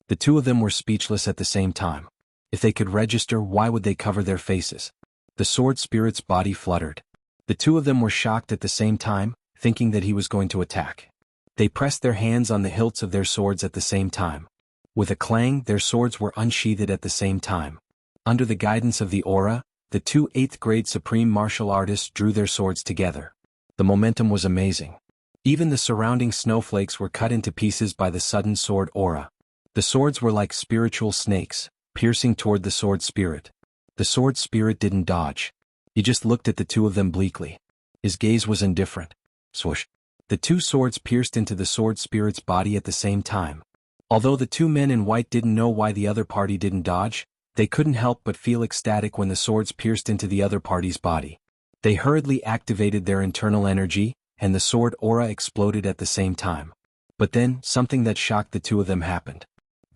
The two of them were speechless at the same time. If they could register, why would they cover their faces? The sword spirit's body fluttered. The two of them were shocked at the same time, thinking that he was going to attack. They pressed their hands on the hilts of their swords at the same time. With a clang, their swords were unsheathed at the same time. Under the guidance of the aura, the two 8th-grade supreme martial artists drew their swords together. The momentum was amazing. Even the surrounding snowflakes were cut into pieces by the sudden sword aura. The swords were like spiritual snakes, piercing toward the sword spirit. The sword spirit didn't dodge. He just looked at the two of them bleakly. His gaze was indifferent. Swoosh. The two swords pierced into the sword spirit's body at the same time. Although the two men in white didn't know why the other party didn't dodge, they couldn't help but feel ecstatic when the swords pierced into the other party's body. They hurriedly activated their internal energy, and the sword aura exploded at the same time. But then, something that shocked the two of them happened.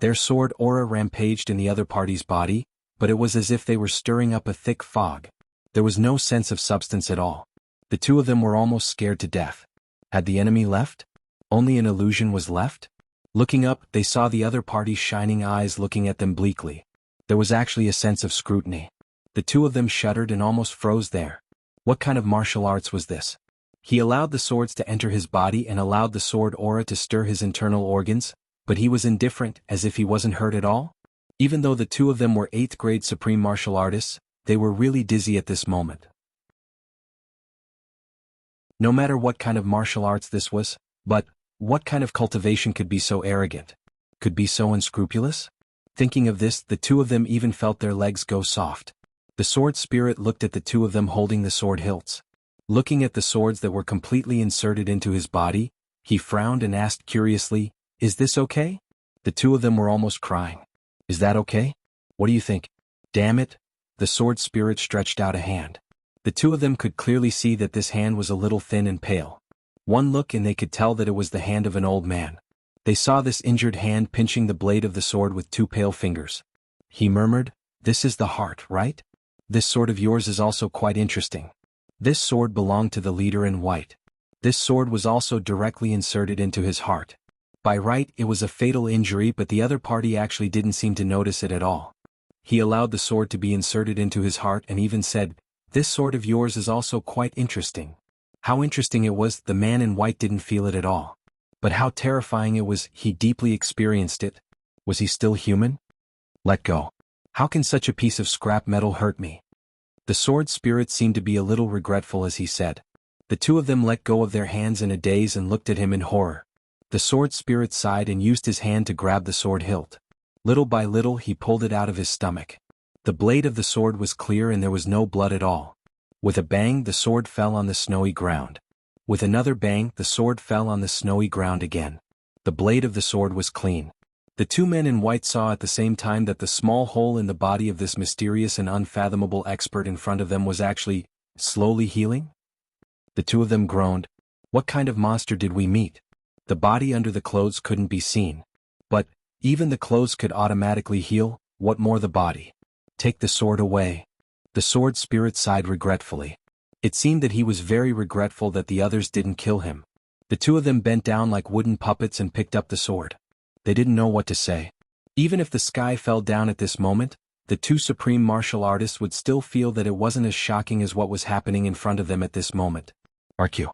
Their sword aura rampaged in the other party's body, but it was as if they were stirring up a thick fog. There was no sense of substance at all. The two of them were almost scared to death. Had the enemy left? Only an illusion was left? Looking up, they saw the other party's shining eyes looking at them bleakly. There was actually a sense of scrutiny. The two of them shuddered and almost froze there. What kind of martial arts was this? He allowed the swords to enter his body and allowed the sword aura to stir his internal organs, but he was indifferent, as if he wasn't hurt at all? Even though the two of them were 8th grade supreme martial artists, they were really dizzy at this moment. No matter what kind of martial arts this was, but what kind of cultivation could be so arrogant? Could be so unscrupulous? Thinking of this, the two of them even felt their legs go soft. The sword spirit looked at the two of them holding the sword hilts. Looking at the swords that were completely inserted into his body, he frowned and asked curiously, "Is this okay?" The two of them were almost crying. "Is that okay? What do you think?" "Damn it." The sword spirit stretched out a hand. The two of them could clearly see that this hand was a little thin and pale. One look and they could tell that it was the hand of an old man. They saw this injured hand pinching the blade of the sword with two pale fingers. He murmured, "This is the heart, right? This sword of yours is also quite interesting. This sword belonged to the leader in white. This sword was also directly inserted into his heart. By right it was a fatal injury, but the other party actually didn't seem to notice it at all. He allowed the sword to be inserted into his heart and even said, 'This sword of yours is also quite interesting.' How interesting it was, the man in white didn't feel it at all. But how terrifying it was, he deeply experienced it. Was he still human? Let go. How can such a piece of scrap metal hurt me?" The sword spirit seemed to be a little regretful as he said. The two of them let go of their hands in a daze and looked at him in horror. The sword spirit sighed and used his hand to grab the sword hilt. Little by little he pulled it out of his stomach. The blade of the sword was clear and there was no blood at all. With a bang the sword fell on the snowy ground. With another bang the sword fell on the snowy ground again. The blade of the sword was clean. The two men in white saw at the same time that the small hole in the body of this mysterious and unfathomable expert in front of them was actually slowly healing. The two of them groaned. What kind of monster did we meet? The body under the clothes couldn't be seen. But even the clothes could automatically heal, what more the body? Take the sword away. The sword spirit sighed regretfully. It seemed that he was very regretful that the others didn't kill him. The two of them bent down like wooden puppets and picked up the sword. They didn't know what to say. Even if the sky fell down at this moment, the two supreme martial artists would still feel that it wasn't as shocking as what was happening in front of them at this moment. RQ.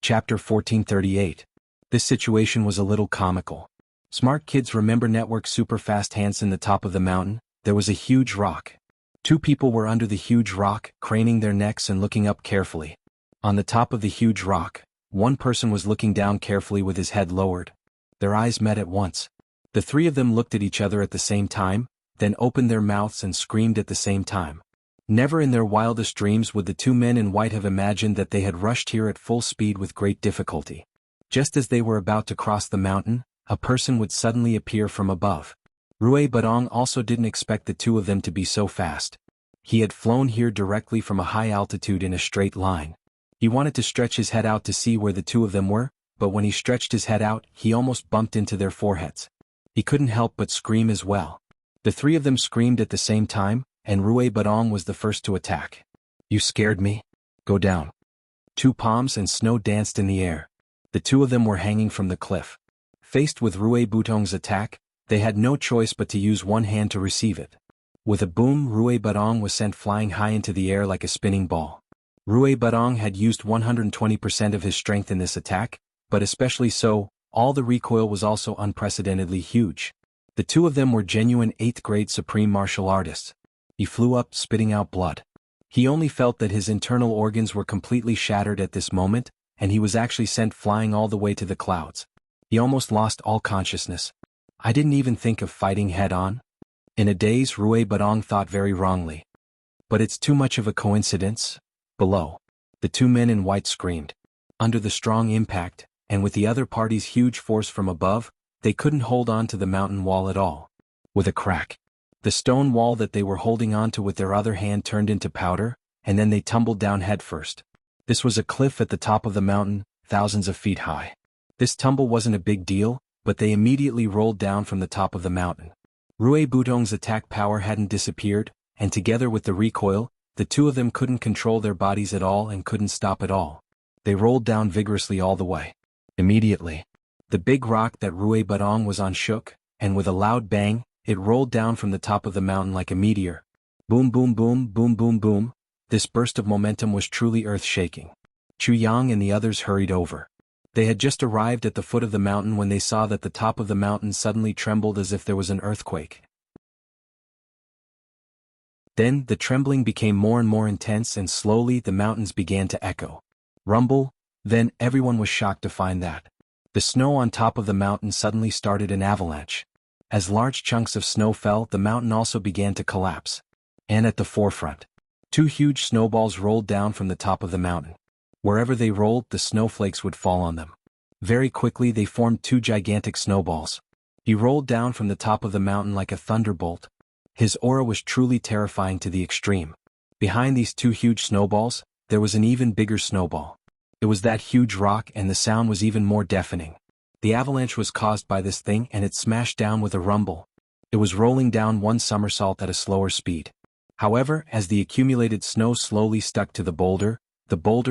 Chapter 1438. This situation was a little comical. Smart kids remember Network Superfast Hansen the top of the mountain. There was a huge rock. Two people were under the huge rock, craning their necks and looking up carefully. On the top of the huge rock, one person was looking down carefully with his head lowered. Their eyes met at once. The three of them looked at each other at the same time, then opened their mouths and screamed at the same time. Never in their wildest dreams would the two men in white have imagined that they had rushed here at full speed with great difficulty. Just as they were about to cross the mountain, a person would suddenly appear from above. Rue Badong also didn't expect the two of them to be so fast. He had flown here directly from a high altitude in a straight line. He wanted to stretch his head out to see where the two of them were, but when he stretched his head out, he almost bumped into their foreheads. He couldn't help but scream as well. The three of them screamed at the same time, and Rue Badong was the first to attack. "You scared me. Go down." Two palms and snow danced in the air. The two of them were hanging from the cliff. Faced with Rue Badong's attack, they had no choice but to use one hand to receive it. With a boom, Rue Badong was sent flying high into the air like a spinning ball. Rue Badong had used 120% of his strength in this attack, but especially so, all the recoil was also unprecedentedly huge. The two of them were genuine 8th grade supreme martial artists. He flew up, spitting out blood. He only felt that his internal organs were completely shattered at this moment, and he was actually sent flying all the way to the clouds. He almost lost all consciousness. "I didn't even think of fighting head-on." In a daze, Rue Badong thought very wrongly. "But it's too much of a coincidence." Below, the two men in white screamed. under the strong impact, and with the other party's huge force from above, they couldn't hold on to the mountain wall at all. With a crack, the stone wall that they were holding onto with their other hand turned into powder, and then they tumbled down headfirst. This was a cliff at the top of the mountain, thousands of feet high. This tumble wasn't a big deal, but they immediately rolled down from the top of the mountain. Rui Butong's attack power hadn't disappeared, and together with the recoil, the two of them couldn't control their bodies at all and couldn't stop at all. They rolled down vigorously all the way. Immediately, the big rock that Rui Butong was on shook, and with a loud bang, it rolled down from the top of the mountain like a meteor. Boom boom boom boom boom boom. This burst of momentum was truly earth-shaking. Chu Yang and the others hurried over. They had just arrived at the foot of the mountain when they saw that the top of the mountain suddenly trembled as if there was an earthquake. Then the trembling became more and more intense, and slowly the mountains began to echo. Rumble. Then everyone was shocked to find that the snow on top of the mountain suddenly started an avalanche. As large chunks of snow fell, the mountain also began to collapse. And at the forefront, two huge snowballs rolled down from the top of the mountain. Wherever they rolled, the snowflakes would fall on them. Very quickly they formed two gigantic snowballs. He rolled down from the top of the mountain like a thunderbolt. His aura was truly terrifying to the extreme. Behind these two huge snowballs, there was an even bigger snowball. It was that huge rock, and the sound was even more deafening. The avalanche was caused by this thing, and it smashed down with a rumble. It was rolling down one somersault at a slower speed. However, as the accumulated snow slowly stuck to the boulder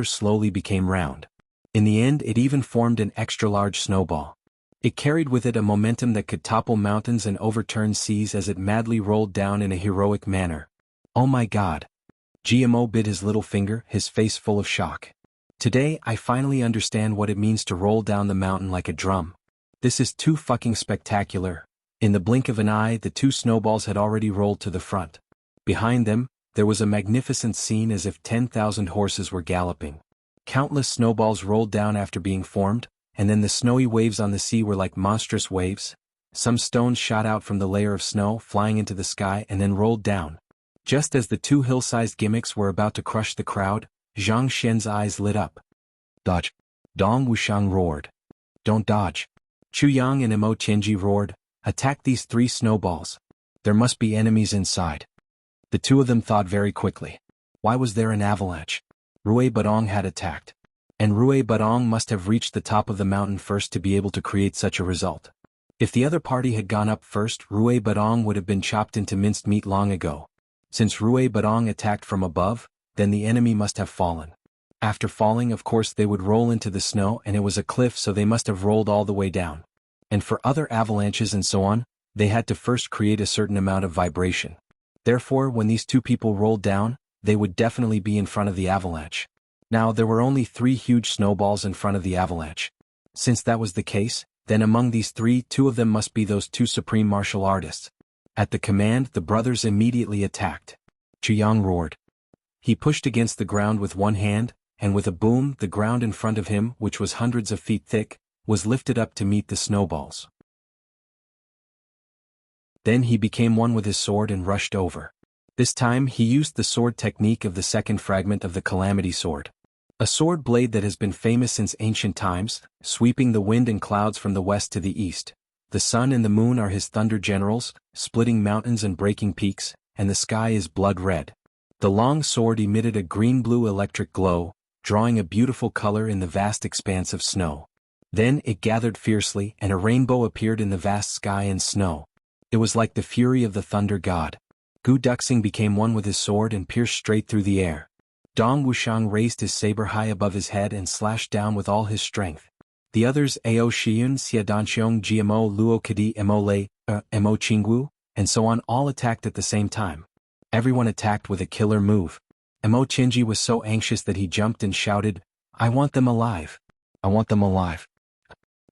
slowly became round. In the end, it even formed an extra-large snowball. It carried with it a momentum that could topple mountains and overturn seas as it madly rolled down in a heroic manner. Oh my God! GMO bit his little finger, his face full of shock. Today, I finally understand what it means to roll down the mountain like a drum. This is too fucking spectacular. In the blink of an eye, the two snowballs had already rolled to the front. Behind them, there was a magnificent scene as if 10,000 horses were galloping. Countless snowballs rolled down after being formed, and then the snowy waves on the sea were like monstrous waves. Some stones shot out from the layer of snow, flying into the sky and then rolled down. Just as the two hill-sized gimmicks were about to crush the crowd, Zhang Shen's eyes lit up. Dodge! Dong Wuxiang roared. Don't dodge! Chu Yang and Mo Qianji roared. Attack these three snowballs. There must be enemies inside. The two of them thought very quickly. Why was there an avalanche? Rui Butong had attacked. And Rui Butong must have reached the top of the mountain first to be able to create such a result. If the other party had gone up first, Rui Butong would have been chopped into minced meat long ago. Since Rui Butong attacked from above, then the enemy must have fallen. After falling, of course, they would roll into the snow, and it was a cliff, so they must have rolled all the way down. And for other avalanches and so on, they had to first create a certain amount of vibration. Therefore, when these two people rolled down, they would definitely be in front of the avalanche. Now, there were only 3 huge snowballs in front of the avalanche. Since that was the case, then among these 3, 2 of them must be those 2 supreme martial artists. At the command, the brothers immediately attacked. Chu Yang roared. He pushed against the ground with one hand, and with a boom, the ground in front of him, which was hundreds of feet thick, was lifted up to meet the snowballs. Then he became one with his sword and rushed over. This time he used the sword technique of the second fragment of the Calamity Sword. A sword blade that has been famous since ancient times, sweeping the wind and clouds from the west to the east. The sun and the moon are his thunder generals, splitting mountains and breaking peaks, and the sky is blood red. The long sword emitted a green-blue electric glow, drawing a beautiful color in the vast expanse of snow. Then it gathered fiercely, and a rainbow appeared in the vast sky and snow. It was like the fury of the thunder god. Gu Duxing became one with his sword and pierced straight through the air. Dong Wuxiang raised his saber high above his head and slashed down with all his strength. The others Ao Xiun, Xia Danxiong, Gmo, Luo Kadi, Mo Lei, Mo Qingwu, and so on all attacked at the same time. Everyone attacked with a killer move. Mo Qinji was so anxious that he jumped and shouted, "I want them alive! I want them alive!"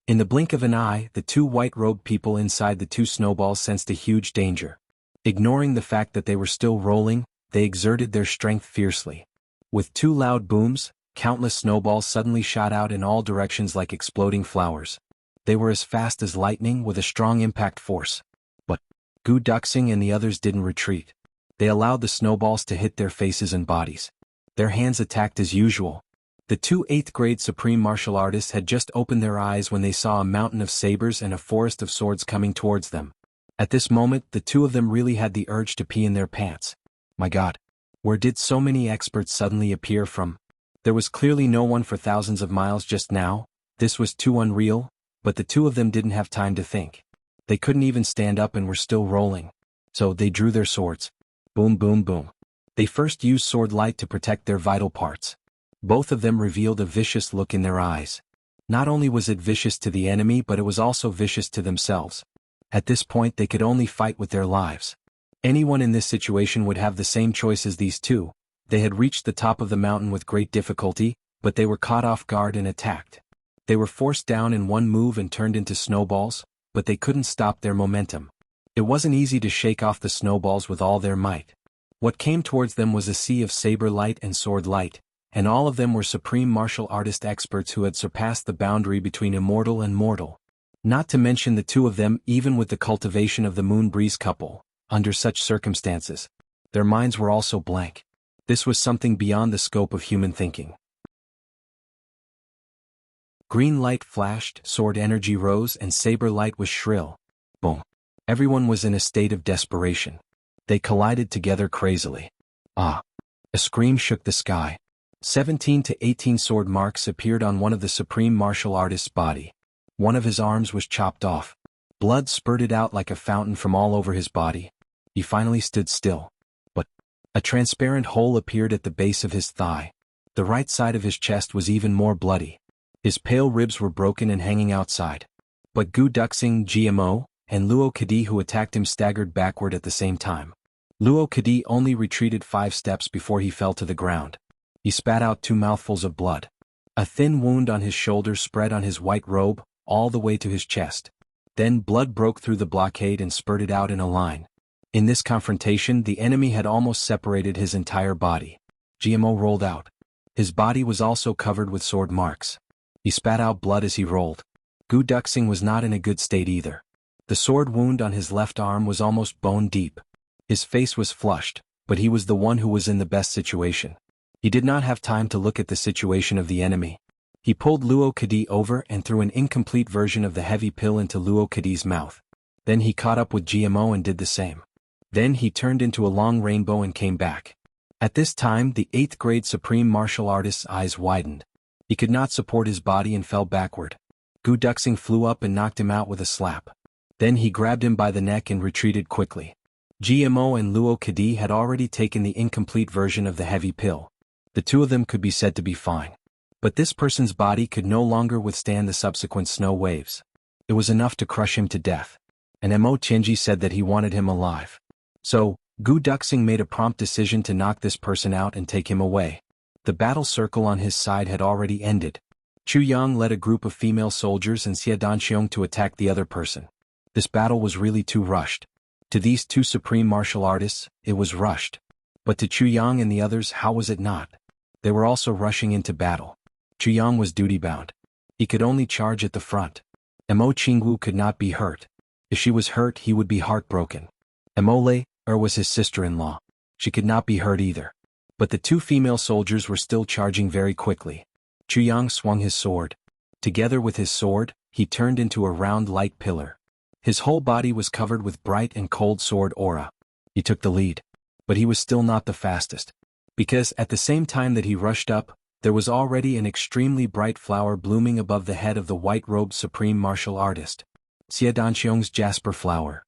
In the blink of an eye, the 2 white-robed people inside the 2 snowballs sensed a huge danger. Ignoring the fact that they were still rolling, they exerted their strength fiercely. With 2 loud booms, countless snowballs suddenly shot out in all directions like exploding flowers. They were as fast as lightning with a strong impact force. But Gu Duxing and the others didn't retreat. They allowed the snowballs to hit their faces and bodies. Their hands attacked as usual. The two 8th-grade supreme martial artists had just opened their eyes when they saw a mountain of sabers and a forest of swords coming towards them. At this moment, the two of them really had the urge to pee in their pants. My God! Where did so many experts suddenly appear from? There was clearly no one for thousands of miles just now. This was too unreal, but the two of them didn't have time to think. They couldn't even stand up and were still rolling. So they drew their swords. Boom, boom, boom. They first used sword light to protect their vital parts. Both of them revealed a vicious look in their eyes. Not only was it vicious to the enemy, but it was also vicious to themselves. At this point they could only fight with their lives. Anyone in this situation would have the same choice as these two. They had reached the top of the mountain with great difficulty, but they were caught off guard and attacked. They were forced down in one move and turned into snowballs, but they couldn't stop their momentum. It wasn't easy to shake off the snowballs with all their might. What came towards them was a sea of saber light and sword light, and all of them were supreme martial artist experts who had surpassed the boundary between immortal and mortal. Not to mention the two of them, even with the cultivation of the Moon Breeze couple, under such circumstances, their minds were also blank. This was something beyond the scope of human thinking. Green light flashed, sword energy rose, and saber light was shrill. Boom. Everyone was in a state of desperation. They collided together crazily. Ah! A scream shook the sky. 17 to 18 sword marks appeared on one of the supreme martial artist's body. One of his arms was chopped off. Blood spurted out like a fountain from all over his body. He finally stood still. But a transparent hole appeared at the base of his thigh. The right side of his chest was even more bloody. His pale ribs were broken and hanging outside. But Gu Duxing, GMO, and Luo Kadi who attacked him staggered backward at the same time. Luo Kadi only retreated 5 steps before he fell to the ground. He spat out 2 mouthfuls of blood. A thin wound on his shoulder spread on his white robe, all the way to his chest. Then blood broke through the blockade and spurted out in a line. In this confrontation, the enemy had almost separated his entire body. GMO rolled out. His body was also covered with sword marks. He spat out blood as he rolled. Gu Duxing was not in a good state either. The sword wound on his left arm was almost bone deep. His face was flushed, but he was the one who was in the best situation. He did not have time to look at the situation of the enemy. He pulled Luo Kadi over and threw an incomplete version of the heavy pill into Luo Kadi's mouth. Then he caught up with GMO and did the same. Then he turned into a long rainbow and came back. At this time, the 8th-grade supreme martial artist's eyes widened. He could not support his body and fell backward. Gu Duxing flew up and knocked him out with a slap. Then he grabbed him by the neck and retreated quickly. GMO and Luo Kadi had already taken the incomplete version of the heavy pill. The two of them could be said to be fine. But this person's body could no longer withstand the subsequent snow waves. It was enough to crush him to death. And Mo Tianji said that he wanted him alive. So, Gu Duxing made a prompt decision to knock this person out and take him away. The battle circle on his side had already ended. Chu Yang led a group of female soldiers and Xie Danxiong to attack the other person. This battle was really too rushed. To these two supreme martial artists, it was rushed. But to Chu Yang and the others, how was it not? They were also rushing into battle. Chu Yang was duty-bound. He could only charge at the front. Mo Qingwu could not be hurt. If she was hurt, he would be heartbroken. Mo Lei was his sister-in-law. She could not be hurt either. But the two female soldiers were still charging very quickly. Chu Yang swung his sword. Together with his sword, he turned into a round light pillar. His whole body was covered with bright and cold sword aura. He took the lead. But he was still not the fastest. Because at the same time that he rushed up, there was already an extremely bright flower blooming above the head of the white-robed supreme martial artist. Xie Danxiong's jasper flower.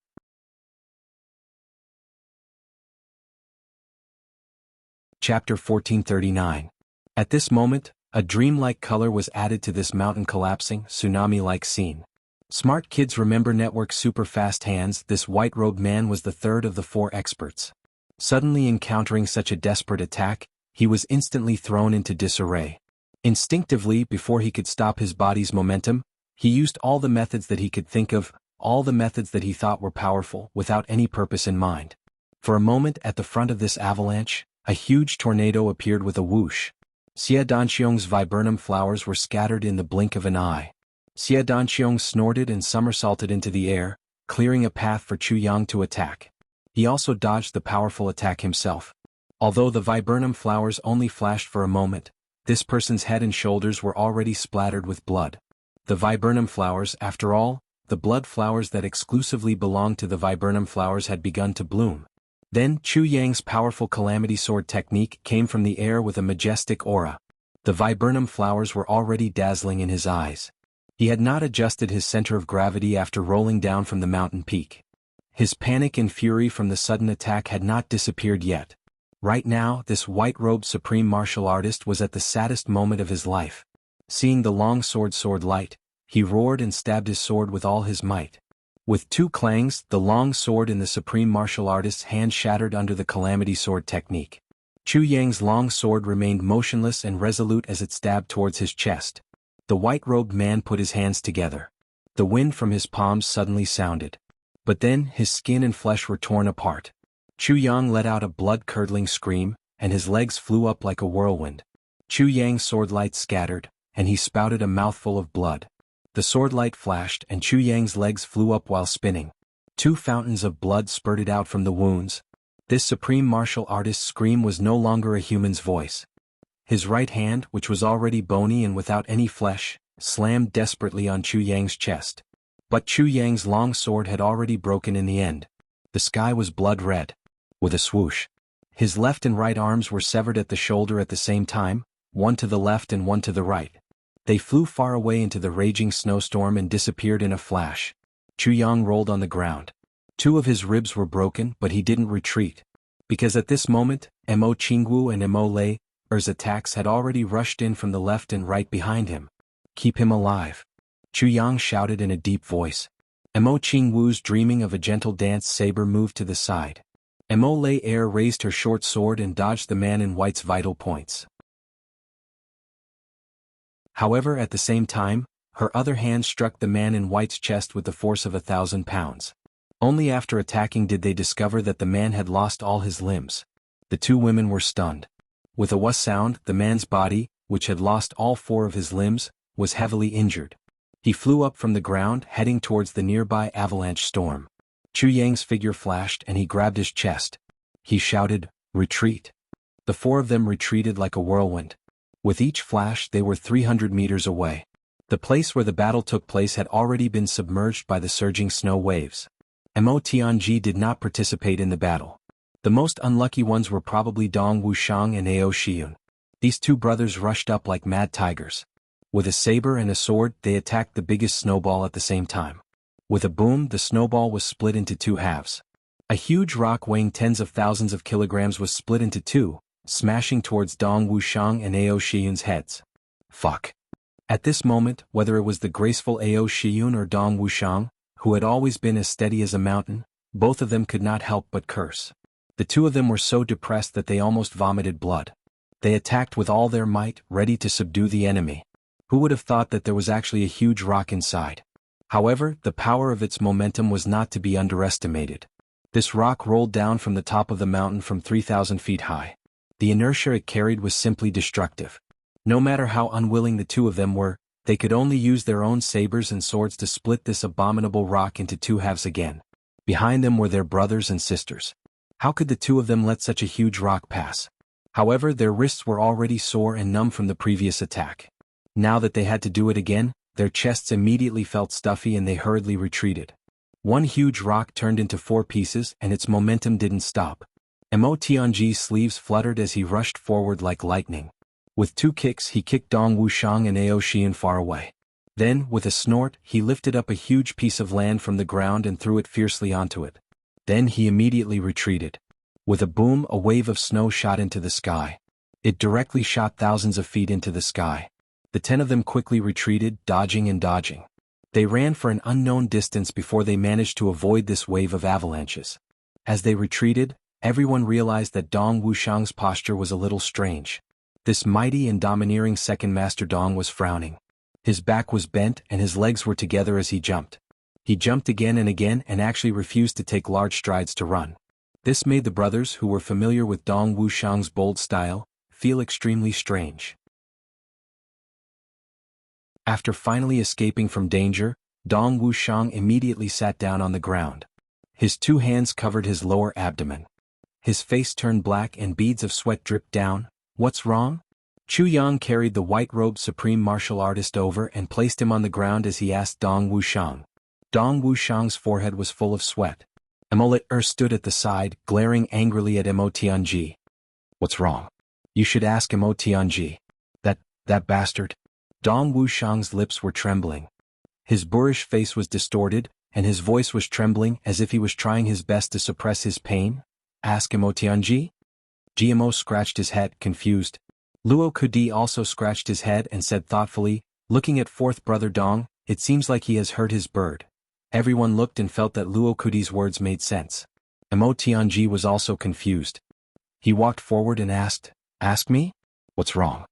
Chapter 1439. At this moment, a dreamlike color was added to this mountain collapsing, tsunami-like scene. Smart kids remember Network's super fast hands. This white-robed man was the third of the 4 experts. Suddenly encountering such a desperate attack, he was instantly thrown into disarray. Instinctively, before he could stop his body's momentum, he used all the methods that he could think of, all the methods that he thought were powerful, without any purpose in mind. For a moment at the front of this avalanche, a huge tornado appeared with a whoosh. Xie Danxiong's viburnum flowers were scattered in the blink of an eye. Xie Danxiong snorted and somersaulted into the air, clearing a path for Chu Yang to attack. He also dodged the powerful attack himself. Although the viburnum flowers only flashed for a moment, This person's head and shoulders were already splattered with blood. The viburnum flowers, after all, the blood flowers that exclusively belonged to the viburnum flowers had begun to bloom. Then Chu Yang's powerful calamity sword technique came from the air with a majestic aura. The viburnum flowers were already dazzling in his eyes. He had not adjusted his center of gravity after rolling down from the mountain peak. His panic and fury from the sudden attack had not disappeared yet. Right now, this white-robed supreme martial artist was at the saddest moment of his life. Seeing the long sword light, he roared and stabbed his sword with all his might. With two clangs, the long sword in the supreme martial artist's hand shattered under the calamity sword technique. Chu Yang's long sword remained motionless and resolute as it stabbed towards his chest. The white-robed man put his hands together. The wind from his palms suddenly sounded. But then, his skin and flesh were torn apart. Chu Yang let out a blood-curdling scream, and his legs flew up like a whirlwind. Chu Yang's swordlight scattered, and he spouted a mouthful of blood. The swordlight flashed and Chu Yang's legs flew up while spinning. Two fountains of blood spurted out from the wounds. This supreme martial artist's scream was no longer a human's voice. His right hand, which was already bony and without any flesh, slammed desperately on Chu Yang's chest. But Chu Yang's long sword had already broken in the end. The sky was blood red. With a swoosh, his left and right arms were severed at the shoulder at the same time, one to the left and one to the right. They flew far away into the raging snowstorm and disappeared in a flash. Chu Yang rolled on the ground. Two of his ribs were broken, but he didn't retreat. Because at this moment, Mo Qingwu and Mo Lei's attacks had already rushed in from the left and right behind him. Keep him alive. Chu Yang shouted in a deep voice. Mo Qingwu's dreaming of a gentle dance saber moved to the side. Mo Lei raised her short sword and dodged the man in white's vital points. However, at the same time, her other hand struck the man in white's chest with the force of 1,000 pounds. Only after attacking did they discover that the man had lost all his limbs. The two women were stunned. With a wuss sound, the man's body, which had lost all 4 of his limbs, was heavily injured. He flew up from the ground, heading towards the nearby avalanche storm. Chu Yang's figure flashed and he grabbed his chest. He shouted, "Retreat!" The 4 of them retreated like a whirlwind. With each flash they were 300 meters away. The place where the battle took place had already been submerged by the surging snow waves. Mo Tianji did not participate in the battle. The most unlucky ones were probably Dong Wuxiang and Ao Shiyun. These two brothers rushed up like mad tigers. With a saber and a sword they attacked the biggest snowball at the same time. With a boom the snowball was split into 2 halves. A huge rock weighing tens of thousands of kilograms was split into 2, smashing towards Dong Wuxiang and Ao Shiyun's heads. Fuck. At this moment, whether it was the graceful Ao Shiyun or Dong Wuxiang, who had always been as steady as a mountain, both of them could not help but curse. The two of them were so depressed that they almost vomited blood. They attacked with all their might, ready to subdue the enemy. Who would have thought that there was actually a huge rock inside? However, the power of its momentum was not to be underestimated. This rock rolled down from the top of the mountain from 3,000 feet high. The inertia it carried was simply destructive. No matter how unwilling the two of them were, they could only use their own sabers and swords to split this abominable rock into 2 halves again. Behind them were their brothers and sisters. How could the two of them let such a huge rock pass? However, their wrists were already sore and numb from the previous attack. Now that they had to do it again, their chests immediately felt stuffy and they hurriedly retreated. One huge rock turned into 4 pieces and its momentum didn't stop. Mo Tianji's sleeves fluttered as he rushed forward like lightning. With 2 kicks he kicked Dong Wuxiang and Ao Shiyun far away. Then, with a snort, he lifted up a huge piece of land from the ground and threw it fiercely onto it. Then he immediately retreated. With a boom, a wave of snow shot into the sky. It directly shot thousands of feet into the sky. The 10 of them quickly retreated, dodging and dodging. They ran for an unknown distance before they managed to avoid this wave of avalanches. As they retreated, everyone realized that Dong Wuxiang's posture was a little strange. This mighty and domineering second master Dong was frowning. His back was bent and his legs were together as he jumped. He jumped again and actually refused to take large strides to run. This made the brothers, who were familiar with Dong Wuxiang's bold style, feel extremely strange. After finally escaping from danger, Dong Wuxiang immediately sat down on the ground. His 2 hands covered his lower abdomen. His face turned black and beads of sweat dripped down. "What's wrong?" Chu Yang carried the white-robed supreme martial artist over and placed him on the ground as he asked Dong Wuxiang. Dong Wuxiang's forehead was full of sweat. Immortality stood at the side, glaring angrily at Immortality. What's wrong? You should ask Immortality. That bastard? Dong Wuxiang's lips were trembling. His boorish face was distorted, and his voice was trembling as if he was trying his best to suppress his pain. Ask Immortality? GMO scratched his head, confused. Luo Kudi also scratched his head and said thoughtfully, looking at fourth brother Dong, it seems like he has hurt his bird. Everyone looked and felt that Luo Kudi's words made sense. Immortality was also confused. He walked forward and asked, Ask me? What's wrong?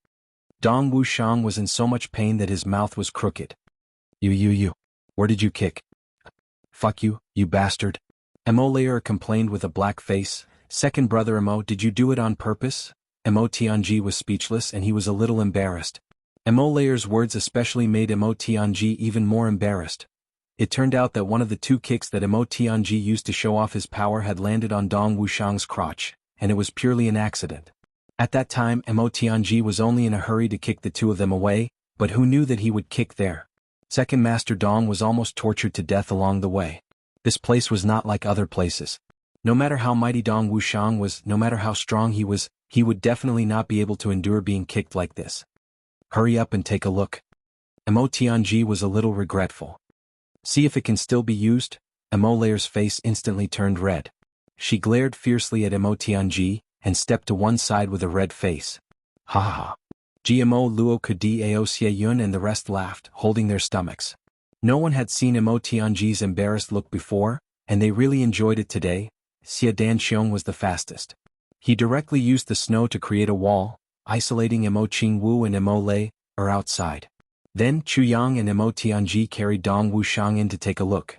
Dong Wuxiang was in so much pain that his mouth was crooked. You. Where did you kick? Fuck you, you bastard. Immortality complained with a black face. Second brother Imo, did you do it on purpose? Immortality was speechless and he was a little embarrassed. Immortality's words especially made Immortality even more embarrassed. It turned out that one of the two kicks that Immortality used to show off his power had landed on Dong Wuxiang's crotch, and it was purely an accident. At that time Immortality was only in a hurry to kick the two of them away, but who knew that he would kick there? Second Master Dong was almost tortured to death along the way. This place was not like other places. No matter how mighty Dong Wuxiang was, no matter how strong he was, he would definitely not be able to endure being kicked like this. Hurry up and take a look. Immortality was a little regretful. See if it can still be used? Immortality's face instantly turned red. She glared fiercely at Immortality and stepped to one side with a red face. Ha ha ha. GMO Luo Kudi Aosia Yun and the rest laughed, holding their stomachs. No one had seen Immortality's embarrassed look before, and they really enjoyed it today. Xia Danxiong was the fastest. He directly used the snow to create a wall, isolating Imo Qingwu and Imo Lei, outside. Then Chu Yang and Immortality carried Dong Wuxiang in to take a look.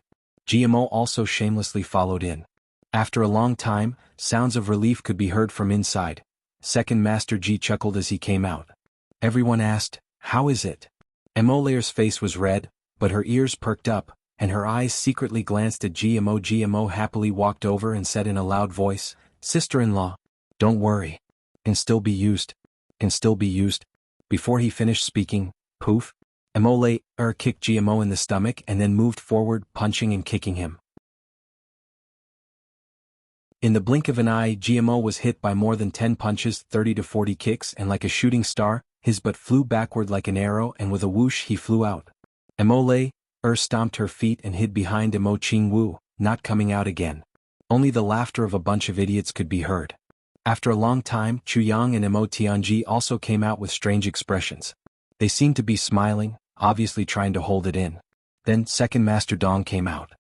GMO also shamelessly followed in. After a long time, sounds of relief could be heard from inside. Second Master Ji chuckled as he came out. Everyone asked, How is it? Immortality's face was red, but her ears perked up, and her eyes secretly glanced at GMO. GMO happily walked over and said in a loud voice, Sister-in-law, don't worry. Can still be used. Can still be used. Before he finished speaking, poof, Immortality kicked GMO in the stomach and then moved forward, punching and kicking him. In the blink of an eye, GMO was hit by more than 10 punches, 30 to 40 kicks, and like a shooting star, his butt flew backward like an arrow, and with a whoosh he flew out. Immortality stomped her feet and hid behind Imo Qingwu, not coming out again. Only the laughter of a bunch of idiots could be heard. After a long time, Chu Yang and Immortality also came out with strange expressions. They seemed to be smiling, obviously trying to hold it in. Then Second Master Dong came out.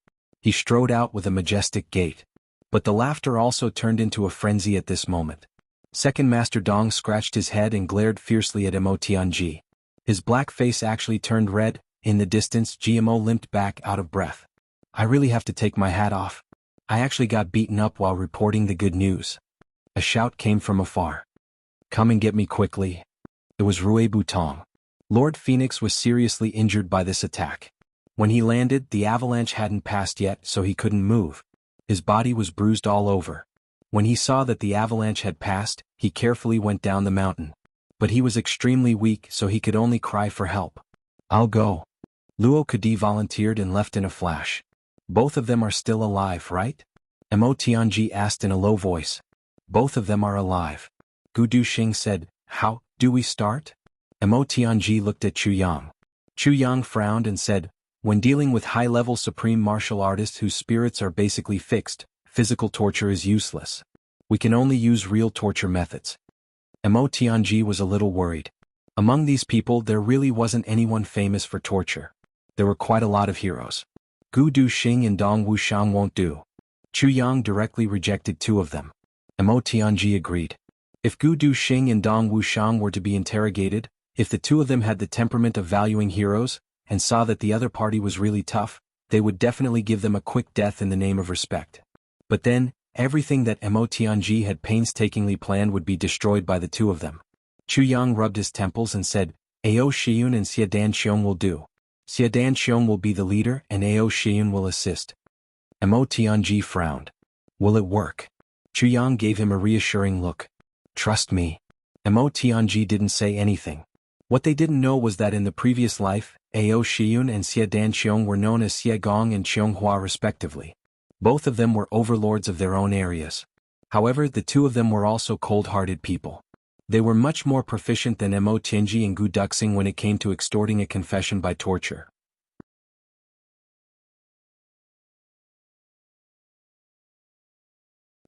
He strode out with a majestic gait. But the laughter also turned into a frenzy at this moment. Second Master Dong scratched his head and glared fiercely at Immortality. His black face actually turned red. In the distance, GMO limped back out of breath. I really have to take my hat off. I actually got beaten up while reporting the good news. A shout came from afar. Come and get me quickly. It was Rui Butong. Lord Phoenix was seriously injured by this attack. When he landed, the avalanche hadn't passed yet, so he couldn't move. His body was bruised all over. When he saw that the avalanche had passed, he carefully went down the mountain. But he was extremely weak, so he could only cry for help. I'll go. Luo Kudi volunteered and left in a flash. Both of them are still alive, right? Immortality asked in a low voice. Both of them are alive. Gu Duxing said, How do we start? Immortality looked at Chu Yang. Chu Yang frowned and said, When dealing with high-level supreme martial artists whose spirits are basically fixed, physical torture is useless. We can only use real torture methods. Immortality was a little worried. Among these people there really wasn't anyone famous for torture. There were quite a lot of heroes. Gu Duxing and Dong Wuxiang won't do. Chu Yang directly rejected two of them. Immortality agreed. If Gu Duxing and Dong Wuxiang were to be interrogated, if the two of them had the temperament of valuing heroes, and saw that the other party was really tough, they would definitely give them a quick death in the name of respect. But then, everything that Immortality had painstakingly planned would be destroyed by the two of them. Chu Yang rubbed his temples and said, Ao Shiyun and Xia Danxiong will do. Xia Danxiong will be the leader and Ao Shiyun will assist. Immortality frowned. Will it work? Chu Yang gave him a reassuring look. Trust me. Mo Tianji didn't say anything. What they didn't know was that in the previous life, Ao Shiyun and Xie Danqiong were known as Xie Gong and Qianghua respectively. Both of them were overlords of their own areas. However, the two of them were also cold-hearted people. They were much more proficient than Mo Tianji and Gu Duxing when it came to extorting a confession by torture.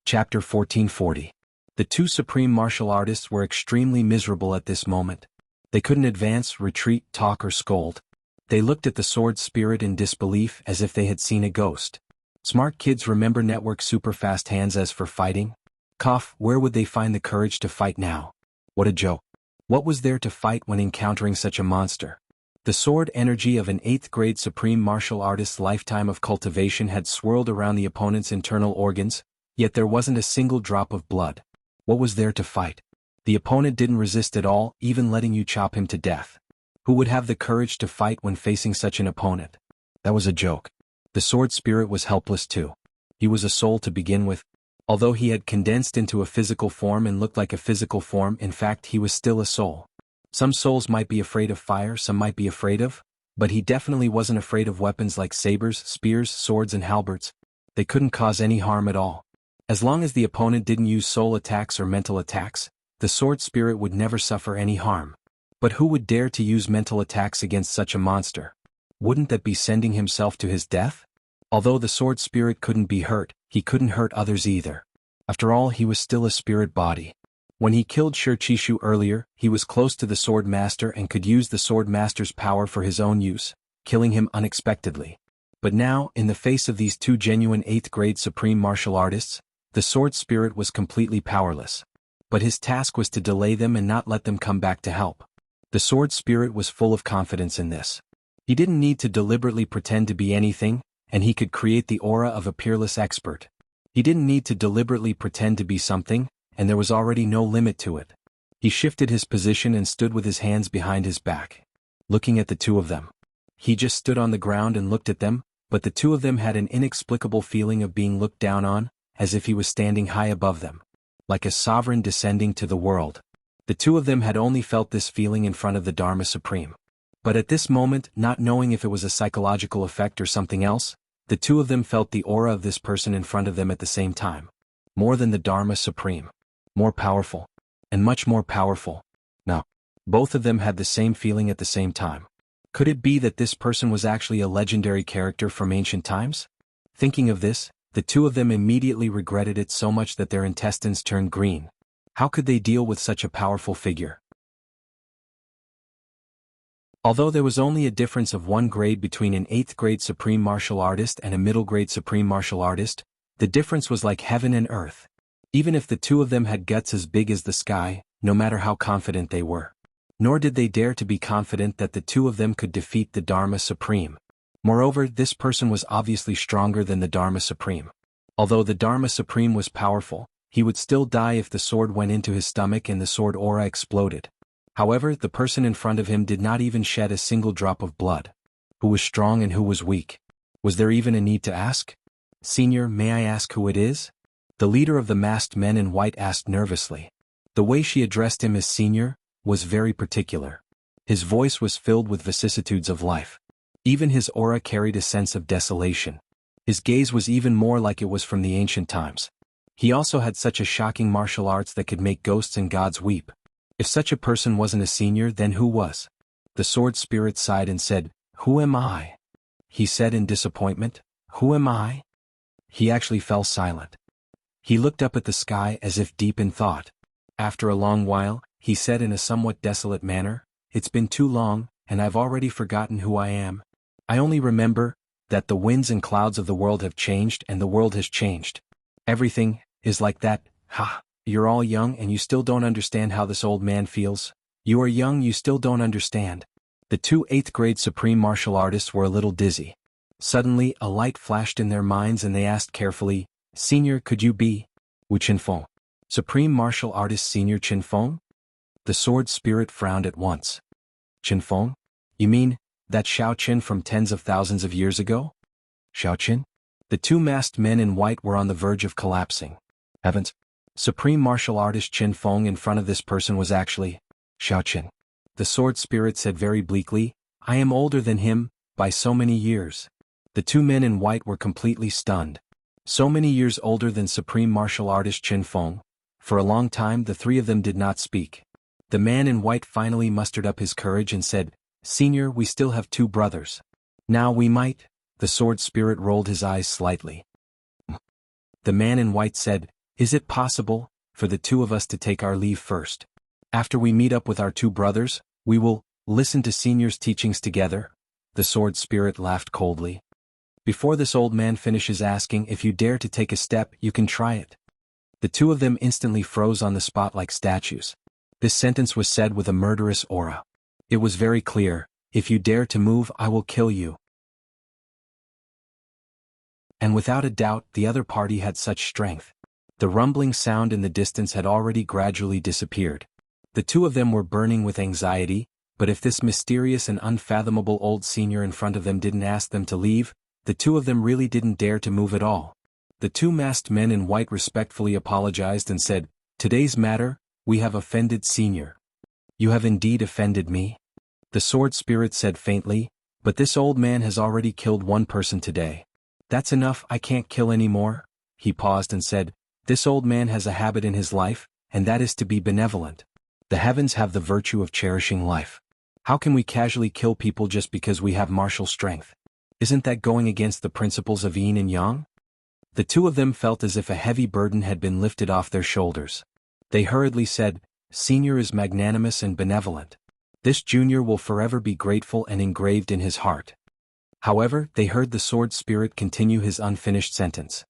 Chapter 1440. The two supreme martial artists were extremely miserable at this moment. They couldn't advance, retreat, talk or scold. They looked at the sword spirit in disbelief as if they had seen a ghost. Smart kids remember network super-fast hands as for fighting. Cough, where would they find the courage to fight now? What a joke. What was there to fight when encountering such a monster? The sword energy of an 8th grade supreme martial artist's lifetime of cultivation had swirled around the opponent's internal organs, yet there wasn't a single drop of blood. What was there to fight? The opponent didn't resist at all, even letting you chop him to death. Who would have the courage to fight when facing such an opponent? That was a joke. The sword spirit was helpless too. He was a soul to begin with. Although he had condensed into a physical form and looked like a physical form, in fact he was still a soul. Some souls might be afraid of fire, some might be afraid of, but he definitely wasn't afraid of weapons like sabers, spears, swords and halberds. They couldn't cause any harm at all. As long as the opponent didn't use soul attacks or mental attacks, the sword spirit would never suffer any harm. But who would dare to use mental attacks against such a monster? Wouldn't that be sending himself to his death? Although the sword spirit couldn't be hurt, he couldn't hurt others either. After all, he was still a spirit body. When he killed Shi Qishu earlier, he was close to the sword master and could use the sword master's power for his own use, killing him unexpectedly. But now, in the face of these two genuine 8th grade supreme martial artists, the sword spirit was completely powerless. But his task was to delay them and not let them come back to help. The sword spirit was full of confidence in this. He didn't need to deliberately pretend to be anything, and he could create the aura of a peerless expert. He didn't need to deliberately pretend to be something, and there was already no limit to it. He shifted his position and stood with his hands behind his back, looking at the two of them. He just stood on the ground and looked at them, but the two of them had an inexplicable feeling of being looked down on, as if he was standing high above them, like a sovereign descending to the world. The two of them had only felt this feeling in front of the Dharma Supreme. But at this moment, not knowing if it was a psychological effect or something else, the two of them felt the aura of this person in front of them at the same time. More than the Dharma Supreme. More powerful. And much more powerful. No. Both of them had the same feeling at the same time. Could it be that this person was actually a legendary character from ancient times? Thinking of this, the two of them immediately regretted it so much that their intestines turned green. How could they deal with such a powerful figure? Although there was only a difference of 1 grade between an 8th grade supreme martial artist and a middle grade supreme martial artist, the difference was like heaven and earth. Even if the two of them had guts as big as the sky, no matter how confident they were. Nor did they dare to be confident that the two of them could defeat the Dharma Supreme. Moreover, this person was obviously stronger than the Dharma Supreme. Although the Dharma Supreme was powerful, he would still die if the sword went into his stomach and the sword aura exploded. However, the person in front of him did not even shed a single drop of blood. Who was strong and who was weak? Was there even a need to ask? "Senior, may I ask who it is?" The leader of the masked men in white asked nervously. The way she addressed him as senior was very particular. His voice was filled with vicissitudes of life. Even his aura carried a sense of desolation. His gaze was even more like it was from the ancient times. He also had such a shocking martial arts that could make ghosts and gods weep. If such a person wasn't a senior, then who was? The sword spirit sighed and said, "Who am I?" He said in disappointment, "Who am I?" He actually fell silent. He looked up at the sky as if deep in thought. After a long while, he said in a somewhat desolate manner, "It's been too long, and I've already forgotten who I am. I only remember that the winds and clouds of the world have changed and the world has changed. Everything is like that. Ha! You're all young and you still don't understand how this old man feels. You are young, you still don't understand." The two 8th grade supreme martial artists were a little dizzy. Suddenly, a light flashed in their minds and they asked carefully, "Senior, could you be Wu Qinfeng? Supreme martial artist Senior Qinfeng?" The sword spirit frowned at once. "Qinfeng? You mean that Xiao Qin from tens of thousands of years ago?" "Xiao Qin?" The two masked men in white were on the verge of collapsing. "Heavens! Supreme martial artist Qin Feng in front of this person was actually Xiaoqin. The sword spirit said very bleakly, I am older than him, by so many years. The two men in white were completely stunned. So many years older than supreme martial artist Qin Feng. For a long time the three of them did not speak. The man in white finally mustered up his courage and said, Senior, we still have two brothers. Now we might. The sword spirit rolled his eyes slightly. The man in white said, Is it possible for the two of us to take our leave first? After we meet up with our two brothers, we will listen to Senior's teachings together? The sword spirit laughed coldly. Before this old man finishes asking if you dare to take a step, you can try it. The two of them instantly froze on the spot like statues. This sentence was said with a murderous aura. It was very clear, if you dare to move, I will kill you. And without a doubt, the other party had such strength. The rumbling sound in the distance had already gradually disappeared. The two of them were burning with anxiety, but if this mysterious and unfathomable old senior in front of them didn't ask them to leave, the two of them really didn't dare to move at all. The two masked men in white respectfully apologized and said, Today's matter, we have offended Senior. You have indeed offended me. The sword spirit said faintly, but this old man has already killed one person today. That's enough, I can't kill any more. He paused and said, This old man has a habit in his life, and that is to be benevolent. The heavens have the virtue of cherishing life. How can we casually kill people just because we have martial strength? Isn't that going against the principles of yin and yang? The two of them felt as if a heavy burden had been lifted off their shoulders. They hurriedly said, Senior is magnanimous and benevolent. This junior will forever be grateful and engraved in his heart. However, they heard the sword spirit continue his unfinished sentence.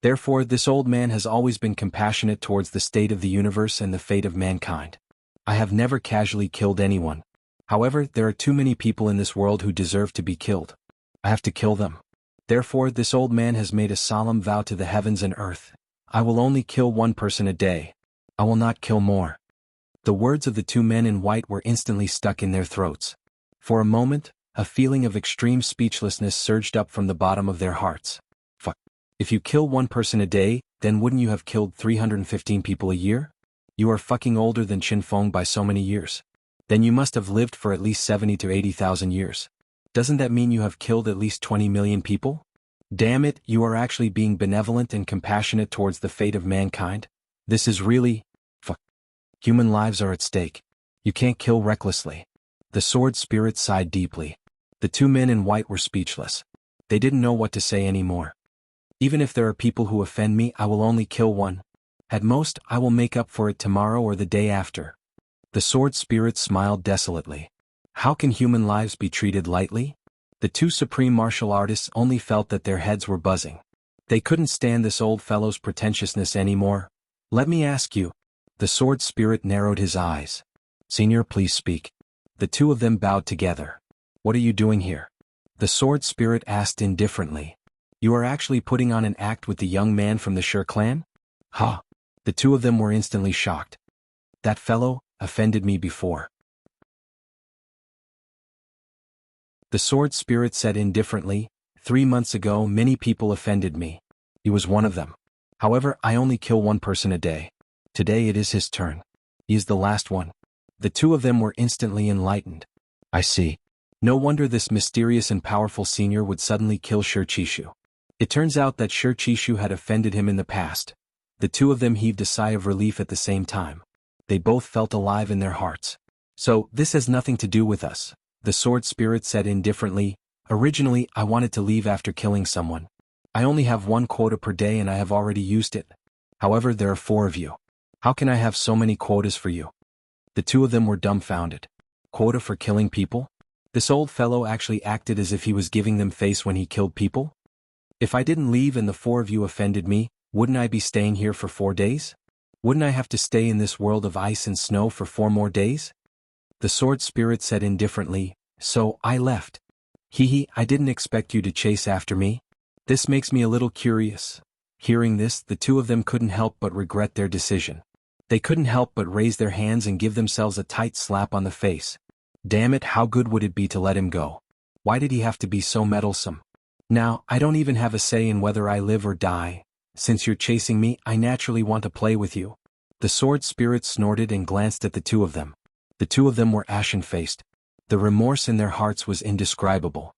Therefore, this old man has always been compassionate towards the state of the universe and the fate of mankind. I have never casually killed anyone. However, there are too many people in this world who deserve to be killed. I have to kill them. Therefore, this old man has made a solemn vow to the heavens and earth. I will only kill one person a day. I will not kill more. The words of the two men in white were instantly stuck in their throats. For a moment, a feeling of extreme speechlessness surged up from the bottom of their hearts. Fuck. If you kill one person a day, then wouldn't you have killed 315 people a year? You are fucking older than Qin Feng by so many years. Then you must have lived for at least 70 to 80,000 years. Doesn't that mean you have killed at least 20 million people? Damn it, you are actually being benevolent and compassionate towards the fate of mankind? This is really... fuck. Human lives are at stake. You can't kill recklessly. The sword spirit sighed deeply. The two men in white were speechless. They didn't know what to say anymore. Even if there are people who offend me, I will only kill one. At most, I will make up for it tomorrow or the day after. The sword spirit smiled desolately. How can human lives be treated lightly? The two supreme martial artists only felt that their heads were buzzing. They couldn't stand this old fellow's pretentiousness anymore. Let me ask you. The sword spirit narrowed his eyes. Senior, please speak. The two of them bowed together. What are you doing here? The sword spirit asked indifferently. You are actually putting on an act with the young man from the Shi clan? Ha! The two of them were instantly shocked. That fellow offended me before. The sword spirit said indifferently, 3 months ago many people offended me. He was one of them. However, I only kill one person a day. Today it is his turn. He is the last one. The two of them were instantly enlightened. I see. No wonder this mysterious and powerful senior would suddenly kill Shi Qishu. It turns out that Shi Qishu had offended him in the past. The two of them heaved a sigh of relief at the same time. They both felt alive in their hearts. So, this has nothing to do with us. The sword spirit said indifferently, originally I wanted to leave after killing someone. I only have one quota per day and I have already used it. However, there are 4 of you. How can I have so many quotas for you? The two of them were dumbfounded. Quota for killing people? This old fellow actually acted as if he was giving them face when he killed people? If I didn't leave and the 4 of you offended me, wouldn't I be staying here for 4 days? Wouldn't I have to stay in this world of ice and snow for 4 more days? The sword spirit said indifferently, so I left. I didn't expect you to chase after me. This makes me a little curious. Hearing this, the two of them couldn't help but regret their decision. They couldn't help but raise their hands and give themselves a tight slap on the face. Damn it, how good would it be to let him go? Why did he have to be so meddlesome? Now, I don't even have a say in whether I live or die. Since you're chasing me, I naturally want to play with you. The sword spirit snorted and glanced at the two of them. The two of them were ashen-faced. The remorse in their hearts was indescribable.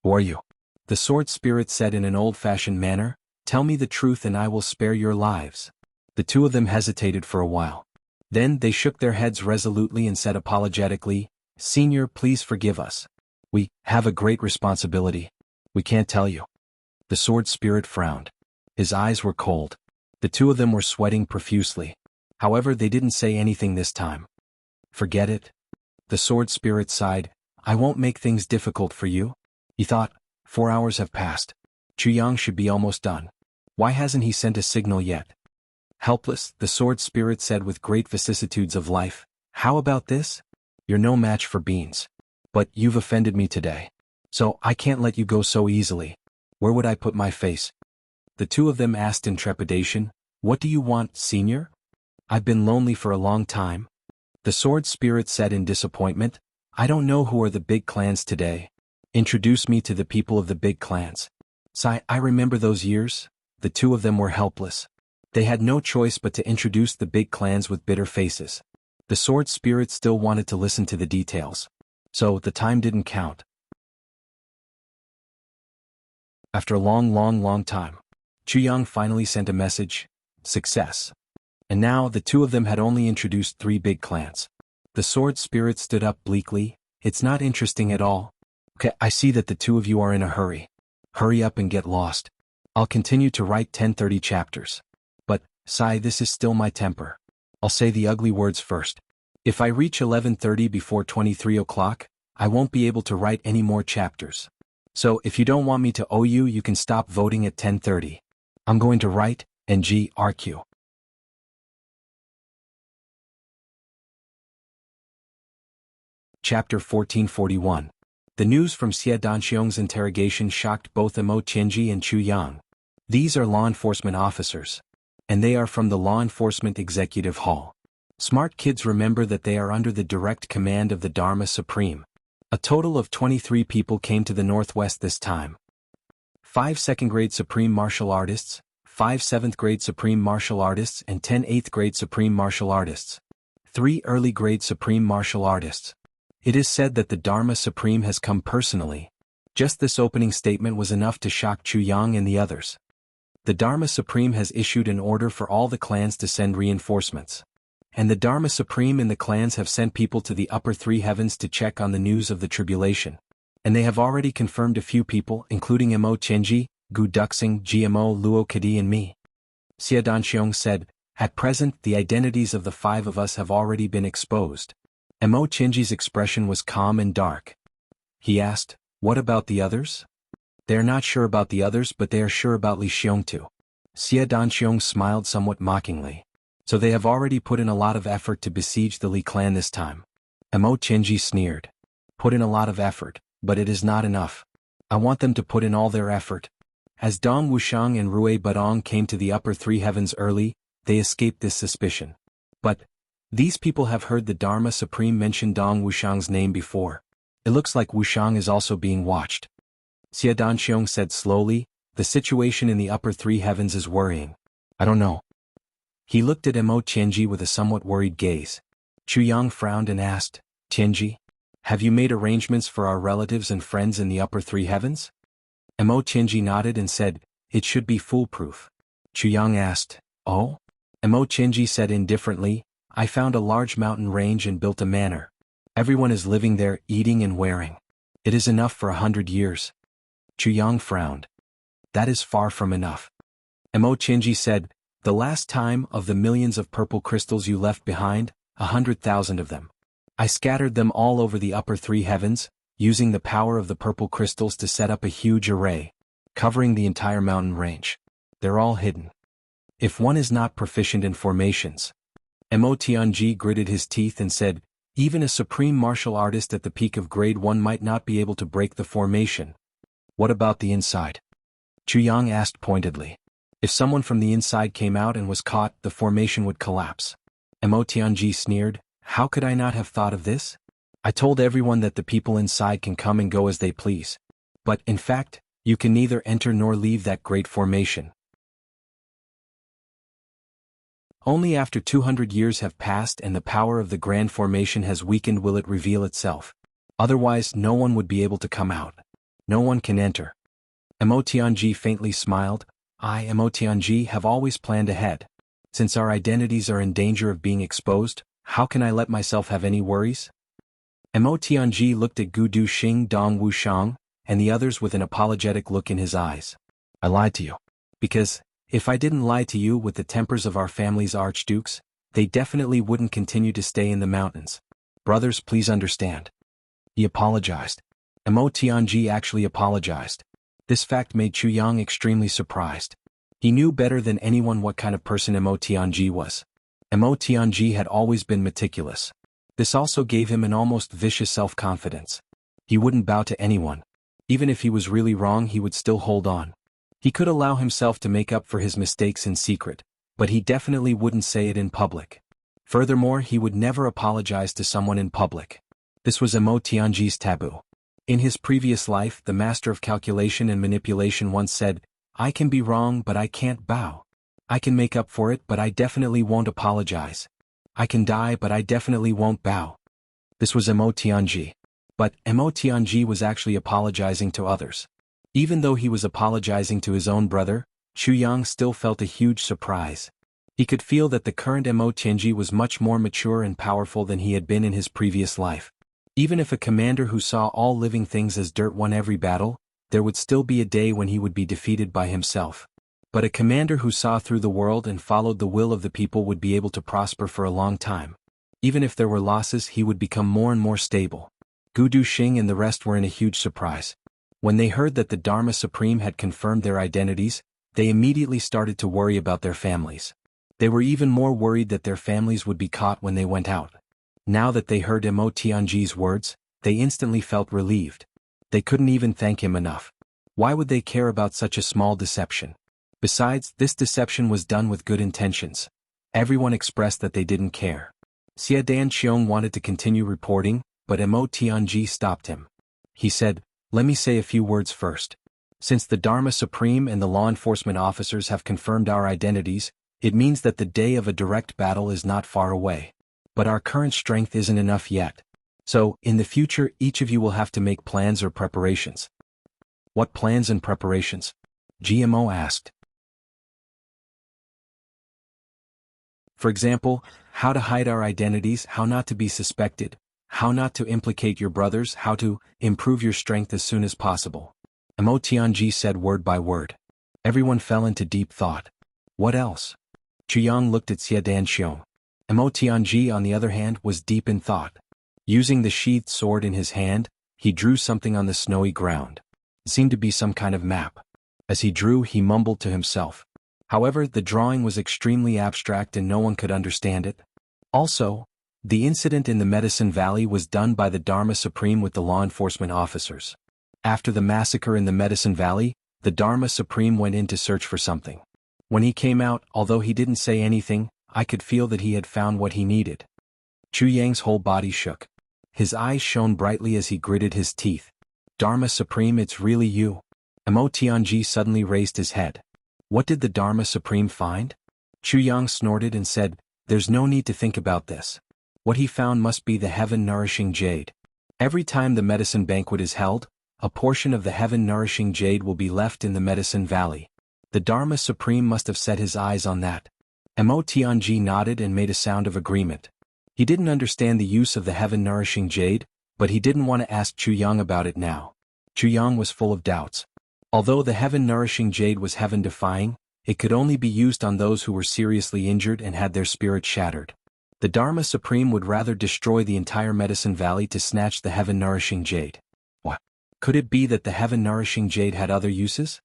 Who are you? The sword spirit said in an old-fashioned manner, tell me the truth and I will spare your lives. The two of them hesitated for a while. Then they shook their heads resolutely and said apologetically, Senior, please forgive us. We have a great responsibility. We can't tell you. The sword spirit frowned. His eyes were cold. The two of them were sweating profusely. However, they didn't say anything this time. Forget it. The sword spirit sighed. I won't make things difficult for you. He thought, 4 hours have passed. Chuyang should be almost done. Why hasn't he sent a signal yet? Helpless, the sword spirit said with great vicissitudes of life, how about this? You're no match for beans. But you've offended me today. So I can't let you go so easily. Where would I put my face? The two of them asked in trepidation, what do you want, Senior? I've been lonely for a long time. The sword spirit said in disappointment, I don't know who are the big clans today. Introduce me to the people of the big clans. Sigh, I remember those years. The two of them were helpless. They had no choice but to introduce the big clans with bitter faces. The sword spirit still wanted to listen to the details. So the time didn't count. After a long time, Chuyang finally sent a message, success. And now the two of them had only introduced 3 big clans. The sword spirit stood up bleakly, it's not interesting at all. Okay, I see that the two of you are in a hurry. Hurry up and get lost. I'll continue to write 10-30 chapters. But, sigh, this is still my temper. I'll say the ugly words first. If I reach 11:30 before 23 o'clock, I won't be able to write any more chapters. So if you don't want me to owe you, you can stop voting at 10:30. I'm going to write, NGRQ. Chapter 1441. The news from Xie Danxiong's interrogation shocked both Emo Qianji and Chu Yang. These are law enforcement officers. And they are from the Law Enforcement Executive Hall. Smart kids remember that they are under the direct command of the Dharma Supreme. A total of 23 people came to the Northwest this time. 5 second-grade Supreme Martial Artists, 5 7th-grade Supreme Martial Artists and 10 8th-grade Supreme Martial Artists. 3 early-grade Supreme Martial Artists. It is said that the Dharma Supreme has come personally. Just this opening statement was enough to shock Chu Yang and the others. The Dharma Supreme has issued an order for all the clans to send reinforcements. And the Dharma Supreme and the clans have sent people to the upper 3 heavens to check on the news of the tribulation. And they have already confirmed a few people, including Emo Qianji, Gu Duxing, GMO Luo Kadi and me. Xie Danxiong said, at present the identities of the 5 of us have already been exposed. Emo Qianji's expression was calm and dark. He asked, what about the others? They are not sure about the others, but they are sure about Li Xiong too. Xie Danxiong smiled somewhat mockingly. So they have already put in a lot of effort to besiege the Li clan this time. Emo Qianji sneered. Put in a lot of effort, but it is not enough. I want them to put in all their effort. As Dong Wushang and Rui Badong came to the upper 3 heavens early, they escaped this suspicion. But these people have heard the Dharma Supreme mention Dong Wushang's name before. It looks like Wushang is also being watched. Xie Danxiong said slowly, the situation in the upper 3 heavens is worrying. I don't know. He looked at Emo Qianji with a somewhat worried gaze. Chu Yang frowned and asked, Qianji, have you made arrangements for our relatives and friends in the upper 3 heavens? Emo Qianji nodded and said, it should be foolproof. Chu Yang asked, oh? Emo Qianji said indifferently, I found a large mountain range and built a manor. Everyone is living there, eating and wearing. It is enough for 100 years. Chu Yang frowned. That is far from enough. Emo Qianji said, the last time of the millions of purple crystals you left behind, 100,000 of them. I scattered them all over the upper 3 heavens, using the power of the purple crystals to set up a huge array, covering the entire mountain range. They're all hidden. If one is not proficient in formations. Emo Tianji gritted his teeth and said, even a supreme martial artist at the peak of grade 1 might not be able to break the formation. What about the inside? Chu Yang asked pointedly. If someone from the inside came out and was caught, the formation would collapse. Emo Tianji sneered, how could I not have thought of this? I told everyone that the people inside can come and go as they please. But, in fact, you can neither enter nor leave that great formation. Only after 200 years have passed and the power of the Grand Formation has weakened will it reveal itself. Otherwise no one would be able to come out. No one can enter. Emotianji faintly smiled. I, Emotianji, have always planned ahead. Since our identities are in danger of being exposed, how can I let myself have any worries? Emotianji looked at Gu Duxing Dong Wushang, and the others with an apologetic look in his eyes. I lied to you. Because, if I didn't lie to you with the tempers of our family's archdukes, they definitely wouldn't continue to stay in the mountains. Brothers, please understand. He apologized. Emotianji actually apologized. This fact made Chuyang extremely surprised. He knew better than anyone what kind of person Emotianji was. Emotianji had always been meticulous. This also gave him an almost vicious self-confidence. He wouldn't bow to anyone. Even if he was really wrong, he would still hold on. He could allow himself to make up for his mistakes in secret, but he definitely wouldn't say it in public. Furthermore, he would never apologize to someone in public. This was Emotianji's taboo. In his previous life, the master of calculation and manipulation once said, I can be wrong but I can't bow. I can make up for it but I definitely won't apologize. I can die but I definitely won't bow. This was Emotianji. But Emotianji was actually apologizing to others. Even though he was apologizing to his own brother, Chuyang still felt a huge surprise. He could feel that the current Emotianji was much more mature and powerful than he had been in his previous life. Even if a commander who saw all living things as dirt won every battle, there would still be a day when he would be defeated by himself. But a commander who saw through the world and followed the will of the people would be able to prosper for a long time. Even if there were losses, he would become more and more stable. Gu Duxing and the rest were in a huge surprise. When they heard that the Dharma Supreme had confirmed their identities, they immediately started to worry about their families. They were even more worried that their families would be caught when they went out. Now that they heard Emotianji's words, they instantly felt relieved. They couldn't even thank him enough. Why would they care about such a small deception? Besides, this deception was done with good intentions. Everyone expressed that they didn't care. Xia Danqiong wanted to continue reporting, but Emotianji stopped him. He said, let me say a few words first. Since the Dharma Supreme and the law enforcement officers have confirmed our identities, it means that the day of a direct battle is not far away. But our current strength isn't enough yet. So, in the future, each of you will have to make plans or preparations. What plans and preparations? GMO asked. For example, how to hide our identities, how not to be suspected, how not to implicate your brothers, how to improve your strength as soon as possible. Emotianji said word by word. Everyone fell into deep thought. What else? Chuyang looked at Xia Danqiong. Emotianji, on the other hand, was deep in thought. Using the sheathed sword in his hand, he drew something on the snowy ground. It seemed to be some kind of map. As he drew, he mumbled to himself. However, the drawing was extremely abstract and no one could understand it. Also, the incident in the Medicine Valley was done by the Dharma Supreme with the law enforcement officers. After the massacre in the Medicine Valley, the Dharma Supreme went in to search for something. When he came out, although he didn't say anything, I could feel that he had found what he needed. Chuyang's whole body shook. His eyes shone brightly as he gritted his teeth. Dharma Supreme, it's really you. Emotianji suddenly raised his head. What did the Dharma Supreme find? Chuyang snorted and said, there's no need to think about this. What he found must be the heaven-nourishing jade. Every time the medicine banquet is held, a portion of the heaven-nourishing jade will be left in the Medicine Valley. The Dharma Supreme must have set his eyes on that. Emotianji nodded and made a sound of agreement. He didn't understand the use of the heaven-nourishing jade, but he didn't want to ask Chuyang about it now. Chuyang was full of doubts. Although the heaven-nourishing jade was heaven-defying, it could only be used on those who were seriously injured and had their spirit shattered. The Dharma Supreme would rather destroy the entire Medicine Valley to snatch the heaven-nourishing jade. What? Could it be that the heaven-nourishing jade had other uses?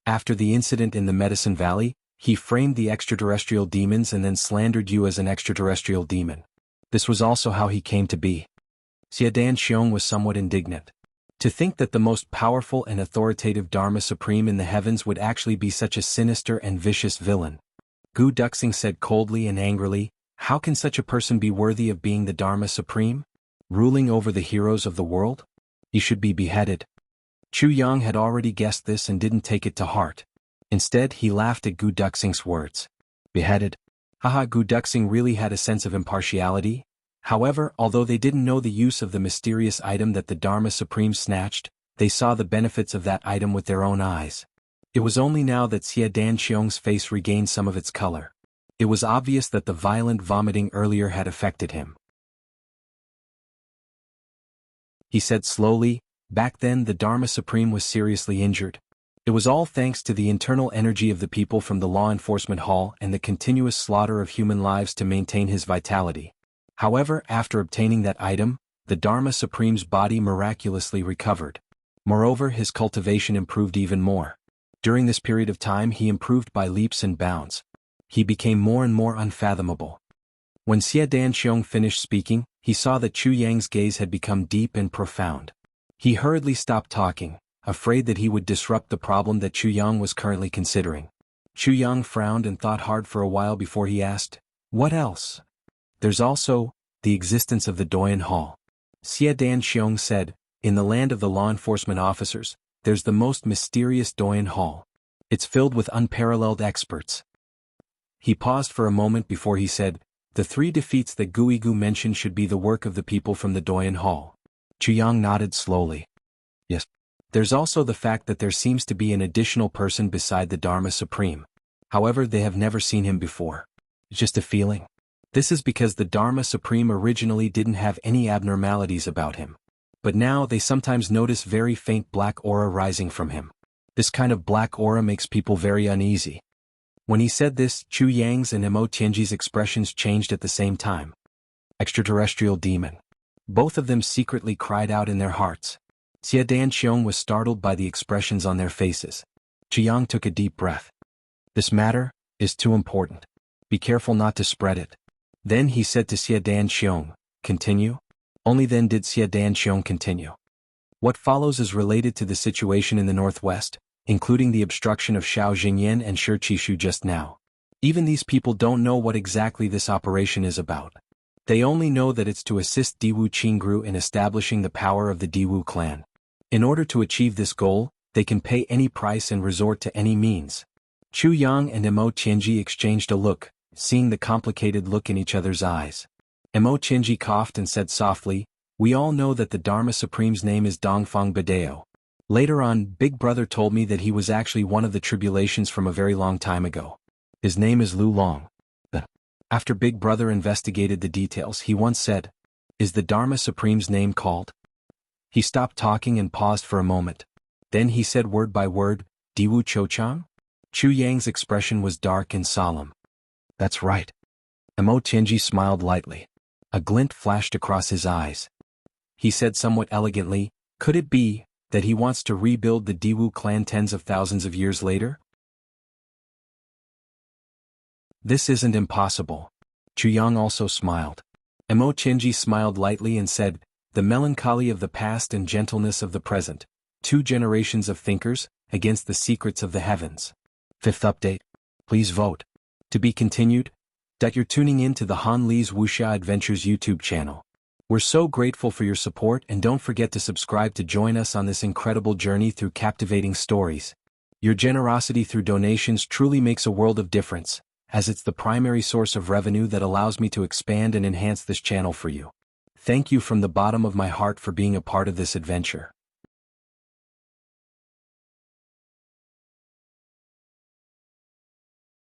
After the incident in the Medicine Valley, he framed the extraterrestrial demons and then slandered you as an extraterrestrial demon. This was also how he came to be. Xia Danqiong was somewhat indignant. To think that the most powerful and authoritative Dharma Supreme in the heavens would actually be such a sinister and vicious villain. Gu Duxing said coldly and angrily, how can such a person be worthy of being the Dharma Supreme? Ruling over the heroes of the world? He should be beheaded. Chuyang had already guessed this and didn't take it to heart. Instead, he laughed at Gu Duxing's words. Beheaded? Haha, Gu Duxing really had a sense of impartiality. However, although they didn't know the use of the mysterious item that the Dharma Supreme snatched, they saw the benefits of that item with their own eyes. It was only now that Xie Danxiong's face regained some of its color. It was obvious that the violent vomiting earlier had affected him. He said slowly, "Back then the Dharma Supreme was seriously injured. It was all thanks to the internal energy of the people from the law enforcement hall and the continuous slaughter of human lives to maintain his vitality. However, after obtaining that item, the Dharma Supreme's body miraculously recovered. Moreover, his cultivation improved even more. During this period of time he improved by leaps and bounds. He became more and more unfathomable." When Xie Danxiong finished speaking, he saw that Chu Yang's gaze had become deep and profound. He hurriedly stopped talking, afraid that he would disrupt the problem that Chu Yang was currently considering. Chu Yang frowned and thought hard for a while before he asked, "What else?" "There's also the existence of the Doyan Hall." Xie Danxiong said, "In the land of the law enforcement officers, there's the most mysterious Doyan Hall. It's filled with unparalleled experts." He paused for a moment before he said, "The 3 defeats that Guigu mentioned should be the work of the people from the Doyan Hall." Chu Yang nodded slowly. "Yes. There's also the fact that there seems to be an additional person beside the Dharma Supreme. However, they have never seen him before. It's just a feeling. This is because the Dharma Supreme originally didn't have any abnormalities about him. But now they sometimes notice very faint black aura rising from him. This kind of black aura makes people very uneasy." When he said this, Chu Yang's and Mo Tianji's expressions changed at the same time. "Extraterrestrial demon." Both of them secretly cried out in their hearts. Xie Danxiong was startled by the expressions on their faces. Chu Yang took a deep breath. "This matter is too important. Be careful not to spread it." Then he said to Xie Danxiong, "Continue?" Only then did Xie Danxiong continue. "What follows is related to the situation in the northwest, including the obstruction of Shao Jingyan and Shi Qishu just now. Even these people don't know what exactly this operation is about. They only know that it's to assist Diwu Qingru in establishing the power of the Diwu clan. In order to achieve this goal, they can pay any price and resort to any means." Chu Yang and Mo Tianji exchanged a look, seeing the complicated look in each other's eyes. Mo Tianji coughed and said softly, "We all know that the Dharma Supreme's name is Dongfang Badeo. Later on, Big Brother told me that he was actually one of the tribulations from a very long time ago. His name is Lu Long. After Big Brother investigated the details, he once said, 'Is the Dharma Supreme's name called?'" He stopped talking and paused for a moment. Then he said word by word, "Diwu Chochang?" Chu Yang's expression was dark and solemn. "That's right." Mo Tianji smiled lightly. A glint flashed across his eyes. He said somewhat elegantly, "Could it be that he wants to rebuild the Diwu clan tens of thousands of years later?" "This isn't impossible." Chu Yang also smiled. Mo Tianji smiled lightly and said, "The melancholy of the past and gentleness of the present, 2 generations of thinkers, against the secrets of the heavens." 5th update. Please vote. To be continued. You're tuning in to the Han Li's Wuxia Adventures YouTube channel. We're so grateful for your support, and don't forget to subscribe to join us on this incredible journey through captivating stories. Your generosity through donations truly makes a world of difference, as it's the primary source of revenue that allows me to expand and enhance this channel for you. Thank you from the bottom of my heart for being a part of this adventure.